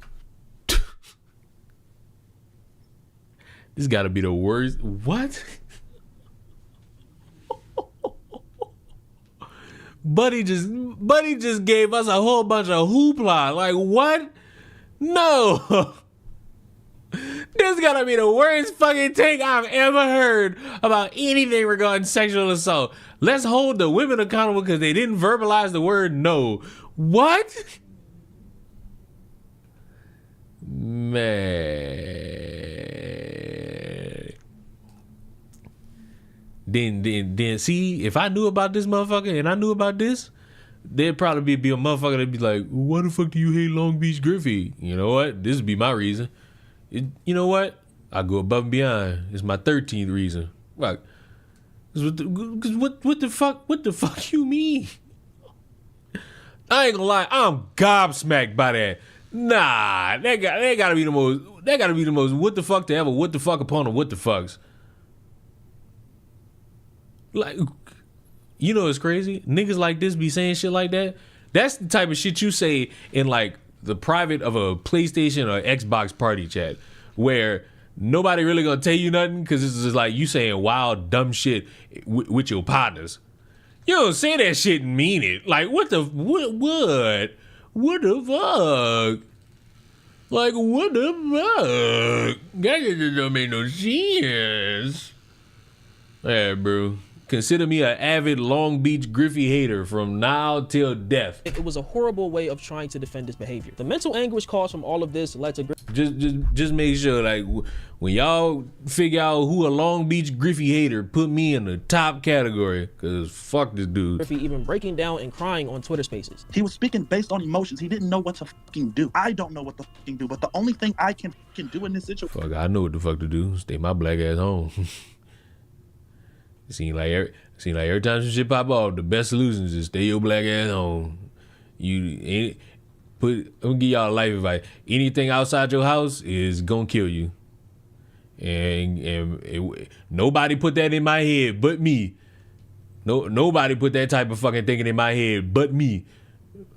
this gotta be the worst. What? Buddy just gave us a whole bunch of hoopla. Like, what? No. This gotta be the worst fucking take I've ever heard about anything regarding sexual assault. Let's hold the women accountable because they didn't verbalize the word no. What? Man. Then see, if I knew about this motherfucker and I knew about this, there'd probably be a motherfucker that'd be like, why the fuck do you hate Long Beach Griffey? You know what? This would be my reason. You know what? I go above and beyond. It's my 13th reason. Right. What the fuck you mean? I ain't gonna lie, I'm gobsmacked by that. Nah, that gotta be the most what the fuck to ever what the fuck upon a what the fucks. Like, you know, it's crazy. Niggas like this be saying shit like that. That's the type of shit you say in like the private of a PlayStation or Xbox party chat where nobody really gonna tell you nothing because it's just like you saying wild dumb shit with your partners. You don't say that shit and mean it. Like, what the fuck? Like, what the fuck? That just don't make no sense. Yeah, bro. Consider me an avid Long Beach Griffey hater from now till death. it was a horrible way of trying to defend his behavior. The mental anguish caused from all of this led to just make sure, like, when y'all figure out who a Long Beach Griffey hater, put me in the top category, cause fuck this dude. Griffey even breaking down and crying on Twitter Spaces. He was speaking based on emotions. He didn't know what to fucking do. I don't know what to fucking do, but the only thing I can fucking do in this situation. Fuck, I know what the fuck to do. Stay my black ass home. Seem like every time some shit pop off, the best solution is just stay your black ass home. I'm gonna give y'all life advice. Anything outside your house is gonna kill you. And nobody put that in my head but me. Nobody put that type of fucking thinking in my head but me.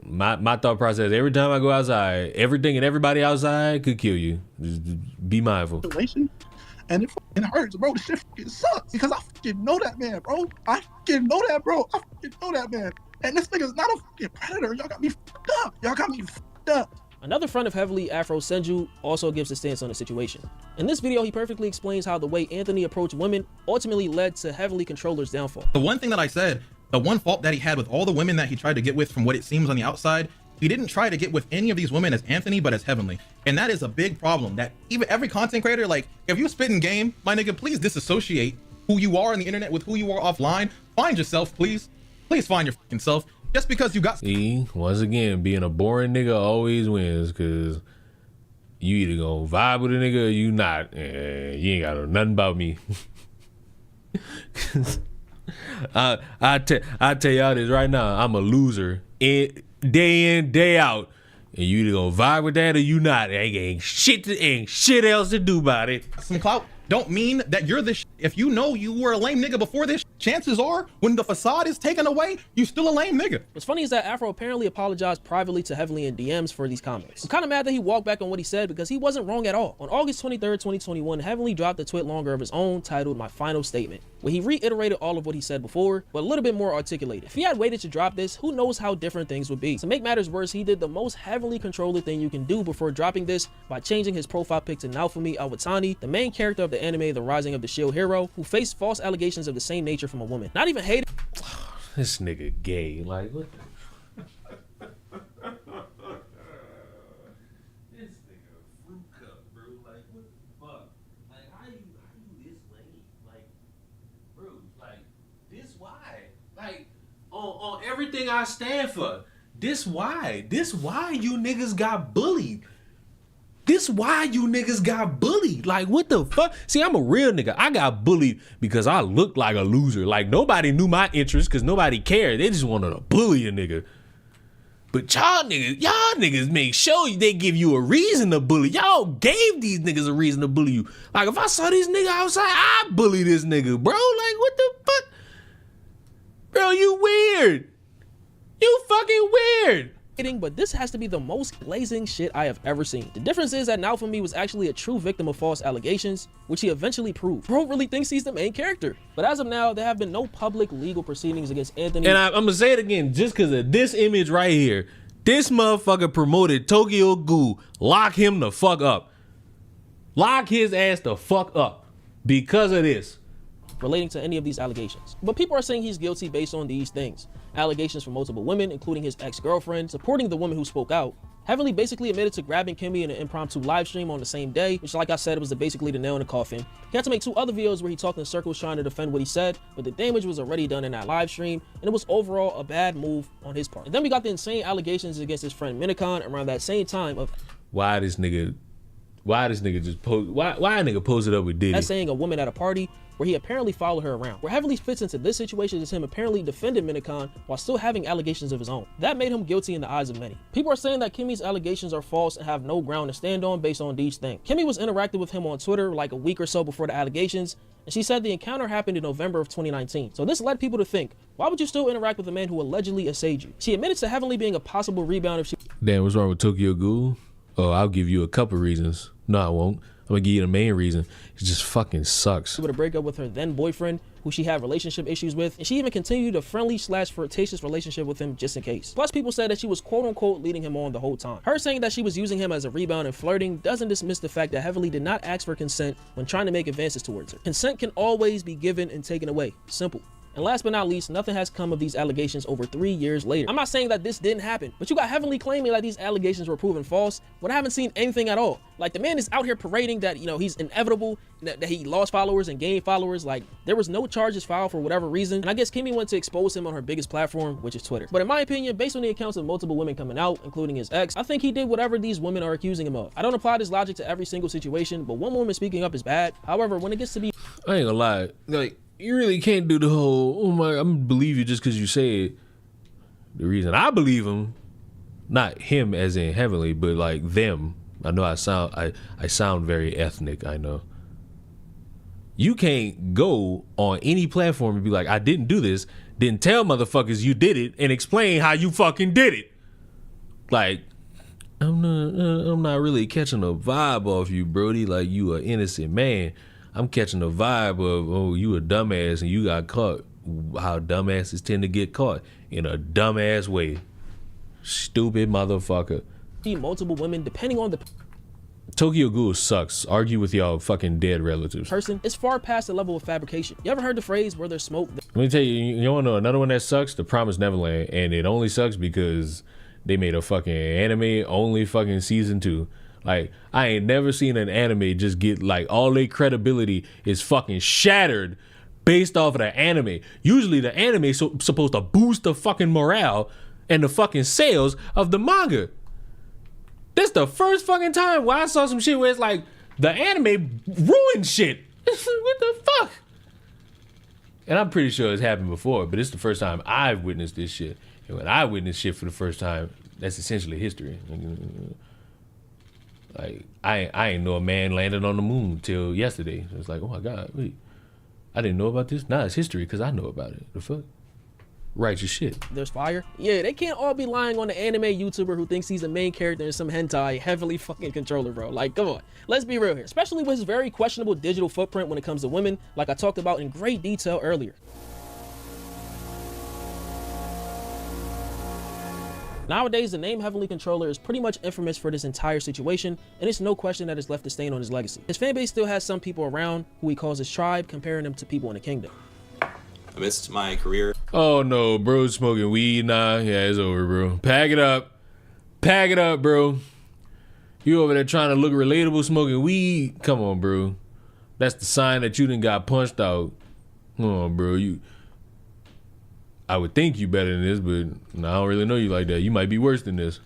My thought process, every time I go outside, everything and everybody outside could kill you. Just be mindful. And it fucking hurts, bro. The shit fucking sucks because I fucking know that man, bro. I fucking know that, bro. I fucking know that man. And this nigga's not a fucking predator. Y'all got me fucked up. Another friend of heavily Afro, Senju, also gives a stance on the situation. In this video, he perfectly explains how the way Anthony approached women ultimately led to Heavenly Controller's downfall. The one thing that I said, the one fault that he had with all the women that he tried to get with from what it seems on the outside, he didn't try to get with any of these women as Anthony, but as Heavenly. And that is a big problem that even every content creator, like, if you spit in game, my nigga, please disassociate who you are on the internet with who you are offline. Find yourself, please. Please find your fucking self. Just because you got... See, once again, being a boring nigga always wins, because you either gonna vibe with a nigga or you not. And you ain't got to know nothing about me. I tell y'all this right now, I'm a loser. Day in, day out. And you either gonna vibe with that or you not. Ain't shit else to do about it. Some clout don't mean that you're the if you know you were a lame nigga before this, chances are when the facade is taken away, you still a lame nigga. What's funny is that Afro apparently apologized privately to Heavenly in DMs for these comments. I'm kind of mad that he walked back on what he said because he wasn't wrong at all. On August 23rd, 2021, Heavenly dropped a tweet longer of his own titled My Final Statement, where he reiterated all of what he said before, but a little bit more articulated. If he had waited to drop this, who knows how different things would be. To make matters worse, he did the most Heavenly Controller thing you can do before dropping this by changing his profile pic to Naofumi Awatani, the main character of the anime The Rising of the Shield Hero, who faced false allegations of the same nature from a woman. Not even hated. This nigga gay. Like, what the... This nigga fruit cup, bro. Like, what the fuck? Like, how you this lame? Like, bro, like, this why? Like, on everything I stand for. This why you niggas got bullied. This why you niggas got bullied. Like, what the fuck? See, I'm a real nigga. I got bullied because I looked like a loser. Like, nobody knew my interests because nobody cared. They just wanted to bully a nigga. But y'all niggas make sure they give you a reason to bully. Y'all gave these niggas a reason to bully you. Like, if I saw this nigga outside, I'd bully this nigga, bro. Like, what the fuck? Bro, you weird. You fucking weird. But this has to be the most blazing shit I have ever seen. The difference is that now for me was actually a true victim of false allegations, which he eventually proved. Bro really thinks he's the main character. But as of now, there have been no public legal proceedings against Anthony. And I'm gonna say it again, just because of this image right here. This motherfucker promoted Tokyo Ghoul. Lock him the fuck up. Lock his ass the fuck up because of this. Relating to any of these allegations. But people are saying he's guilty based on these things. Allegations from multiple women, including his ex-girlfriend, supporting the woman who spoke out. Heavenly basically admitted to grabbing Kimmy in an impromptu live stream on the same day, which like I said, was basically the nail in the coffin. He had to make 2 other videos where he talked in circles trying to defend what he said, but the damage was already done in that live stream, and it was overall a bad move on his part. And then we got the insane allegations against his friend Minicon around that same time of why this nigga just post, why a nigga posted up with Diddy? That's saying a woman at a party where he apparently followed her around. Where Heavenly fits into this situation is him apparently defending Minicon while still having allegations of his own. That made him guilty in the eyes of many. People are saying that Kimmy's allegations are false and have no ground to stand on based on these things. Kimmy was interacting with him on Twitter like a week or so before the allegations, and she said the encounter happened in November of 2019. So this led people to think, why would you still interact with a man who allegedly essayed you? She admitted to Heavenly being a possible rebound if she— Damn, what's wrong with Tokyo Ghoul? Oh, I'll give you a couple reasons. No, I won't. I'm gonna give you the main reason. It just fucking sucks. She would break up with her then boyfriend, who she had relationship issues with, and she even continued a friendly/flirtatious relationship with him just in case. Plus, people said that she was quote unquote leading him on the whole time. Her saying that she was using him as a rebound and flirting doesn't dismiss the fact that Heavenly did not ask for consent when trying to make advances towards her. Consent can always be given and taken away. Simple. And last but not least, nothing has come of these allegations over 3 years later. I'm not saying that this didn't happen, but you got Heavenly claiming that these allegations were proven false when I haven't seen anything at all. Like, the man is out here parading that, you know, he's inevitable, that he lost followers and gained followers. Like, there was no charges filed for whatever reason. And I guess Kimmy went to expose him on her biggest platform, which is Twitter. But in my opinion, based on the accounts of multiple women coming out, including his ex, I think he did whatever these women are accusing him of. I don't apply this logic to every single situation, but one woman speaking up is bad. However, when it gets to be— I ain't gonna lie. Like, you really can't do the whole, oh my, I'm gonna believe you just because you say it. The reason I believe him, not him as in Heavenly, but like them. I know I sound very ethnic, I know. You can't go on any platform and be like, I didn't do this, didn't tell motherfuckers you did it, and explain how you fucking did it. Like, I'm not really catching a vibe off you, Brody, like you an innocent man. I'm catching a vibe of, oh, you a dumbass and you got caught. How dumbasses tend to get caught, in a dumbass way. Stupid motherfucker. multiple women, depending on the Tokyo Ghoul sucks. Argue with y'all fucking dead relatives. person, it's far past the level of fabrication. You ever heard the phrase where there's smoke? Let me tell you, you wanna know another one that sucks? The Promised Neverland. And it only sucks because they made a fucking anime only fucking season 2. Like, I ain't never seen an anime just get, like, all their credibility is fucking shattered based off of the anime. Usually the anime is supposed to boost the fucking morale and the fucking sales of the manga. This the first fucking time where I saw some shit where it's like, the anime ruined shit. What the fuck? And I'm pretty sure it's happened before, but it's the first time I've witnessed this shit. And when I witness shit for the first time, that's essentially history. Like, I ain't know a man landed on the moon till yesterday. So it's like, oh my God, wait, I didn't know about this? Nah, it's history because I know about it. The fuck? Righteous shit. There's fire. Yeah, they can't all be lying on the anime YouTuber who thinks he's the main character in some hentai heavily fucking controller, bro. Like, come on. Let's be real here. Especially with his very questionable digital footprint when it comes to women, like I talked about in great detail earlier. Nowadays, the name Heavenly Controller is pretty much infamous for this entire situation, and it's no question that it's left a stain on his legacy. His fanbase still has some people around who he calls his tribe, comparing them to people in the kingdom. Amidst my career. Oh no, bro, smoking weed. Nah, yeah, it's over, bro. Pack it up. Pack it up, bro. You over there trying to look relatable smoking weed? Come on, bro. That's the sign that you done got punched out. Come on, bro. I would think you better than this, but I don't really know you like that. You might be worse than this.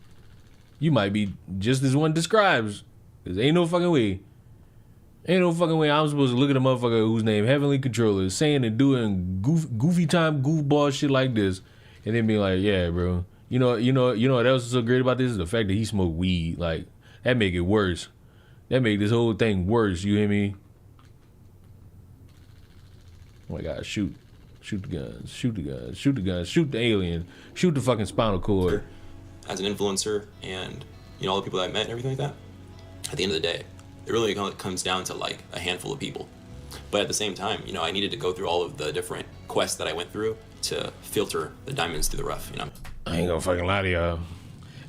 You might be just as one describes. Cause ain't no fucking way. Ain't no fucking way I'm supposed to look at a motherfucker whose name Heavenly Controller is saying and doing goofy time goofball shit like this, and then be like, yeah, bro. You know what else is so great about this is the fact that he smoked weed. Like, that make it worse. That make this whole thing worse. You hear me? Oh my God, shoot Shoot the guns. Shoot the guns. Shoot the guns. Shoot the alien. Shoot the fucking spinal cord. As an influencer and, you know, all the people that I met and everything like that, at the end of the day, it really comes down to like a handful of people. But at the same time, you know, I needed to go through all of the different quests that I went through to filter the diamonds through the rough, you know? I ain't gonna fucking lie to y'all.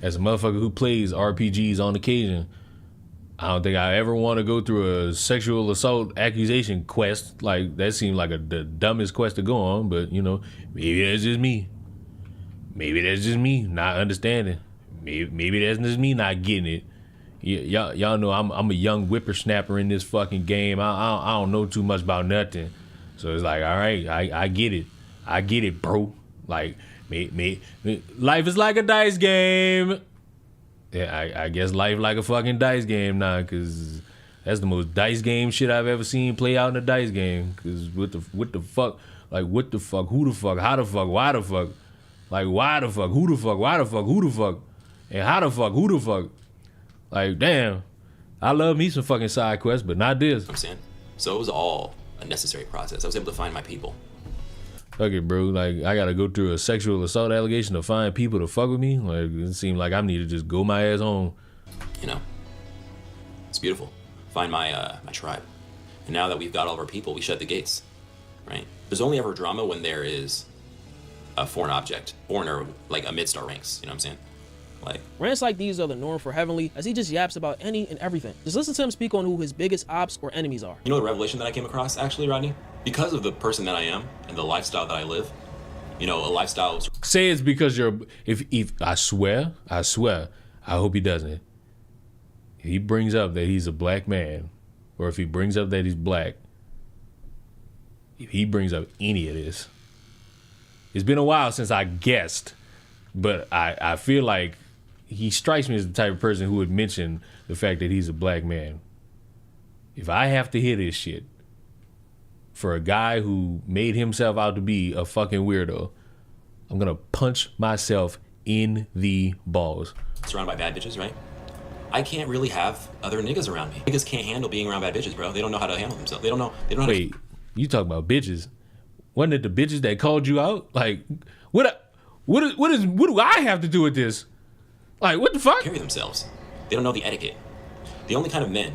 As a motherfucker who plays RPGs on occasion, I don't think I ever want to go through a sexual assault accusation quest. Like, that seemed like the dumbest quest to go on, but, you know, maybe that's just me. Maybe that's just me not understanding. Maybe that's just me not getting it. Y'all know I'm a young whippersnapper in this fucking game. I don't know too much about nothing. So it's like, all right, I get it. I get it, bro. Like, life is like a dice game. Yeah, I guess life like a fucking dice game now, cause that's the most dice game shit I've ever seen play out in a dice game. Cause what the fuck, like what the fuck, who the fuck, how the fuck, why the fuck, like why the fuck, who the fuck, why the fuck, who the fuck, and how the fuck, who the fuck, like damn, I love me some fucking side quests, but not this. I'm saying, so it was all a necessary process. I was able to find my people. Fuck it, bro. Like, I gotta go through a sexual assault allegation to find people to fuck with me. Like, it seemed like I need to just go my ass home. You know, it's beautiful. Find my my tribe. And now that we've got all of our people, we shut the gates, right? There's only ever drama when there is a foreign object, foreigner, like amidst our ranks. You know what I'm saying? Like, Rants like these are the norm for Heavenly, as he just yaps about any and everything. Just listen to him speak on who his biggest ops or enemies are. you know the revelation that I came across, actually, Rodney? Because of the person that I am and the lifestyle that I live, you know, a lifestyle. Say it's because you're, if I swear, I hope he doesn't. If he brings up that he's a black man, or if he brings up that he's black, if he brings up any of this, it's been a while since I guessed, but I feel like he strikes me as the type of person who would mention the fact that he's a black man. If I have to hear this shit for a guy who made himself out to be a fucking weirdo, I'm gonna punch myself in the balls. Surrounded by bad bitches, right? I can't really have other niggas around me. Niggas can't handle being around bad bitches, bro. They don't know how to handle themselves. They don't know how Wait, you talking about bitches? Wasn't it the bitches that called you out? Like, what do I have to do with this? Like, what the fuck? Carry themselves. They don't know the etiquette. The only kind of men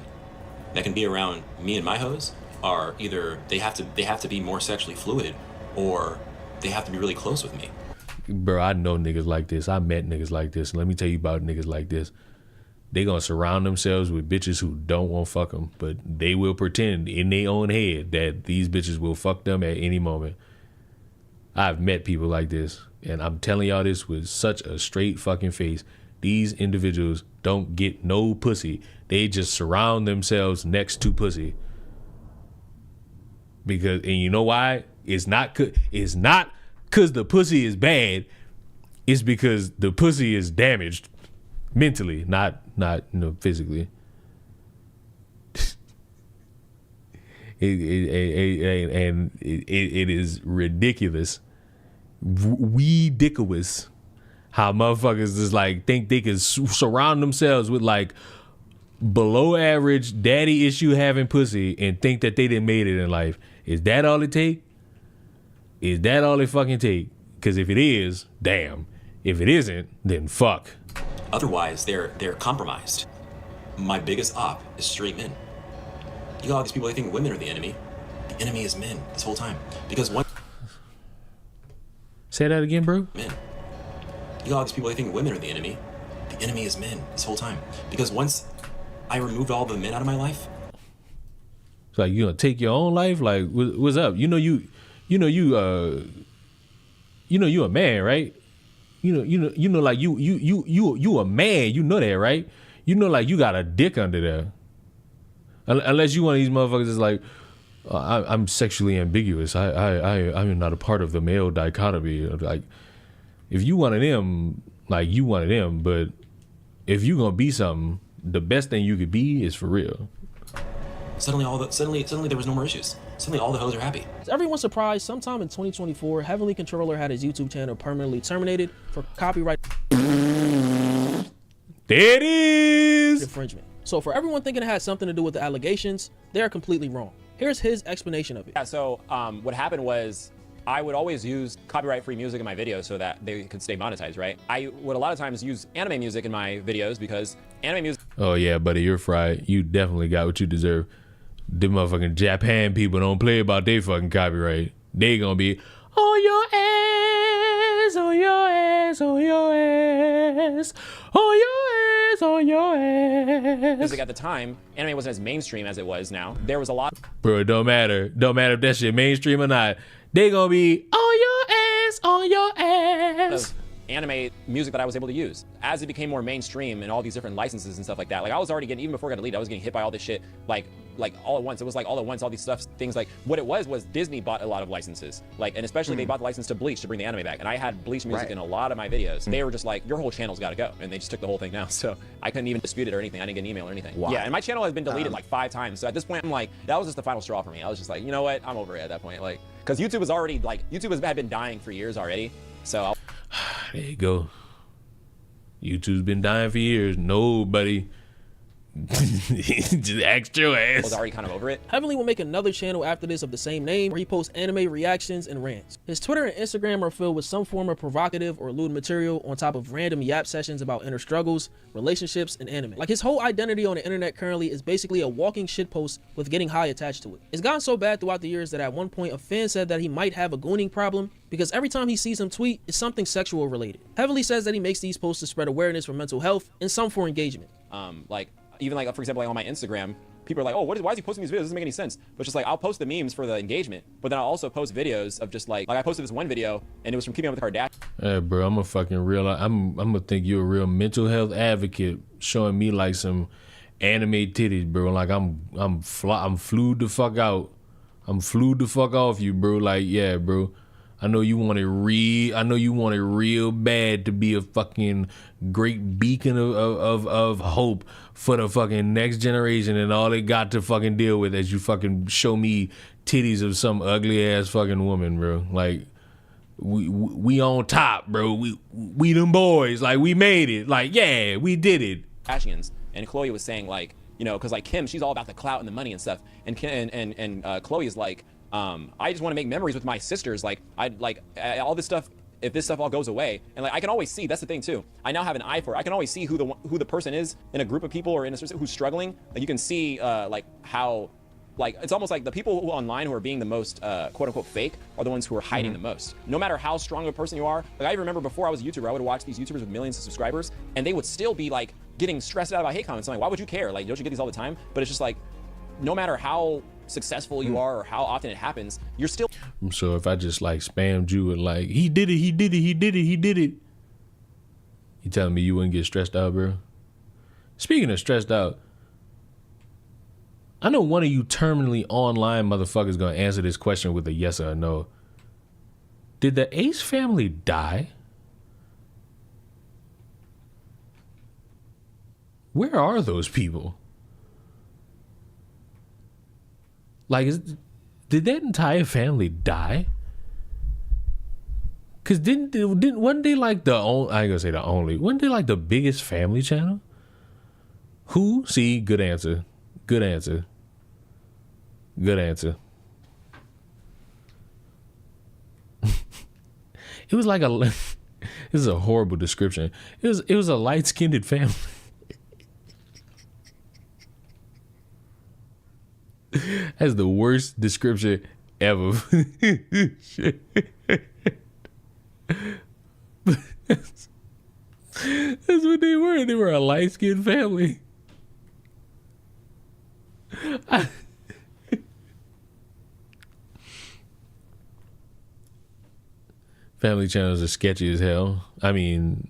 that can be around me and my hoes are either they have to be more sexually fluid, or they have to be really close with me. Bro, I know niggas like this. I met niggas like this. Let me tell you about niggas like this. They gonna surround themselves with bitches who don't want to fuck them, but they will pretend in their own head that these bitches will fuck them at any moment. I've met people like this, and I'm telling y'all this with such a straight fucking face. These individuals don't get no pussy. They just surround themselves next to pussy. Because, and you know why? It's not because the pussy is bad. It's because the pussy is damaged mentally, not physically. It is ridiculous, ridiculous how motherfuckers just like think they can surround themselves with like below average daddy issue having pussy and think that they done made it in life. Is that all it take? Is that all it fucking take? Because if it is, damn. If it isn't, then fuck. Otherwise, they're compromised. My biggest op is straight men. You got all these people that think women are the enemy. The enemy is men this whole time. Because one. Say that again, bro. Men. You got all these people that think women are the enemy. The enemy is men this whole time. Because once I removed all the men out of my life. It's like, you gonna take your own life? Like, what's up? You a man, right? You know, like you a man. You know that, right? You know, like you got a dick under there. Unless you one of these motherfuckers is like, I'm sexually ambiguous. I'm not a part of the male dichotomy. Like, if you one of them, like you one of them. But if you gonna be something, the best thing you could be is for real. Suddenly there was no more issues. Suddenly all the hoes are happy. Is everyone surprised? Sometime in 2024, Heavenly Controller had his YouTube channel permanently terminated for copyright There it is. infringement. So for everyone thinking it had something to do with the allegations, they are completely wrong. Here's his explanation of it. Yeah, so what happened was I would always use copyright-free music in my videos so that they could stay monetized, right? I would a lot of times use anime music in my videos because anime music. Oh yeah, buddy, you're fried. You definitely got what you deserve. Them motherfucking Japan people don't play about their fucking copyright. They gonna be on your ass, on your ass, on your ass, on your ass, on your ass. Music at the time, anime wasn't as mainstream as it was now. There was a lot. Bro, it don't matter. Don't matter if that shit mainstream or not. They gonna be on your ass, on your ass. Of anime music that I was able to use. As it became more mainstream and all these different licenses and stuff like that, like I was already getting, even before it got deleted, I was getting hit by all this shit, like all at once. It was like all at once, all these stuff, things like, what it was Disney bought a lot of licenses. Like, and especially they bought the license to Bleach to bring the anime back. And I had Bleach music in a lot of my videos. They were just like, your whole channel's gotta go. And they just took the whole thing down. So I couldn't even dispute it or anything. I didn't get an email or anything. Wow. Yeah, and my channel has been deleted like 5 times. So at this point, I'm like, that was just the final straw for me. I was just like, you know what? I'm over it at that point. Like, because YouTube was already, like, YouTube had been dying for years already. So there you go. YouTube's been dying for years. Nobody just asked your ass. I was already kind of over it. Heavenly will make another channel after this of the same name where he posts anime reactions and rants. His Twitter and Instagram are filled with some form of provocative or lewd material on top of random yap sessions about inner struggles, relationships, and anime. Like his whole identity on the internet currently is basically a walking shitpost with getting high attached to it. It's gotten so bad throughout the years that at one point a fan said that he might have a gooning problem because every time he sees him tweet, it's something sexual related. Heavenly says that he makes these posts to spread awareness for mental health and some for engagement. Like, even like, for example, like on my Instagram, people are like, oh, why is he posting these videos? It doesn't make any sense. But just like, I'll post the memes for the engagement, but then I'll also post videos of just like I posted this one video and it was from Keeping Up with the Kardashians. Hey, bro, I'm a fucking real, I'm gonna think you're a real mental health advocate showing me like some anime titties, bro. Like I'm flew the fuck out. I'm flew the fuck off you, bro. Like, yeah, bro. I know you want it real bad to be a fucking great beacon of hope for the fucking next generation, and all they got to fucking deal with is you fucking show me titties of some ugly ass fucking woman, bro. Like, we on top, bro. We them boys. Like, we made it. Like, yeah, we did it. And Chloe was saying, like, you know, because like Kim, she's all about the clout and the money and stuff, and Chloe is like, I just want to make memories with my sisters. Like, I'd like all this stuff. If this stuff all goes away, and like I can always see, that's the thing too. I now have an eye for it. I can always see who the person is in a group of people or in a who's struggling. Like you can see like how, like it's almost like the people who online who are being the most quote unquote fake are the ones who are hiding the most. No matter how strong of a person you are. Like I remember before I was a YouTuber, I would watch these YouTubers with millions of subscribers, and they would still be like getting stressed out about hate comments. I'm like, why would you care? Like, don't you get these all the time? But it's just like, no matter how successful you are or how often it happens, you're still. So if I just like spammed you with like, he did it, you telling me you wouldn't get stressed out, bro? Speaking of stressed out, I know one of you terminally online motherfuckers gonna answer this question with a yes or a no. Did the Ace family die? Where are those people? Like, did that entire family die? Cause wasn't they like the only? I ain't gonna say the only. Wasn't they like the biggest family channel? Who? See, good answer. Good answer. Good answer. It was like a. This is a horrible description. It was a light-skinned family. That's the worst description ever. That's what they were. They were a light-skinned family. Family channels are sketchy as hell. I mean,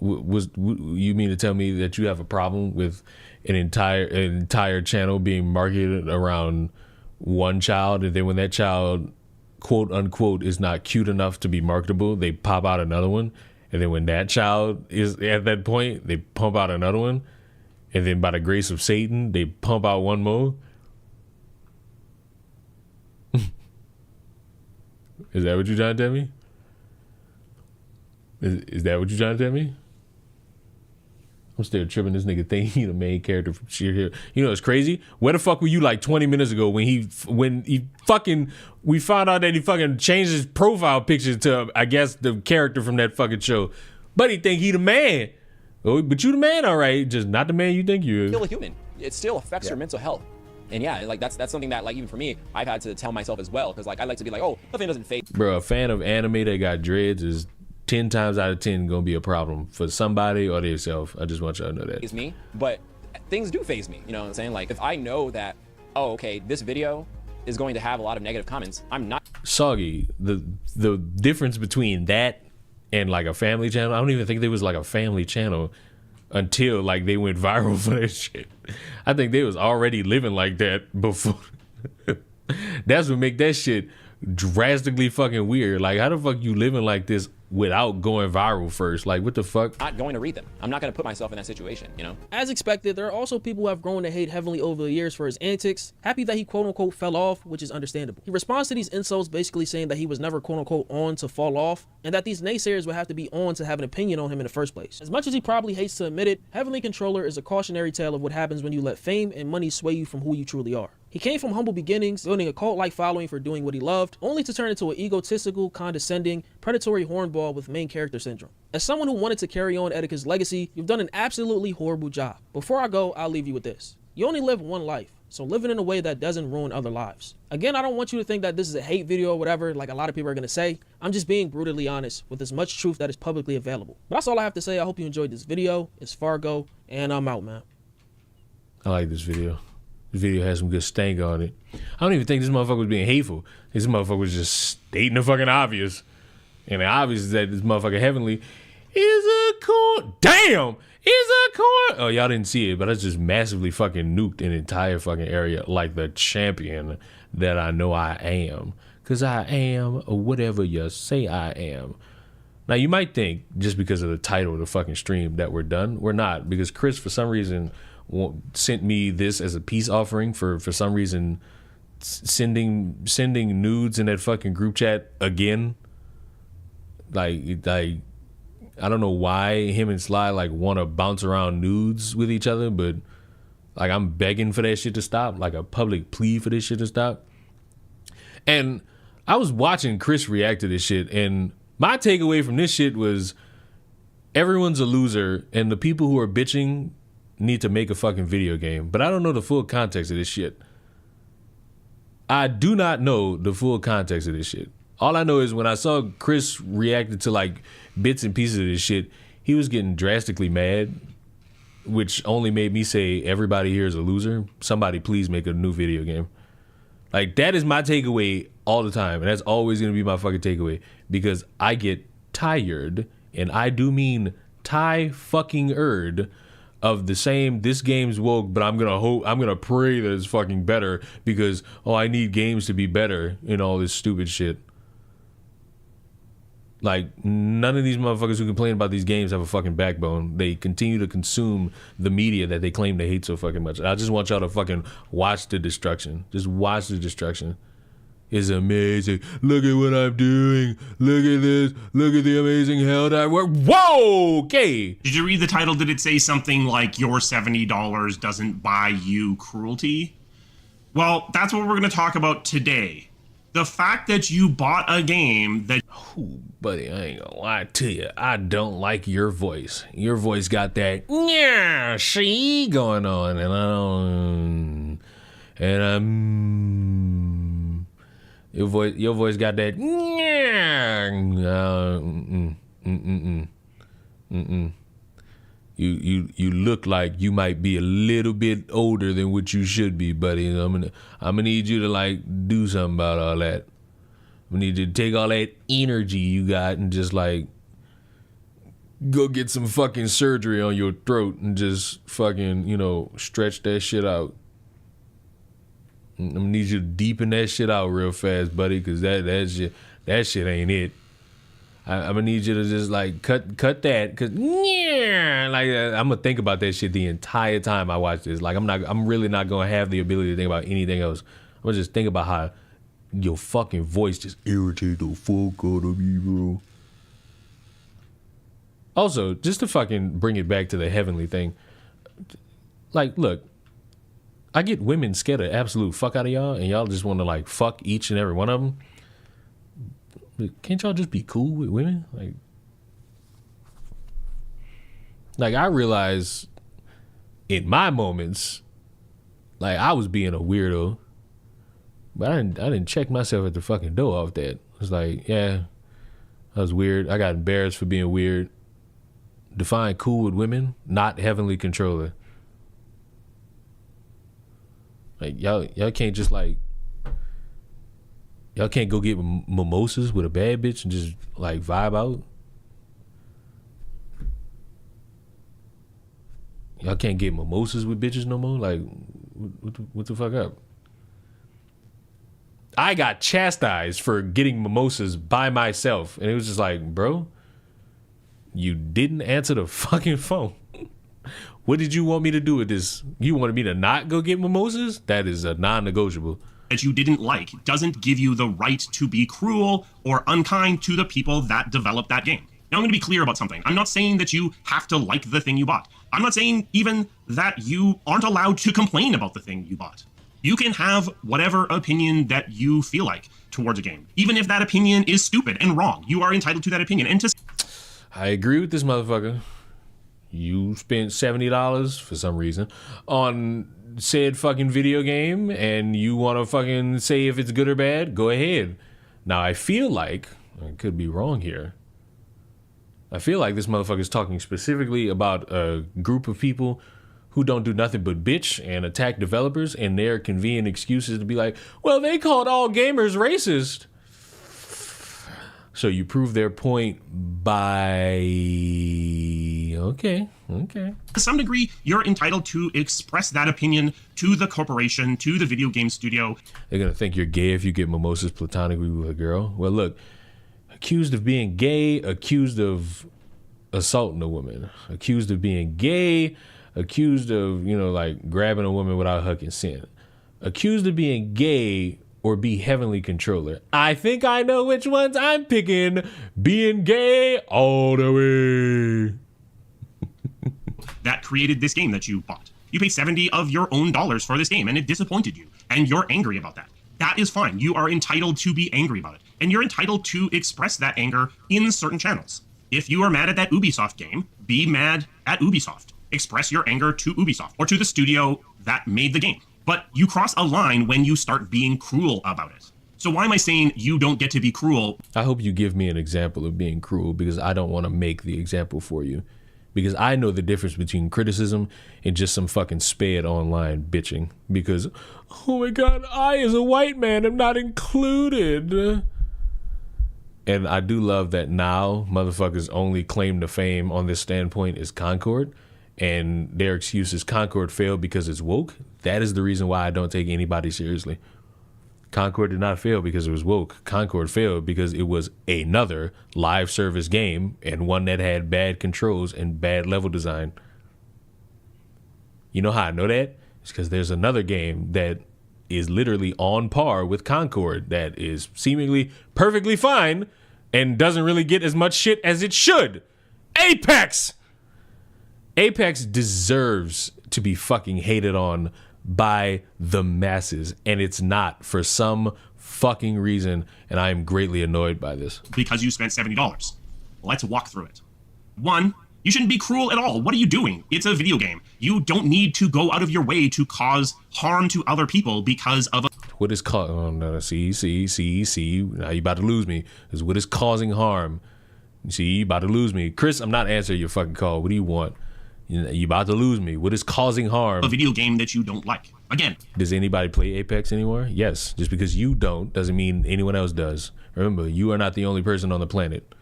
you mean to tell me that you have a problem with an entire channel being marketed around one child, and then when that child, quote unquote, is not cute enough to be marketable, they pop out another one, and then when that child is at that point, they pump out another one, and then by the grace of Satan, they pump out one more? Is that what you're trying to tell me? Is that what you're trying to tell me? I'm still tripping. This nigga think he the main character from Sheer Hill. You know, it's crazy. Where the fuck were you like 20 minutes ago when we found out that he fucking changed his profile picture to, I guess, the character from that fucking show. But he think he the man. Oh, but you the man, all right. Just not the man you think you is. Still a human. It still affects your mental health. And yeah, like that's something that, like, even for me, I've had to tell myself as well, because like I like to be like, oh, nothing doesn't fade. Bro, a fan of anime that got dreads is 10 times out of 10 gonna be a problem for somebody or themselves. I just want y'all to know that. It's me, but things do phase me. You know what I'm saying? Like, if I know that, oh, okay, this video is going to have a lot of negative comments, I'm not. Soggy, the difference between that and like a family channel, I don't even think there was like a family channel until like they went viral for that shit. I think they was already living like that before. That's what make that shit drastically fucking weird. Like, how the fuck you living like this without going viral first? Like, what the fuck? Not going to read them. I'm not going to put myself in that situation, you know? As expected, there are also people who have grown to hate Heavenly over the years for his antics, happy that he quote-unquote fell off, which is understandable. He responds to these insults basically saying that he was never quote-unquote on to fall off, and that these naysayers would have to be on to have an opinion on him in the first place. As much as he probably hates to admit it, Heavenly Controller is a cautionary tale of what happens when you let fame and money sway you from who you truly are. He came from humble beginnings, building a cult-like following for doing what he loved, only to turn into an egotistical, condescending, predatory hornball with main character syndrome. As someone who wanted to carry on Etica's legacy, you've done an absolutely horrible job. Before I go, I'll leave you with this. You only live one life, so live it in a way that doesn't ruin other lives. Again, I don't want you to think that this is a hate video or whatever, like a lot of people are gonna say. I'm just being brutally honest with as much truth that is publicly available. But that's all I have to say. I hope you enjoyed this video. It's Fargo, and I'm out, man. I like this video. This video has some good stank on it. I don't even think this motherfucker was being hateful. This motherfucker was just stating the fucking obvious. And the obvious is that this motherfucker Heavenly is a corn. Damn! Is a corn. Oh, y'all didn't see it, but I just massively fucking nuked an entire fucking area like the champion that I know I am. Because I am whatever you say I am. Now, you might think, just because of the title of the fucking stream, that we're done. We're not, because Chris, for some reason, sent me this as a peace offering for some reason sending nudes in that fucking group chat again. Like I don't know why him and Sly like want to bounce around nudes with each other, but like I'm begging for that shit to stop, like a public plea for this shit to stop. And I was watching Chris react to this shit, and my takeaway from this shit was everyone's a loser, and the people who are bitching need to make a fucking video game. But I don't know the full context of this shit. I do not know the full context of this shit. All I know is when I saw Chris reacted to like bits and pieces of this shit, he was getting drastically mad, which only made me say, everybody here is a loser. Somebody please make a new video game. Like, that is my takeaway all the time. And that's always going to be my fucking takeaway, because I get tired, and I do mean fucking-erd, of the same, this game's woke, but I'm gonna pray that it's fucking better because, oh, I need games to be better and all this stupid shit. Like, none of these motherfuckers who complain about these games have a fucking backbone. They continue to consume the media that they claim they hate so fucking much. I just want y'all to fucking watch the destruction. Just watch the destruction. It's amazing. Look at what I'm doing. Look at this. Look at the amazing hell that I work. Whoa! Okay. Did you read the title? Did it say something like, your $70 doesn't buy you cruelty? Well, that's what we're going to talk about today. The fact that you bought a game that... Ooh, buddy, I ain't gonna lie to you. I don't like your voice. Your voice got that, yeah, see, going on. And I don't... And I'm... Your voice got that. You look like you might be a little bit older than what you should be, buddy. I'm gonna need you to like do something about all that. I'm gonna need you to take all that energy you got and just like go get some fucking surgery on your throat and just fucking, stretch that shit out. I'm gonna need you to deepen that shit out real fast, buddy, because that shit ain't it. I'm gonna need you to just like cut that, cause like I'm gonna think about that shit the entire time I watch this. Like I'm really not gonna have the ability to think about anything else. I'm gonna just think about how your fucking voice just irritates the fuck out of me, bro. Also, just to fucking bring it back to the heavenly thing, like, look, I get women scared the absolute fuck out of y'all, and y'all just want to like fuck each and every one of them. Can't y'all just be cool with women? Like I realize in my moments, like I was being a weirdo, but I didn't check myself at the fucking door off that. It's like, yeah, I was weird. I got embarrassed for being weird. Define cool with women, not heavenly controller. Like y'all can't just like, y'all can't go get mimosas with a bad bitch and just like vibe out. Y'all can't get mimosas with bitches no more. Like, what the fuck up? I got chastised for getting mimosas by myself, and it was just like, bro, you didn't answer the fucking phone. What did you want me to do with this? You wanted me to not go get mimosas? That is a non-negotiable. That you didn't like doesn't give you the right to be cruel or unkind to the people that developed that game. Now, I'm going to be clear about something. I'm not saying that you have to like the thing you bought. I'm not saying even that you aren't allowed to complain about the thing you bought. You can have whatever opinion that you feel like towards a game. Even if that opinion is stupid and wrong, you are entitled to that opinion. And to I agree with this motherfucker. You spent $70 for some reason on said fucking video game, and you want to fucking say if it's good or bad, go ahead. Now, I feel like, I could be wrong here, I feel like this motherfucker is talking specifically about a group of people who don't do nothing but bitch and attack developers, and their convenient excuses to be like, well, they called all gamers racist. So you prove their point by... Okay. To some degree, you're entitled to express that opinion to the corporation, to the video game studio. They're going to think you're gay if you get mimosas platonically with a girl. Well, look, accused of being gay, accused of assaulting a woman, accused of being gay, accused of, like grabbing a woman without her consent, accused of being gay or be heavenly controller. I think I know which ones I'm picking. Being gay all the way. That created this game that you bought. You paid 70 of your own dollars for this game, and it disappointed you, and you're angry about that. That is fine. You are entitled to be angry about it, and you're entitled to express that anger in certain channels. If you are mad at that Ubisoft game, be mad at Ubisoft. Express your anger to Ubisoft or to the studio that made the game. But you cross a line when you start being cruel about it. So why am I saying you don't get to be cruel? I hope you give me an example of being cruel, because I don't want to make the example for you. Because I know the difference between criticism and just some fucking sped online bitching. Because, oh my God, I as a white man am not included. And I do love that now motherfuckers' only claim to fame on this standpoint is Concord. And their excuse is Concord failed because it's woke. That is the reason why I don't take anybody seriously. Concord did not fail because it was woke. Concord failed because it was another live service game, and one that had bad controls and bad level design. You know how I know that? It's because there's another game that is literally on par with Concord that is seemingly perfectly fine and doesn't really get as much shit as it should. Apex! Apex deserves to be fucking hated on by the masses, and it's not for some fucking reason, and I am greatly annoyed by this. Because you spent $70. Let's walk through it. 1, you shouldn't be cruel at all. What are you doing? It's a video game. You don't need to go out of your way to cause harm to other people because of a... What is see, now you about to lose me. Is what is causing harm. See, you about to lose me. Chris, I'm not answering your fucking call. What do you want? You about to lose me. What is causing harm? A video game that you don't like. Again. Does anybody play Apex anymore? Yes. Just because you don't doesn't mean anyone else does. Remember, you are not the only person on the planet.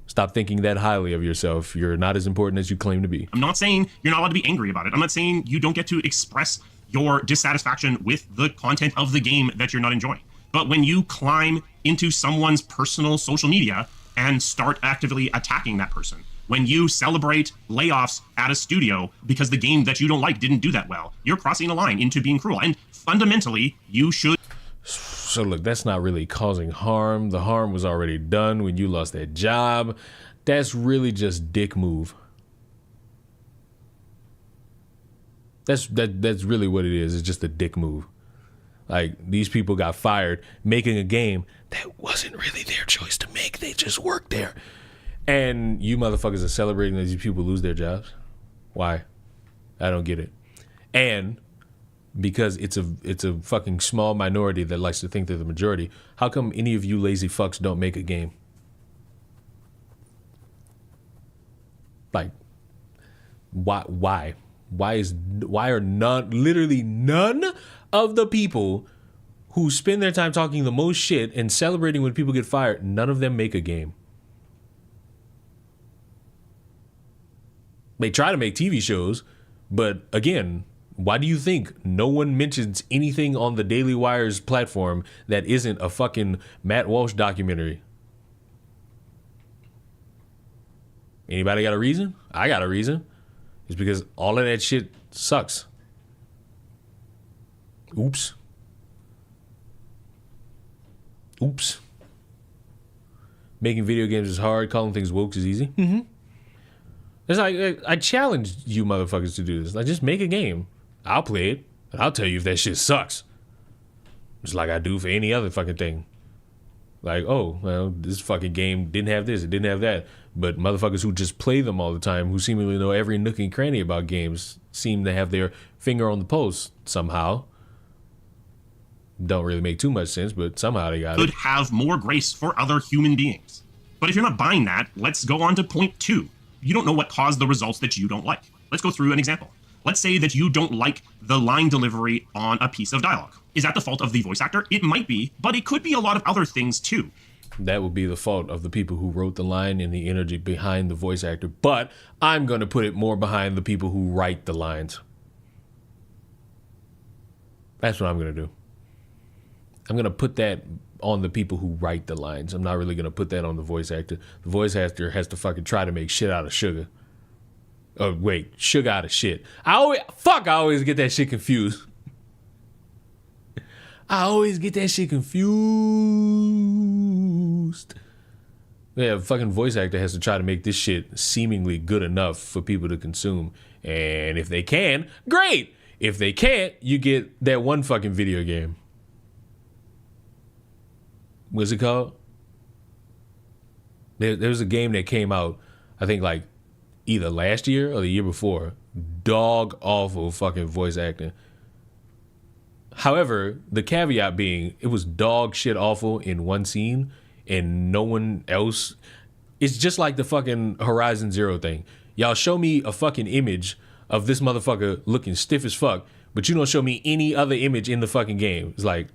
Stop thinking that highly of yourself. You're not as important as you claim to be. I'm not saying you're not allowed to be angry about it. I'm not saying you don't get to express your dissatisfaction with the content of the game that you're not enjoying. But when you climb into someone's personal social media and start actively attacking that person, when you celebrate layoffs at a studio because the game that you don't like didn't do that well, you're crossing a line into being cruel. And fundamentally, you should... So look, that's not really causing harm. The harm was already done when you lost that job. That's really just dick move. That's really what it is. It's just a dick move. Like, these people got fired making a game that wasn't really their choice to make. They just worked there. And you motherfuckers are celebrating that these people lose their jobs? Why? I don't get it. And because it's a fucking small minority that likes to think they're the majority, how come any of you lazy fucks don't make a game? Like, why? Why are literally none of the people who spend their time talking the most shit and celebrating when people get fired, none of them make a game? They try to make TV shows, but again, why do you think no one mentions anything on the Daily Wire's platform that isn't a fucking Matt Walsh documentary? Anybody got a reason? I got a reason. It's because all of that shit sucks. Oops. Making video games is hard. Calling things woke is easy. Mm-hmm. It's like, I challenge you motherfuckers to do this. Like, just make a game. I'll play it, and I'll tell you if that shit sucks. Just like I do for any other fucking thing. Like, oh, well, this fucking game didn't have this, it didn't have that. But motherfuckers who just play them all the time, who seemingly know every nook and cranny about games, seem to have their finger on the pulse somehow. Don't really make too much sense, but somehow they got it. Could have more grace for other human beings. But if you're not buying that, let's go on to point 2. You don't know what caused the results that you don't like. Let's go through an example. Let's say that you don't like the line delivery on a piece of dialogue. Is that the fault of the voice actor? It might be, but it could be a lot of other things too. That would be the fault of the people who wrote the line and the energy behind the voice actor. But I'm going to put it more behind the people who write the lines. That's what I'm going to do. I'm going to put that on the people who write the lines. I'm not really going to put that on the voice actor. The voice actor has to fucking try to make shit out of sugar. Oh, wait, sugar out of shit. I always get that shit confused. I always get that shit confused. Yeah, fucking voice actor has to try to make this shit seemingly good enough for people to consume. And if they can, great. If they can't, you get that one fucking video game. What's it called? There was a game that came out, I think like either last year or the year before. Dog awful fucking voice acting. However, the caveat being, it was dog shit awful in one scene and no one else. It's just like the fucking Horizon Zero thing. Y'all show me a fucking image of this motherfucker looking stiff as fuck, but you don't show me any other image in the fucking game. It's like,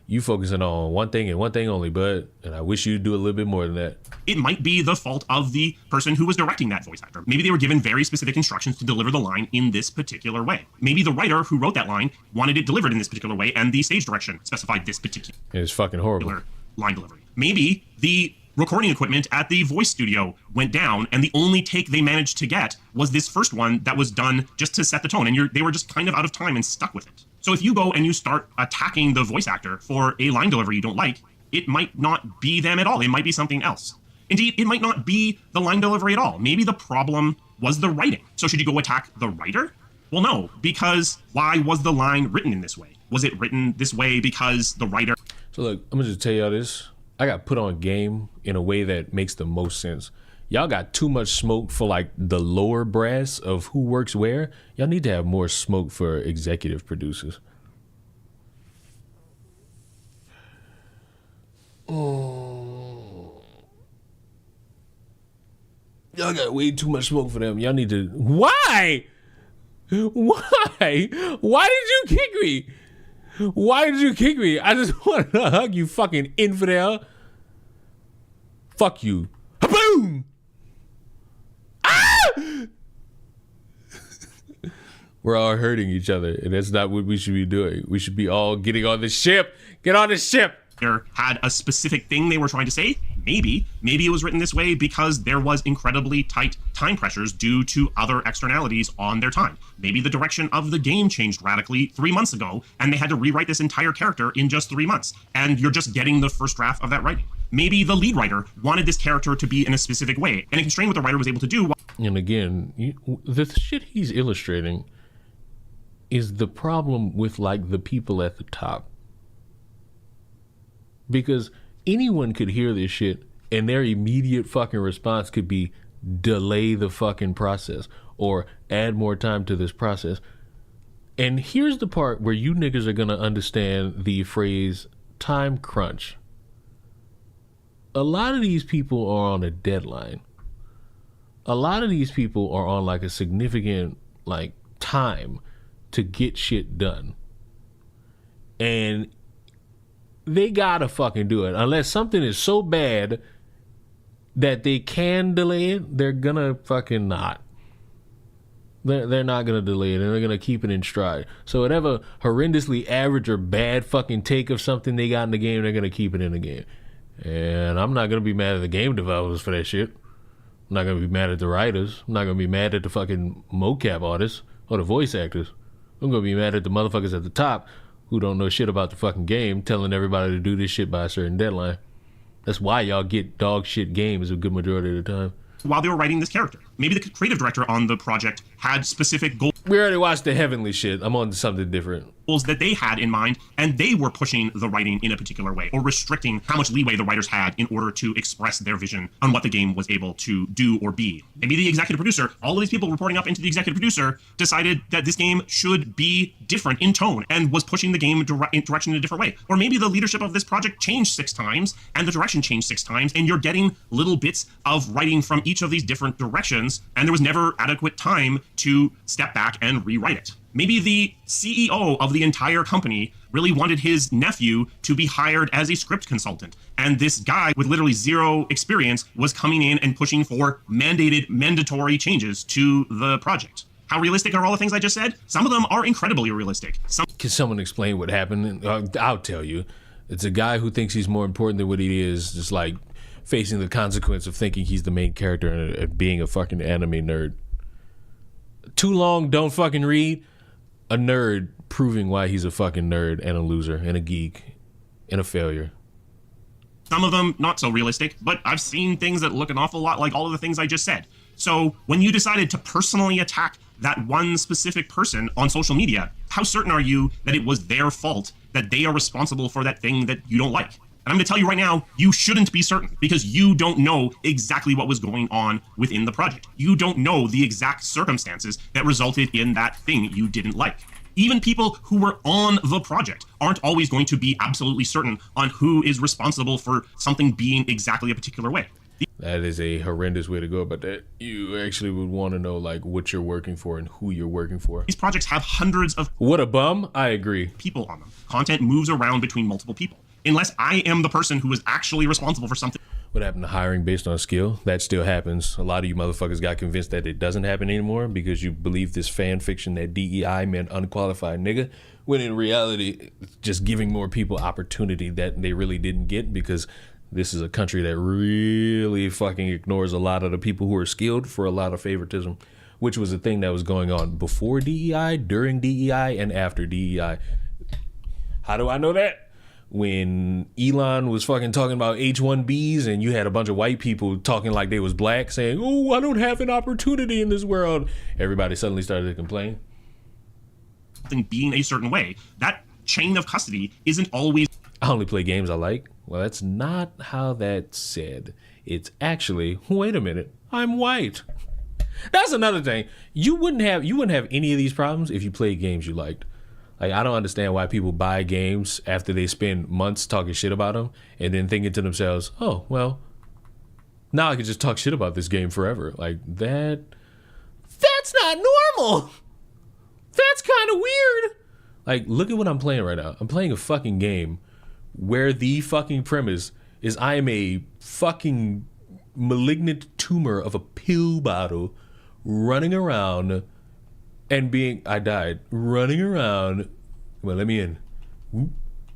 you focusing on one thing and one thing only, bud, and I wish you'd do a little bit more than that. It might be the fault of the person who was directing that voice actor. Maybe they were given very specific instructions to deliver the line in this particular way. Maybe the writer who wrote that line wanted it delivered in this particular way, and the stage direction specified this particular It's fucking horrible line delivery. Maybe the recording equipment at the voice studio went down, and the only take they managed to get was this first one that was done just to set the tone, and they were just kind of out of time and stuck with it. So if you go and you start attacking the voice actor for a line delivery you don't like, it might not be them at all. It might be something else. Indeed, it might not be the line delivery at all. Maybe the problem was the writing. So should you go attack the writer? Well, no, because why was the line written in this way? Was it written this way because the writer... So look, I'm gonna just tell y'all this. I got put on game in a way that makes the most sense. Y'all got too much smoke for like the lower brass of who works where. Y'all need to have more smoke for executive producers. Oh. Y'all got way too much smoke for them. Y'all need to... Why? Why? Why did you kick me? Why did you kick me? I just wanted to hug you, fucking infidel. Fuck you. Boom! We're all hurting each other, and that's not what we should be doing. We should be all getting on the ship. Get on the ship. Had a specific thing they were trying to say. Maybe it was written this way because there was incredibly tight time pressures due to other externalities on their time. Maybe the direction of the game changed radically 3 months ago, and they had to rewrite this entire character in just 3 months. And you're just getting the first draft of that writing. maybe the lead writer wanted this character to be in a specific way, and it constrained what the writer was able to do. And again, the shit he's illustrating is the problem with like the people at the top. Because anyone could hear this shit and their immediate fucking response could be delay the fucking process or add more time to this process. And here's the part where you niggas are gonna understand the phrase time crunch. A lot of these people are on a deadline. A lot of these people are on like a significant like time to get shit done. And they gotta fucking do it. Unless something is so bad that they can delay it, they're gonna fucking not. They're not gonna delay it, and they're gonna keep it in stride. So whatever horrendously average or bad fucking take of something they got in the game, they're gonna keep it in the game. And I'm not gonna be mad at the game developers for that shit. I'm not gonna be mad at the writers. I'm not gonna be mad at the fucking mocap artists or the voice actors. I'm gonna be mad at the motherfuckers at the top who don't know shit about the fucking game, telling everybody to do this shit by a certain deadline. That's why y'all get dog shit games a good majority of the time. While they were writing this character, maybe the creative director on the project had specific goals. We already watched the heavenly shit. I'm on to something different. That they had in mind, and they were pushing the writing in a particular way, or restricting how much leeway the writers had in order to express their vision on what the game was able to do or be. Maybe the executive producer, all of these people reporting up into the executive producer, decided that this game should be different in tone and was pushing the game direction in a different way. Or maybe the leadership of this project changed 6 times and the direction changed 6 times, and you're getting little bits of writing from each of these different directions, and there was never adequate time to step back and rewrite it. Maybe the CEO of the entire company really wanted his nephew to be hired as a script consultant. And this guy with literally 0 experience was coming in and pushing for mandatory changes to the project. How realistic are all the things I just said? Some of them are incredibly realistic. Can someone explain what happened? I'll tell you. It's a guy who thinks he's more important than what he is, just like facing the consequence of thinking he's the main character and being a fucking anime nerd. Too long, don't fucking read. A nerd proving why he's a fucking nerd and a loser and a geek and a failure. Some of them not so realistic, but I've seen things that look an awful lot like all of the things I just said. So when you decided to personally attack that one specific person on social media, how certain are you that it was their fault, that they are responsible for that thing that you don't like? And I'm going to tell you right now, you shouldn't be certain, because you don't know exactly what was going on within the project. You don't know the exact circumstances that resulted in that thing you didn't like. Even people who were on the project aren't always going to be absolutely certain on who is responsible for something being exactly a particular way. That is a horrendous way to go about that. You actually would want to know like what you're working for and who you're working for. These projects have hundreds of... What a bum. I agree. ...people on them. Content moves around between multiple people. Unless I am the person who is actually responsible for something. What happened to hiring based on skill? That still happens. A lot of you motherfuckers got convinced that it doesn't happen anymore because you believe this fan fiction that DEI meant unqualified nigga, when in reality, it's just giving more people opportunity that they really didn't get, because this is a country that really fucking ignores a lot of the people who are skilled for a lot of favoritism, which was a thing that was going on before DEI, during DEI, and after DEI. How do I know that? When Elon was fucking talking about H-1Bs and you had a bunch of white people talking like they was black saying, oh, I don't have an opportunity in this world. Everybody suddenly started to complain. Being a certain way, that chain of custody isn't always... I only play games I like. Well, that's not how that's said. It's actually, wait a minute, I'm white. That's another thing. You wouldn't have any of these problems if you played games you liked. Like, I don't understand why people buy games after they spend months talking shit about them and then thinking to themselves, oh, well, now I can just talk shit about this game forever. Like, that's not normal. That's kind of weird. Like, look at what I'm playing right now. I'm playing a fucking game where the fucking premise is I am a fucking malignant tumor of a pill bottle running around and I died, running around, well, let me in,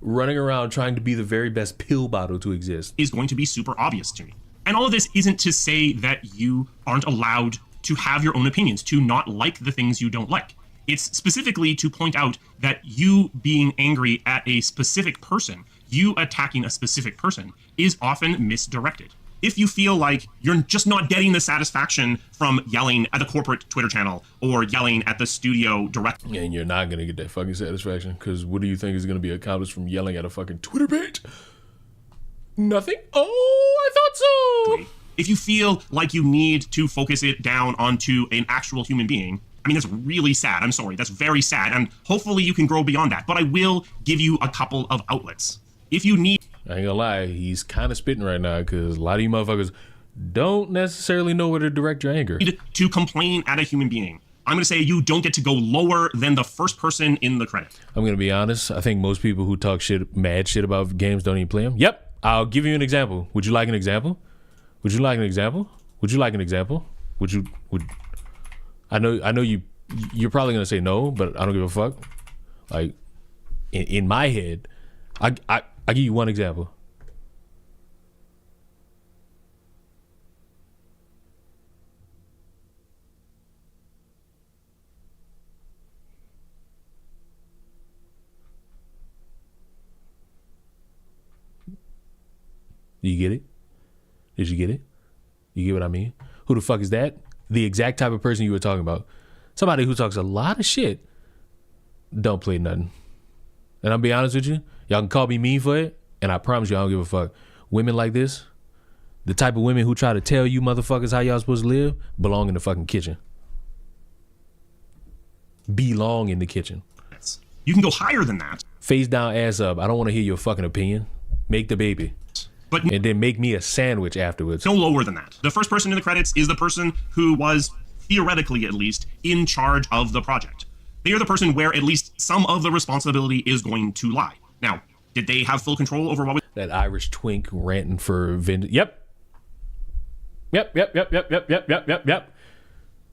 running around trying to be the very best pill bottle to exist. Is going to be super obvious to me. And all of this isn't to say that you aren't allowed to have your own opinions, to not like the things you don't like. It's specifically to point out that you being angry at a specific person, you attacking a specific person, is often misdirected. If you feel like you're just not getting the satisfaction from yelling at the corporate Twitter channel or yelling at the studio directly. And you're not going to get that fucking satisfaction, because what do you think is going to be accomplished from yelling at a fucking Twitter page? Nothing? Oh, I thought so! If you feel like you need to focus it down onto an actual human being, I mean, that's really sad. I'm sorry. That's very sad. And hopefully you can grow beyond that. But I will give you a couple of outlets. If you need... I ain't gonna lie, he's kind of spitting right now, because a lot of you motherfuckers don't necessarily know where to direct your anger. To complain at a human being, I'm gonna say you don't get to go lower than the first person in the credit. I'm gonna be honest, I think most people who talk mad shit about games don't even play them. Yep, I'll give you an example. Would you like an example? Would you like an example? Would you like an example? I know you're probably gonna say no, but I don't give a fuck. Like, in my head, I'll give you one example. Do you get it? Did you get it? You get what I mean? Who the fuck is that? The exact type of person you were talking about. Somebody who talks a lot of shit, don't play nothing. And I'll be honest with you, y'all can call me mean for it, and I promise you I don't give a fuck. Women like this, the type of women who try to tell you motherfuckers how y'all supposed to live, belong in the fucking kitchen. Belong in the kitchen. You can go higher than that. Face down, ass up. I don't want to hear your fucking opinion. Make the baby. And then make me a sandwich afterwards. No lower than that. The first person in the credits is the person who was, theoretically at least, in charge of the project. They are the person where at least some of the responsibility is going to lie. Now, did they have full control over what was... That Irish twink ranting for Yep.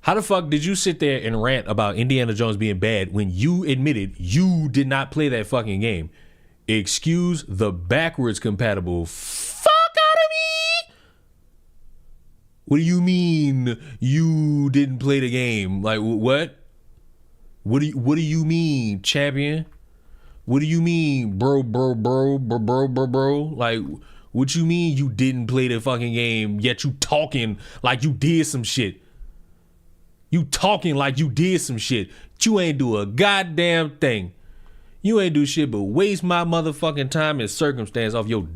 How the fuck did you sit there and rant about Indiana Jones being bad when you admitted you did not play that fucking game? Excuse the backwards compatible fuck out of me. What do you mean you didn't play the game? Like, what? What do you mean, champion? What do you mean, bro? Like, what you mean you didn't play the fucking game, yet you talking like you did some shit? You talking like you did some shit. You ain't do a goddamn thing. You ain't do shit but waste my motherfucking time and circumstance off your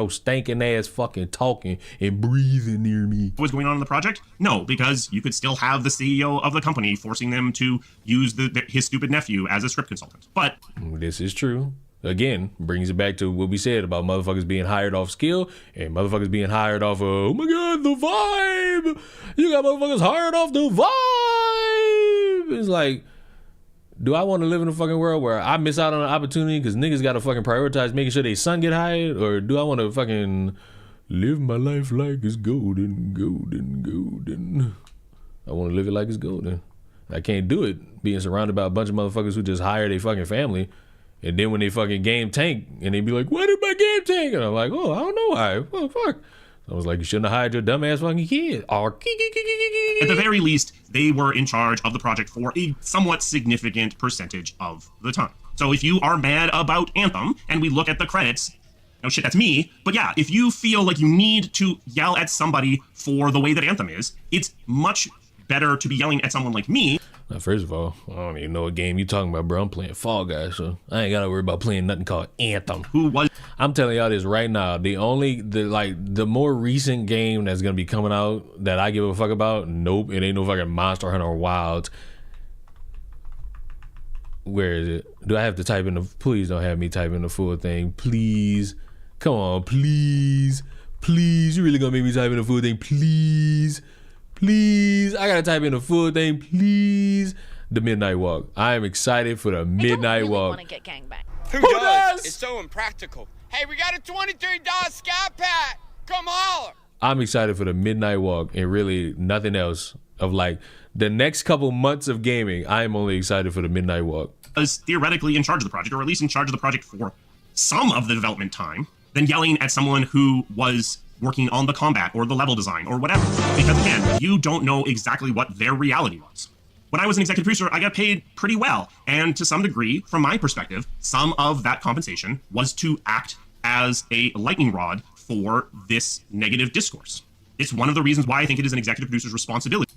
stinking ass fucking talking and breathing near me. What was going on in the project? No, because you could still have the CEO of the company forcing them to use his stupid nephew as a script consultant. But this is true. Again, brings it back to what we said about motherfuckers being hired off skill and motherfuckers being hired off of, oh my God, the vibe. You got motherfuckers hired off the vibe. It's like, do I want to live in a fucking world where I miss out on an opportunity because niggas got to fucking prioritize making sure their son get hired? Or do I want to fucking live my life like it's golden? I want to live it like it's golden. I can't do it being surrounded by a bunch of motherfuckers who just hire their fucking family. And then when they fucking game tank and they be like, why did my game tank? And I'm like, oh, I don't know why. Well, fuck. I was like, you shouldn't have hired your dumbass fucking kid. At the very least, they were in charge of the project for a somewhat significant percentage of the time. So if you are mad about Anthem and we look at the credits, no shit, that's me. But yeah, if you feel like you need to yell at somebody for the way that Anthem is, it's much better to be yelling at someone like me. Now, first of all, I don't even know what game you talking about, bro. I'm playing Fall Guys, so I ain't gotta worry about playing nothing called Anthem. I'm telling y'all this right now. The more recent game that's gonna be coming out that I give a fuck about, nope, it ain't no fucking Monster Hunter Wilds. Where is it? Do I have to type in the? Please don't have me type in the full thing, please. Come on, please. You really gonna make me type in the full thing, please? Please, I gotta type in the full thing, please. The Midnight Walk. I am excited for the Midnight Walk. Want to get gangbanged. Who does? It's so impractical. Hey, we got a $23 Scat Pack. Come holler. I'm excited for the Midnight Walk and really nothing else. Of like the next couple months of gaming, I am only excited for the Midnight Walk. Was theoretically in charge of the project, or at least in charge of the project for some of the development time, than yelling at someone who was working on the combat or the level design or whatever. Because again, you don't know exactly what their reality was. When I was an executive producer, I got paid pretty well. And to some degree, from my perspective, some of that compensation was to act as a lightning rod for this negative discourse. It's one of the reasons why I think it is an executive producer's responsibility.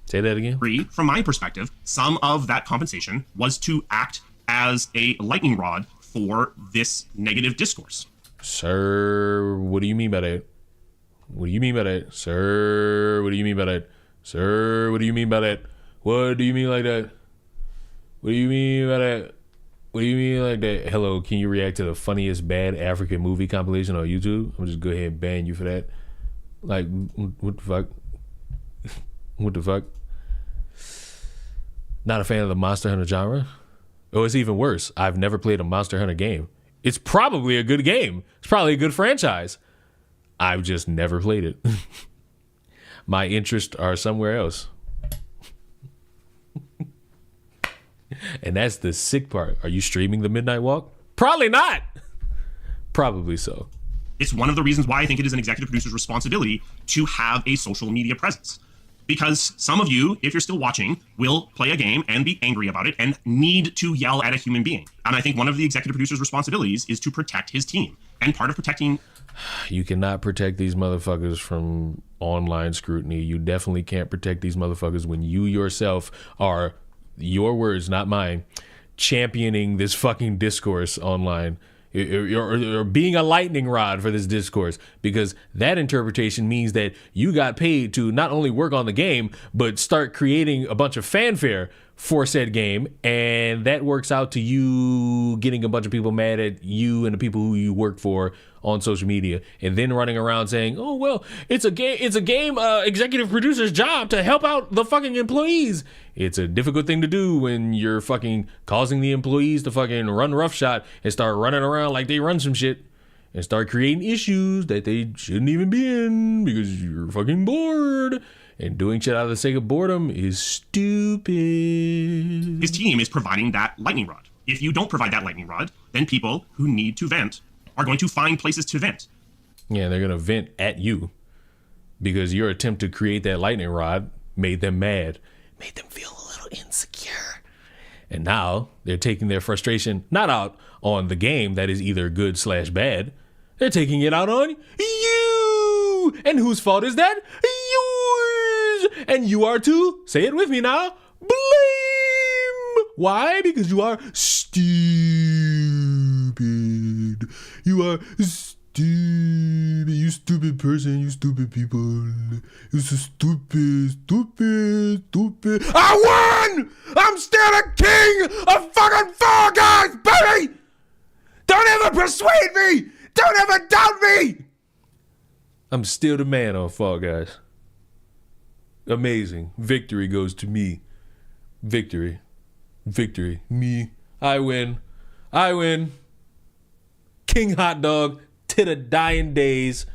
Say that again. From my perspective, some of that compensation was to act as a lightning rod for this negative discourse. Sir, what do you mean by that? What do you mean by that? Sir, what do you mean by that? Sir, what do you mean by that? What do you mean like that? What do you mean by that? What do you mean like that? Hello, can you react to the funniest bad African movie compilation on YouTube? I'm just go ahead and ban you for that. Like, what the fuck? What the fuck? Not a fan of the Monster Hunter genre? Oh, it's even worse. I've never played a Monster Hunter game. It's probably a good game. It's probably a good franchise. I've just never played it. My interests are somewhere else. And that's the sick part. Are you streaming the Midnight Walk? Probably not. Probably so. It's one of the reasons why I think it is an executive producer's responsibility to have a social media presence. Because some of you, if you're still watching, will play a game and be angry about it and need to yell at a human being. And I think one of the executive producer's responsibilities is to protect his team. And part of protecting... You cannot protect these motherfuckers from online scrutiny. You definitely can't protect these motherfuckers when you yourself are, your words, not mine, championing this fucking discourse online. Or being a lightning rod for this discourse, because that interpretation means that you got paid to not only work on the game, but start creating a bunch of fanfare for said game, and that works out to you getting a bunch of people mad at you and the people who you work for on social media, and then running around saying, oh, well, it's a game executive producer's job to help out the fucking employees. It's a difficult thing to do when you're fucking causing the employees to fucking run roughshod and start running around like they run some shit and start creating issues that they shouldn't even be in because you're fucking bored. And doing shit out of the sake of boredom is stupid. His team is providing that lightning rod. If you don't provide that lightning rod, then people who need to vent are going to find places to vent. Yeah, they're going to vent at you because your attempt to create that lightning rod made them mad, made them feel a little insecure. And now they're taking their frustration not out on the game that is either good/bad. They're taking it out on you. And whose fault is that? Yours. And you are too. Say it with me now. Blame. Why? Because you are stupid. You are stupid. You stupid person. You stupid people. You're so stupid. Stupid. Stupid. I won! I'm still the king of fucking Fall Guys, baby! Don't ever persuade me! Don't ever doubt me! I'm still the man on Fall Guys. Amazing. Victory goes to me. Victory. Victory. Me. I win. I win. King Hot Dog to the dying days.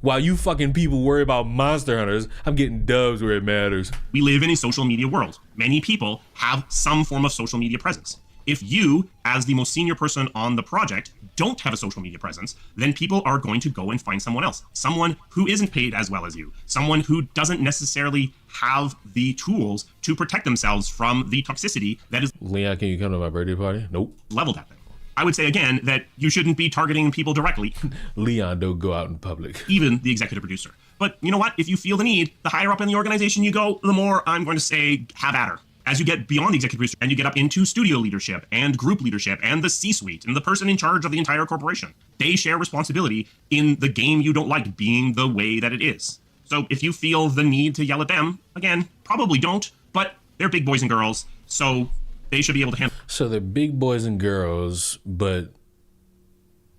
While you fucking people worry about Monster Hunters, I'm getting dubs where it matters. We live in a social media world. Many people have some form of social media presence. If you, as the most senior person on the project, don't have a social media presence, then people are going to go and find someone else. Someone who isn't paid as well as you. Someone who doesn't necessarily have the tools to protect themselves from the toxicity that is... Leon, can you come to my birthday party? Nope. ...leveled at them. I would say, again, that you shouldn't be targeting people directly. Leon, don't go out in public. Even the executive producer. But you know what? If you feel the need, the higher up in the organization you go, the more I'm going to say, have at her. As you get beyond the executive producer and you get up into studio leadership and group leadership and the C-suite and the person in charge of the entire corporation, they share responsibility in the game you don't like being the way that it is. So if you feel the need to yell at them, again, probably don't, but they're big boys and girls, so they should be able to handle. So they're big boys and girls, but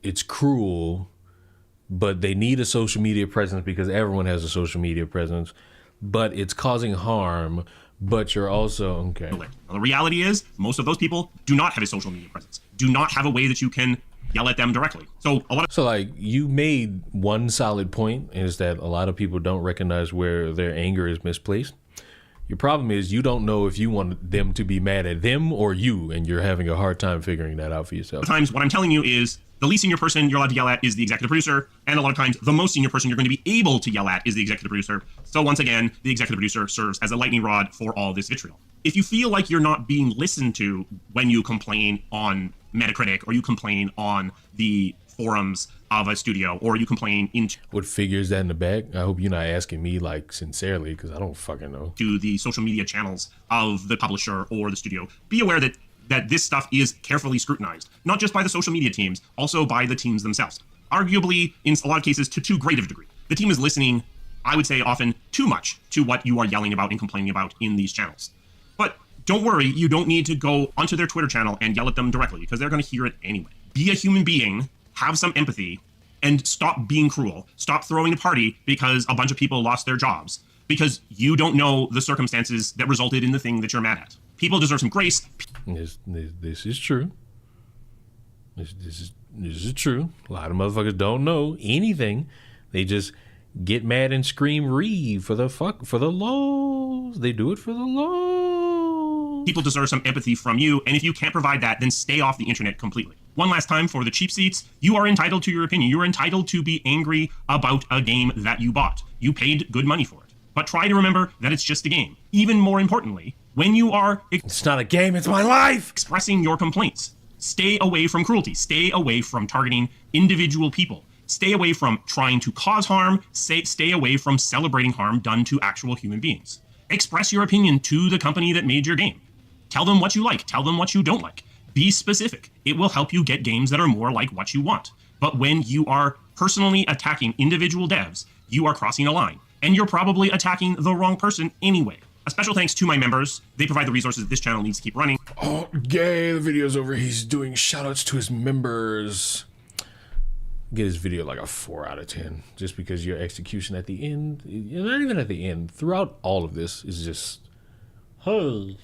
it's cruel, but they need a social media presence because everyone has a social media presence, but it's causing harm. But you're also, okay. Well, the reality is, most of those people do not have a social media presence, do not have a way that you can yell at them directly. So a lot of... So like, you made one solid point, is that a lot of people don't recognize where their anger is misplaced. Your problem is you don't know if you want them to be mad at them or you, and you're having a hard time figuring that out for yourself. Sometimes what I'm telling you is the least senior person you're allowed to yell at is the executive producer, and a lot of times the most senior person you're going to be able to yell at is the executive producer. So once again, the executive producer serves as a lightning rod for all this vitriol. If you feel like you're not being listened to when you complain on Metacritic, or you complain on the forums of a studio, or you complain into what figure is that in the back? I hope you're not asking me like sincerely, because I don't fucking know. To the social media channels of the publisher or the studio, be aware that this stuff is carefully scrutinized, not just by the social media teams, also by the teams themselves. Arguably, in a lot of cases, to too great of a degree. The team is listening, I would say often, too much to what you are yelling about and complaining about in these channels. But don't worry, you don't need to go onto their Twitter channel and yell at them directly, because they're going to hear it anyway. Be a human being, have some empathy, and stop being cruel. Stop throwing a party because a bunch of people lost their jobs, because you don't know the circumstances that resulted in the thing that you're mad at. People deserve some grace. This is true. This is true. A lot of motherfuckers don't know anything. They just get mad and scream "Reeve" for the laws. They do it for the laws. People deserve some empathy from you, and if you can't provide that, then stay off the internet completely. One last time for the cheap seats, you are entitled to your opinion. You are entitled to be angry about a game that you bought. You paid good money for it. But try to remember that it's just a game. Even more importantly, when you are... It's not a game, it's my life! ...expressing your complaints, stay away from cruelty. Stay away from targeting individual people. Stay away from trying to cause harm. Stay away from celebrating harm done to actual human beings. Express your opinion to the company that made your game. Tell them what you like. Tell them what you don't like. Be specific. It will help you get games that are more like what you want. But when you are personally attacking individual devs, you are crossing a line. And you're probably attacking the wrong person anyway. A special thanks to my members. They provide the resources that this channel needs to keep running. Oh, yay, the video's over. He's doing shoutouts to his members. Get his video like a 4 out of 10. Just because your execution at the end, not even at the end, throughout all of this is just, hey,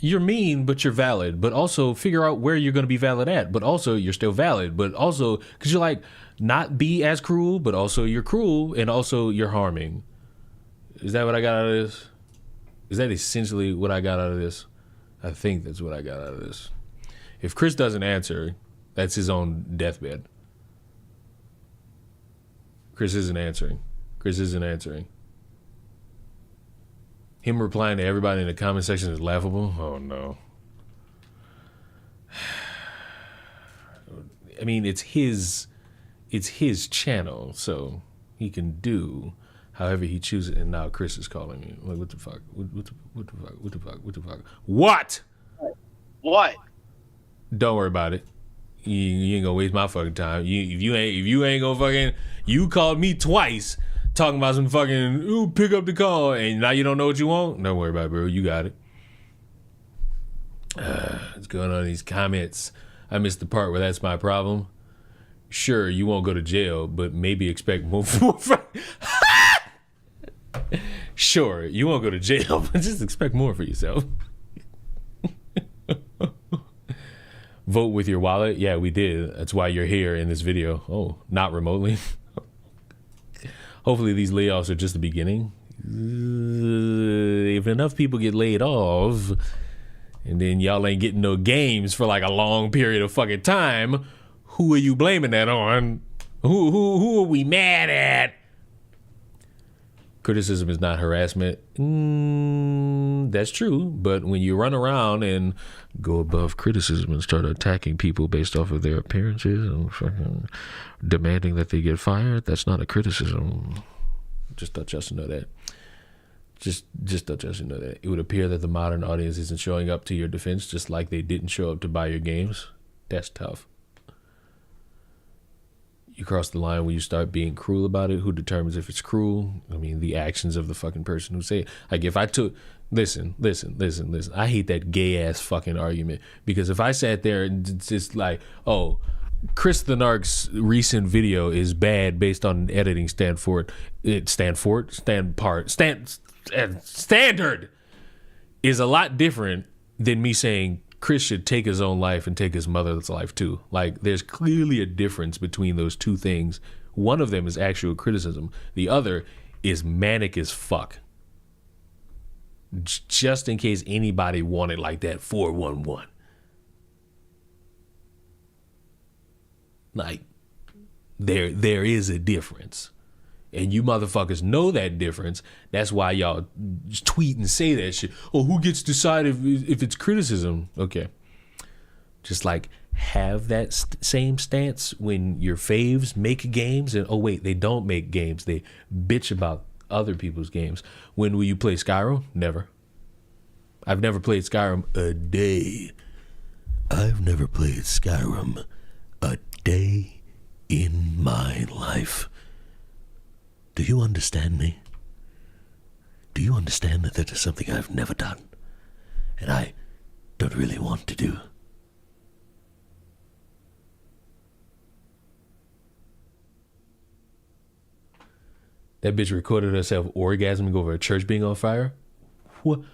you're mean, but you're valid. But also figure out where you're going to be valid at. But also you're still valid. But also, because you're like, not be as cruel, but also you're cruel, and also you're harming. Is that what I got out of this? Is that essentially what I got out of this? I think that's what I got out of this. If Chris doesn't answer, that's his own deathbed. Chris isn't answering. Him replying to everybody in the comment section is laughable. Oh no. I mean, it's his channel, so he can do however he chooses. And now Chris is calling me. Like, what the fuck? What? What? Don't worry about it. You ain't gonna waste my fucking time. If you ain't gonna fucking, you called me twice talking about some fucking, ooh, pick up the call, and now you don't know what you want. Don't worry about it, bro. You got it. What's going on in these comments? I missed the part where that's my problem. Sure, you won't go to jail, but maybe expect more. Sure, you won't go to jail, but just expect more for yourself. Vote with your wallet. Yeah, we did. That's why you're here in this video. Oh, not remotely. Hopefully these layoffs are just the beginning. If enough people get laid off, and then y'all ain't getting no games for like a long period of fucking time, who are you blaming that on? Who are we mad at? Criticism is not harassment. That's true, but when you run around and go above criticism and start attacking people based off of their appearances and fucking demanding that they get fired, that's not a criticism. Just thought y'all should know that. Just thought y'all should know that. It would appear that the modern audience isn't showing up to your defense, just like they didn't show up to buy your games. That's tough. You cross the line when you start being cruel about it. Who determines if it's cruel? I mean, the actions of the fucking person who say it. Like, if I took, listen. I hate that gay ass fucking argument, because if I sat there and just like, oh, Chris the Narc's recent video is bad based on an editing standard is a lot different than me saying Chris should take his own life and take his mother's life too. Like, there's clearly a difference between those two things. One of them is actual criticism. The other is manic as fuck. Just in case anybody wanted like that 411. Like, there is a difference. And you motherfuckers know that difference. That's why y'all tweet and say that shit. Oh, who gets to decide if it's criticism? Okay. Just like have that same stance when your faves make games and, oh wait, they don't make games. They bitch about other people's games. When will you play Skyrim? Never. I've never played Skyrim a day. I've never played Skyrim a day in my life. Do you understand me? Do you understand that that is something I've never done? And I don't really want to do. That bitch recorded herself orgasming over a church being on fire? Who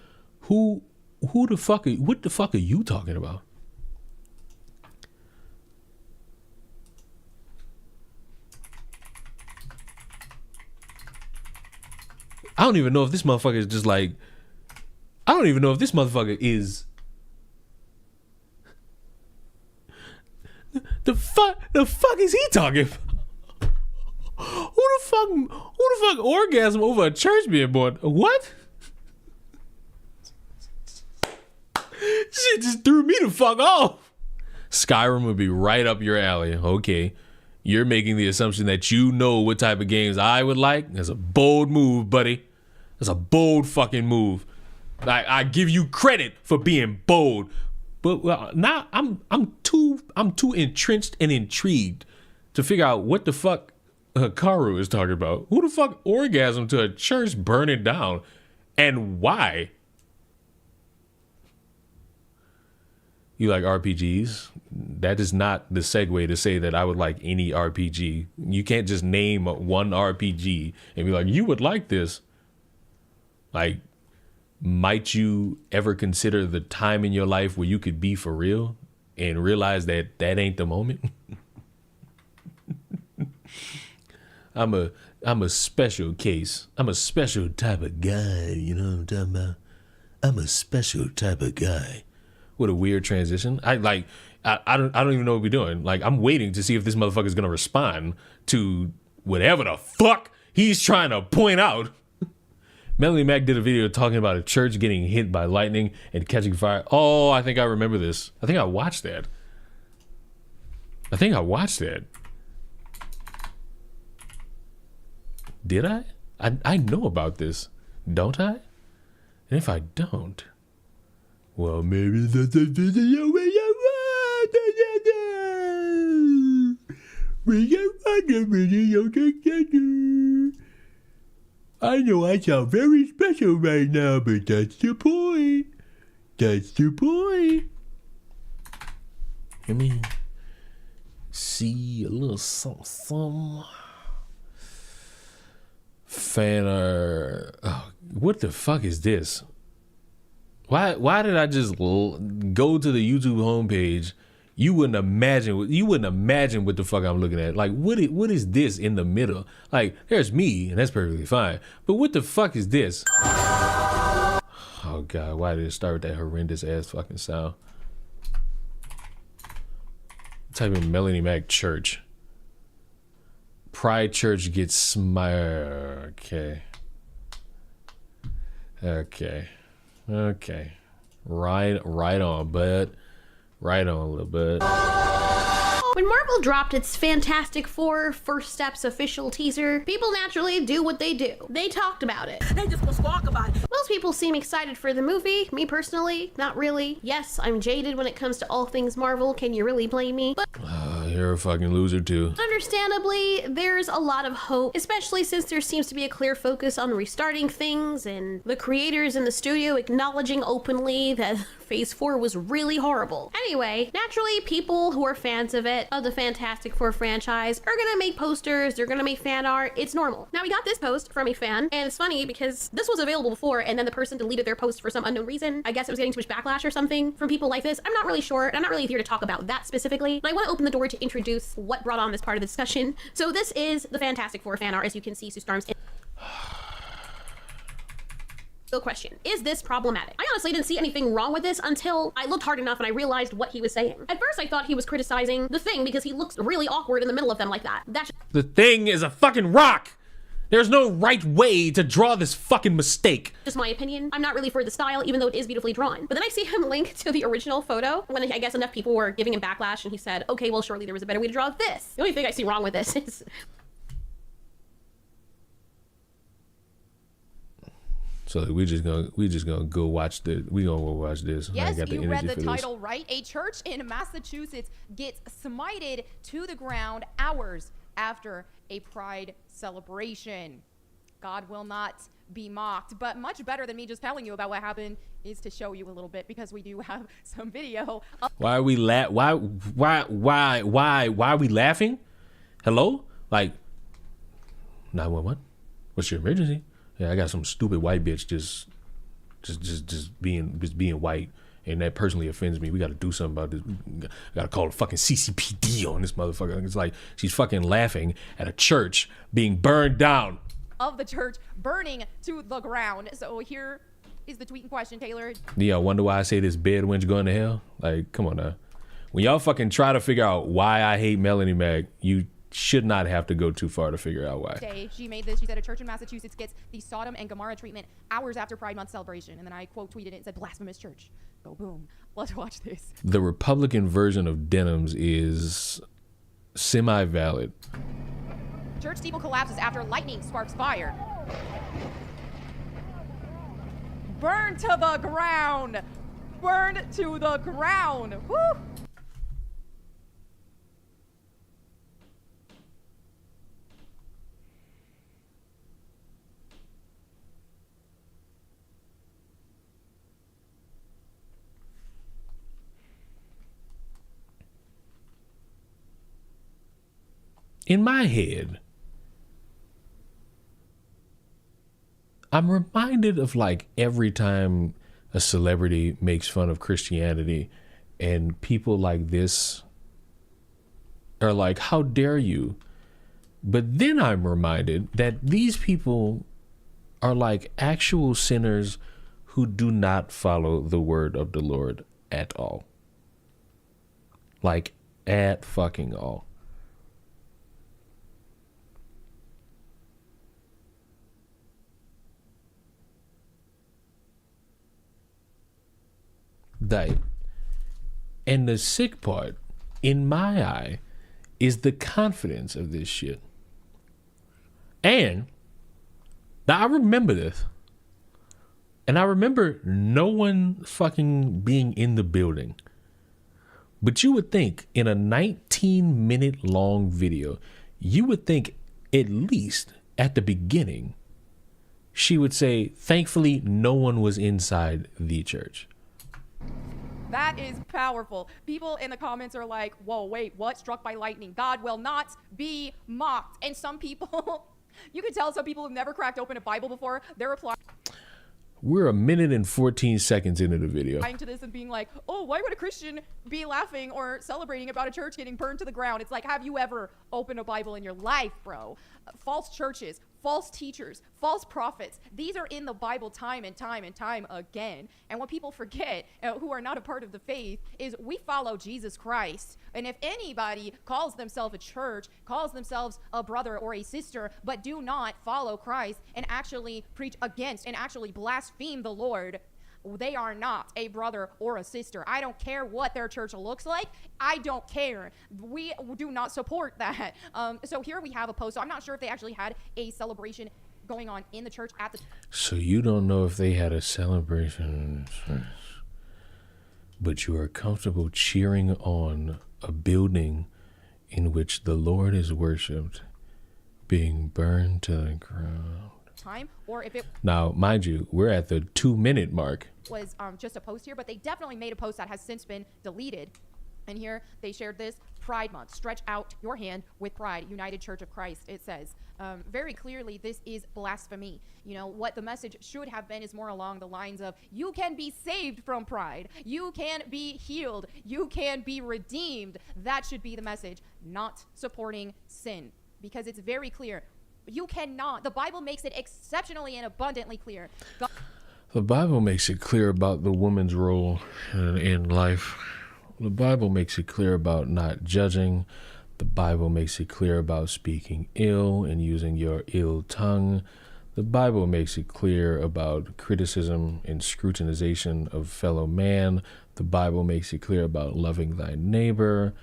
the fuck what the fuck are you talking about? I don't even know if this motherfucker is just like, I don't even know if this motherfucker is the fuck is he talking about? Who the fuck orgasm over a church being born? What? Shit just threw me the fuck off. Skyrim would be right up your alley. Okay. You're making the assumption that you know what type of games I would like. That's a bold move, buddy. That's a bold fucking move. I give you credit for being bold. But now I'm too entrenched and intrigued to figure out what the fuck Hikaru is talking about. Who the fuck orgasm to a church burning down? And why? You like RPGs? That is not the segue to say that I would like any RPG. You can't just name one RPG and be like, you would like this. Like, might you ever consider the time in your life where you could be for real and realize that that ain't the moment? I'm a special case. I'm a special type of guy. You know what I'm talking about? I'm a special type of guy. What a weird transition. I don't even know what we're doing. Like, I'm waiting to see if this motherfucker's gonna respond to whatever the fuck he's trying to point out. Melanie Mac did a video talking about a church getting hit by lightning and catching fire. Oh, I think I remember this. I think I watched that. Did I? I know about this, don't I? And if I don't, well, maybe that's a video we can watch a video together. I know I sound very special right now, but that's the point. That's the point. Let me see a little something. Fan art. Oh, what the fuck is this? Why did I just go to the YouTube homepage? You wouldn't imagine what the fuck I'm looking at. Like, what is this in the middle? Like, there's me, and that's perfectly fine. But what the fuck is this? Oh God, why did it start with that horrendous ass fucking sound? Type in Melanie Mac Church. Pride Church gets smired. Okay. Right on, bud. Right on, little bud. When Marvel dropped its Fantastic Four First Steps official teaser, people naturally do what they do. They talked about it. They just gonna squawk about it. Most people seem excited for the movie. Me personally, not really. Yes, I'm jaded when it comes to all things Marvel. Can you really blame me? But you're a fucking loser too. Understandably, there's a lot of hope, especially since there seems to be a clear focus on restarting things and the creators in the studio acknowledging openly that Phase 4 was really horrible. Anyway, naturally, people who are fans of the Fantastic Four franchise, are gonna make posters, they're gonna make fan art. It's normal. Now, we got this post from a fan, and it's funny because this was available before, and then the person deleted their post for some unknown reason. I guess it was getting too much backlash or something from people like this. I'm not really sure, and I'm not really here to talk about that specifically, but I want to open the door to introduce what brought on this part of the discussion. So this is the Fantastic Four fan art, as you can see, Sue Storm's Real question, is this problematic? I honestly didn't see anything wrong with this until I looked hard enough and I realized what he was saying. At first I thought he was criticizing the Thing because he looks really awkward in the middle of them like that. The Thing is a fucking rock. There's no right way to draw this fucking mistake. Just my opinion. I'm not really for the style, even though it is beautifully drawn. But then I see him link to the original photo when I guess enough people were giving him backlash and he said, okay, well, surely there was a better way to draw this. The only thing I see wrong with this is... So we just gonna go watch this. We gonna go watch this. Yes, you read the title right. A church in Massachusetts gets smited to the ground hours after a pride celebration. God will not be mocked, but much better than me just telling you about what happened is to show you a little bit, because we do have some video. Why are we why are we laughing? Hello? Like 911? What's your emergency? Yeah, I got some stupid white bitch just being white, and that personally offends me. We got to do something about this. Got to call the fucking CCPD on this motherfucker. It's like she's fucking laughing at a church being burned down. Of the church burning to the ground. So here is the tweet in question, Taylor. Yeah, I wonder why I say this bed wench going to hell. Like, come on now. When y'all fucking try to figure out why I hate Melanie Mac, you should not have to go too far to figure out why. She made this. She said a church in Massachusetts gets the Sodom and Gomorrah treatment hours after Pride Month celebration. And then I quote tweeted it and said, blasphemous church. Go boom. Let's watch this. The Republican version of denims is semi-valid. Church steeple collapses after lightning sparks fire. Burn to the ground. Burn to the ground. Woo! In my head, I'm reminded of like every time a celebrity makes fun of Christianity and people like this are like, how dare you? But then I'm reminded that these people are like actual sinners who do not follow the word of the Lord at all. Like at fucking all. That, and the sick part, in my eye, is the confidence of this shit. And now I remember this, and I remember no one fucking being in the building. But you would think in a 19-minute long video, you would think at least at the beginning, she would say, thankfully, no one was inside the church. That is powerful. People in the comments are like, whoa, wait, what? Struck by lightning. God will not be mocked. And some people, you can tell some people who've never cracked open a Bible before, they're replying. We're a minute and 14 seconds into the video. To this and being like, oh, why would a Christian be laughing or celebrating about a church getting burned to the ground? It's like, have you ever opened a Bible in your life, bro? False churches, false teachers, false prophets. These are in the Bible time and time and time again. And what people forget, who are not a part of the faith, is we follow Jesus Christ. And if anybody calls themselves a church, calls themselves a brother or a sister, but do not follow Christ and actually preach against and actually blaspheme the Lord, they are not a brother or a sister. I don't care what their church looks like. I don't care. We do not support that. So here we have a post. So I'm not sure if they actually had a celebration going on in the church at the... So you don't know if they had a celebration, but you are comfortable cheering on a building in which the Lord is worshipped being burned to the ground. Time, or if it now, mind you, we're at the 2-minute mark. Was just a post here, but they definitely made a post that has since been deleted. And here they shared this: Pride Month, stretch out your hand with pride, United Church of Christ. It says very clearly this is blasphemy. You know what the message should have been is more along the lines of, you can be saved from pride, you can be healed, you can be redeemed. That should be the message, not supporting sin, because it's very clear. You cannot. The Bible makes it exceptionally and abundantly clear. The Bible makes it clear about the woman's role in life. The Bible makes it clear about not judging. The Bible makes it clear about speaking ill and using your ill tongue. The Bible makes it clear about criticism and scrutinization of fellow man. The Bible makes it clear about loving thy neighbor.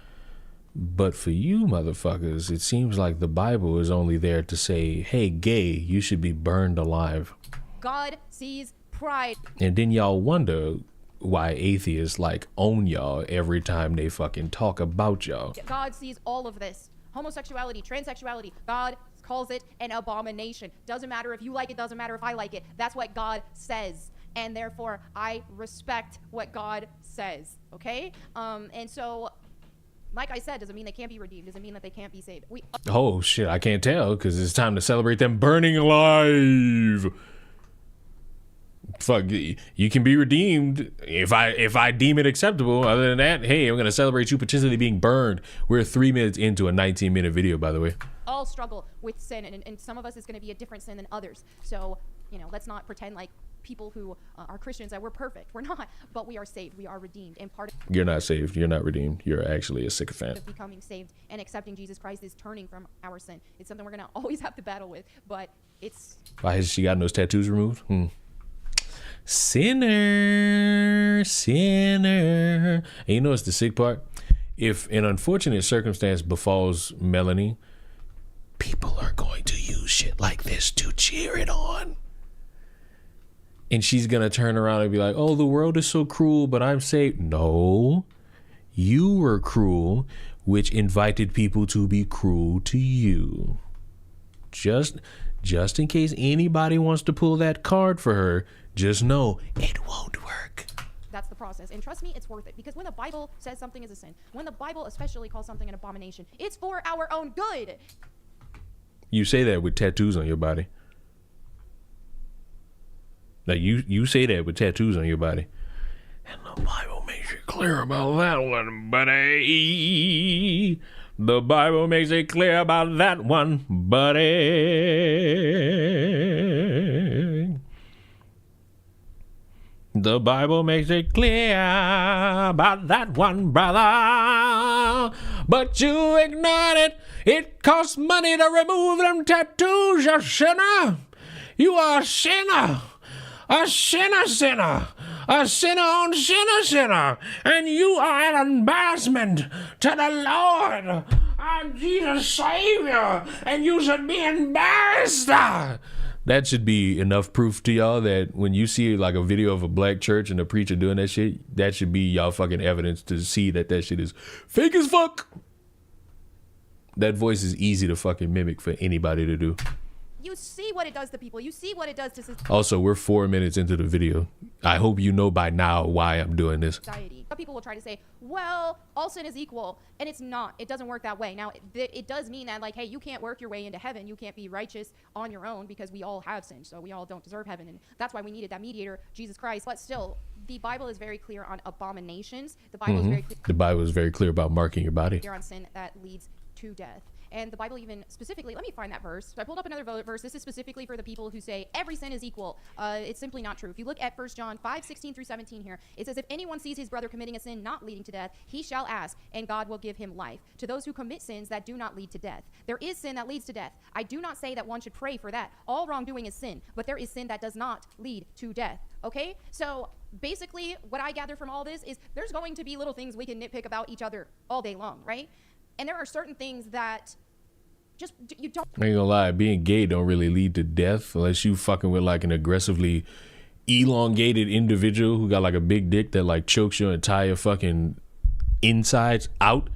But for you motherfuckers, it seems like the Bible is only there to say, hey, gay, you should be burned alive. God sees pride. And then y'all wonder why atheists like own y'all every time they fucking talk about y'all. God sees all of this. Homosexuality, transsexuality, God calls it an abomination. Doesn't matter if you like it, doesn't matter if I like it. That's what God says. And therefore, I respect what God says, okay? And so, like I said, doesn't mean they can't be redeemed. Doesn't mean that they can't be saved. Oh shit, I can't tell because it's time to celebrate them burning alive. Fuck, you can be redeemed if I deem it acceptable. Other than that, hey, I'm gonna celebrate you potentially being burned. We're 3 minutes into a 19-minute video, by the way. All struggle with sin, and some of us is going to be a different sin than others. So, you know, let's not pretend like people who are Christians that we're perfect. We're not, but we are saved. We are redeemed, and part of You're not saved. You're not redeemed. You're actually a sycophant. of becoming saved and accepting Jesus Christ is turning from our sin. It's something we're going to always have to battle with, but it's. Why has she gotten those tattoos removed? Sinner. And you know what's the sick part? If an unfortunate circumstance befalls Melanie, people are going to use shit like this to cheer it on. And she's going to turn around and be like, oh, the world is so cruel, but I'm saved. No, you were cruel, which invited people to be cruel to you. Just in case anybody wants to pull that card for her, just know it won't work. That's the process. And trust me, it's worth it. Because when the Bible says something is a sin, when the Bible especially calls something an abomination, it's for our own good. You say that with tattoos on your body. Like you say that with tattoos on your body. And the Bible makes it clear about that one, buddy. The Bible makes it clear about that one, buddy. The Bible makes it clear about that one, brother. But you ignored it. It costs money to remove them tattoos, you sinner. You are a sinner. A sinner. A sinner on sinner. And you are an embarrassment to the Lord. I'm Jesus' Savior. And you should be embarrassed. That should be enough proof to y'all that when you see like a video of a black church and a preacher doing that shit, that should be y'all fucking evidence to see that that shit is fake as fuck. That voice is easy to fucking mimic for anybody to do. You see what it does to people. You see what it does to society. Also, we're 4 minutes into the video. I hope you know by now why I'm doing this. People will try to say, well, all sin is equal, and it's not. It doesn't work that way. Now, it does mean that, like, hey, you can't work your way into heaven. You can't be righteous on your own because we all have sinned, so we all don't deserve heaven, and that's why we needed that mediator, Jesus Christ. But still, the Bible is very clear on abominations. The Bible is very clear. The Bible is very clear about marking your body. On sin that leads to death. And the Bible even specifically, let me find that verse. So I pulled up another verse. This is specifically for the people who say every sin is equal. It's simply not true. If you look at 1 John 5:16-17 here, it says, if anyone sees his brother committing a sin not leading to death, he shall ask, and God will give him life. To those who commit sins that do not lead to death. There is sin that leads to death. I do not say that one should pray for that. All wrongdoing is sin, but there is sin that does not lead to death. Okay? So basically, what I gather from all this is there's going to be little things we can nitpick about each other all day long, right? And there are certain things that just you don't. I ain't gonna lie, being gay don't really lead to death unless you fucking with like an aggressively elongated individual who got like a big dick that like chokes your entire fucking insides out.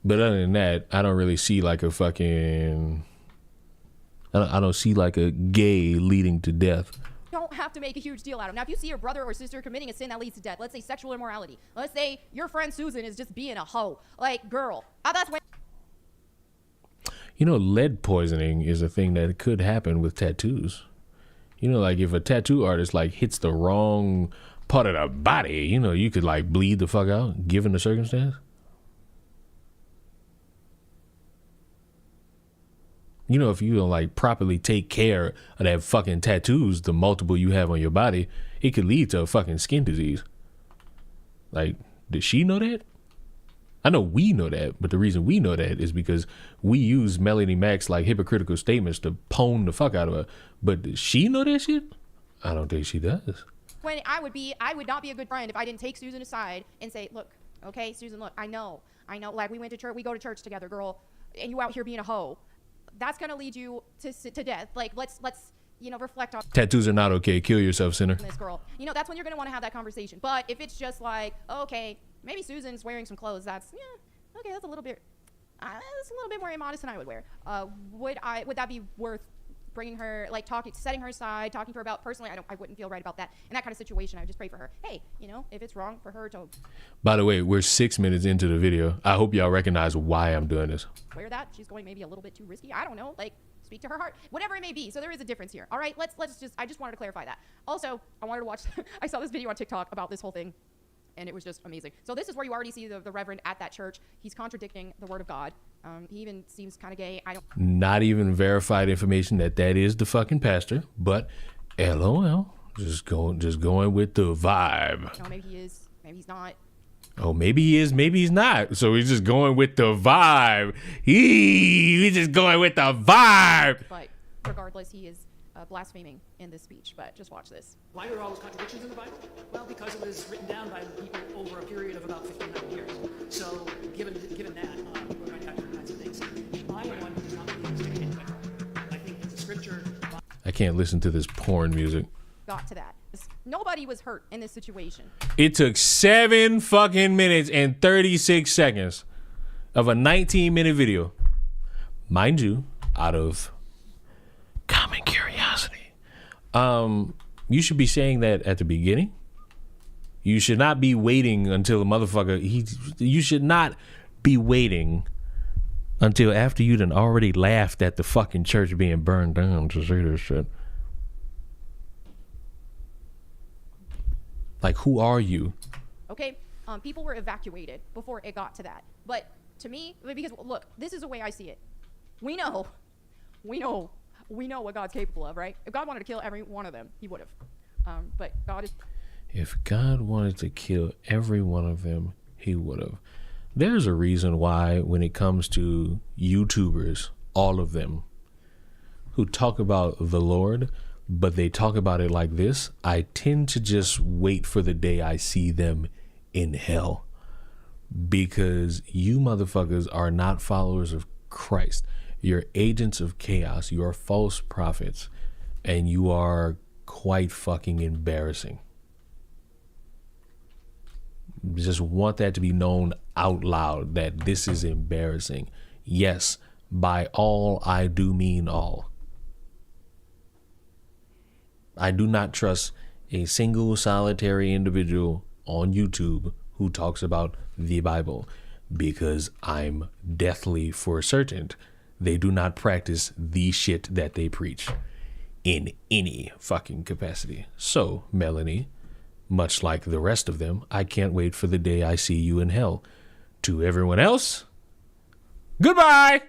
But other than that, I don't really see like a fucking. I don't see like a gay leading to death. Don't have to make a huge deal out of it. Now, if you see your brother or sister committing a sin that leads to death, let's say sexual immorality. Let's say your friend Susan is just being a hoe. Like, girl, that's when. You know, lead poisoning is a thing that could happen with tattoos. You know, like if a tattoo artist like hits the wrong part of the body, you know, you could like bleed the fuck out given the circumstance. You know, if you don't like properly take care of that fucking tattoos, the multiple you have on your body, it could lead to a fucking skin disease. Like, did she know that? I know we know that, but the reason we know that is because we use Melanie Mack's like hypocritical statements to pwn the fuck out of her. But does she know that shit? I don't think she does. When I would not be a good friend if I didn't take Susan aside and say, look, okay, Susan, look, I know, like we went to church, we go to church together, girl, and you out here being a hoe. That's gonna lead you to death. Like, let's reflect on tattoos are not okay. Kill yourself, sinner. This girl, that's when you're gonna want to have that conversation. But if it's just like, oh, okay, maybe Susan's wearing some clothes, that's okay, that's a little bit more immodest than I would wear. Would that be worth bringing her, like setting her aside, talking to her about? Personally, I wouldn't feel right about that. In that kind of situation, I would just pray for her. Hey, if it's wrong for her to. By the way, we're 6 minutes into the video. I hope y'all recognize why I'm doing this. Wear that. She's going maybe a little bit too risky. I don't know. Like, speak to her heart, whatever it may be. So there is a difference here. All right, I just wanted to clarify that. Also, I wanted to watch. I saw this video on TikTok about this whole thing, and it was just amazing. So this is where you already see the Reverend at that church. He's contradicting the word of God. He even seems kind of gay. Not even verified information that is the fucking pastor, but LOL. Just going with the vibe. No, maybe he is. Maybe he's not. Oh, maybe he is. Maybe he's not. So he's just going with the vibe. He's just going with the vibe. But regardless, he is blaspheming in this speech. But just watch this. Why are all those contradictions in the Bible? Well, because it was written down by people over a period of about 1,500 years. So given that, we're going to have different kinds of things. I am one who does not believe it's dictated by God. I think that the scripture. I can't listen to this porn music. Got to that. Nobody was hurt in this situation. It took 7 fucking minutes and 36 seconds of a 19-minute video. Mind you, out of common curiosity. You should be saying that at the beginning. You should not be waiting until the motherfucker, you should not be waiting until after you done already laughed at the fucking church being burned down to say this shit. Like, who are you? Okay, people were evacuated before it got to that. But to me, because look, this is the way I see it. We know what God's capable of, right? If God wanted to kill every one of them, he would have. But God is. If God wanted to kill every one of them, he would have. There's a reason why when it comes to YouTubers, all of them, who talk about the Lord, but they talk about it like this, I tend to just wait for the day I see them in hell. Because you motherfuckers are not followers of Christ. You're agents of chaos. You are false prophets. And you are quite fucking embarrassing. Just want that to be known out loud that this is embarrassing. Yes, by all, I do mean all. I do not trust a single solitary individual on YouTube who talks about the Bible because I'm deathly for certain they do not practice the shit that they preach in any fucking capacity. So, Melanie, much like the rest of them, I can't wait for the day I see you in hell. To everyone else, goodbye!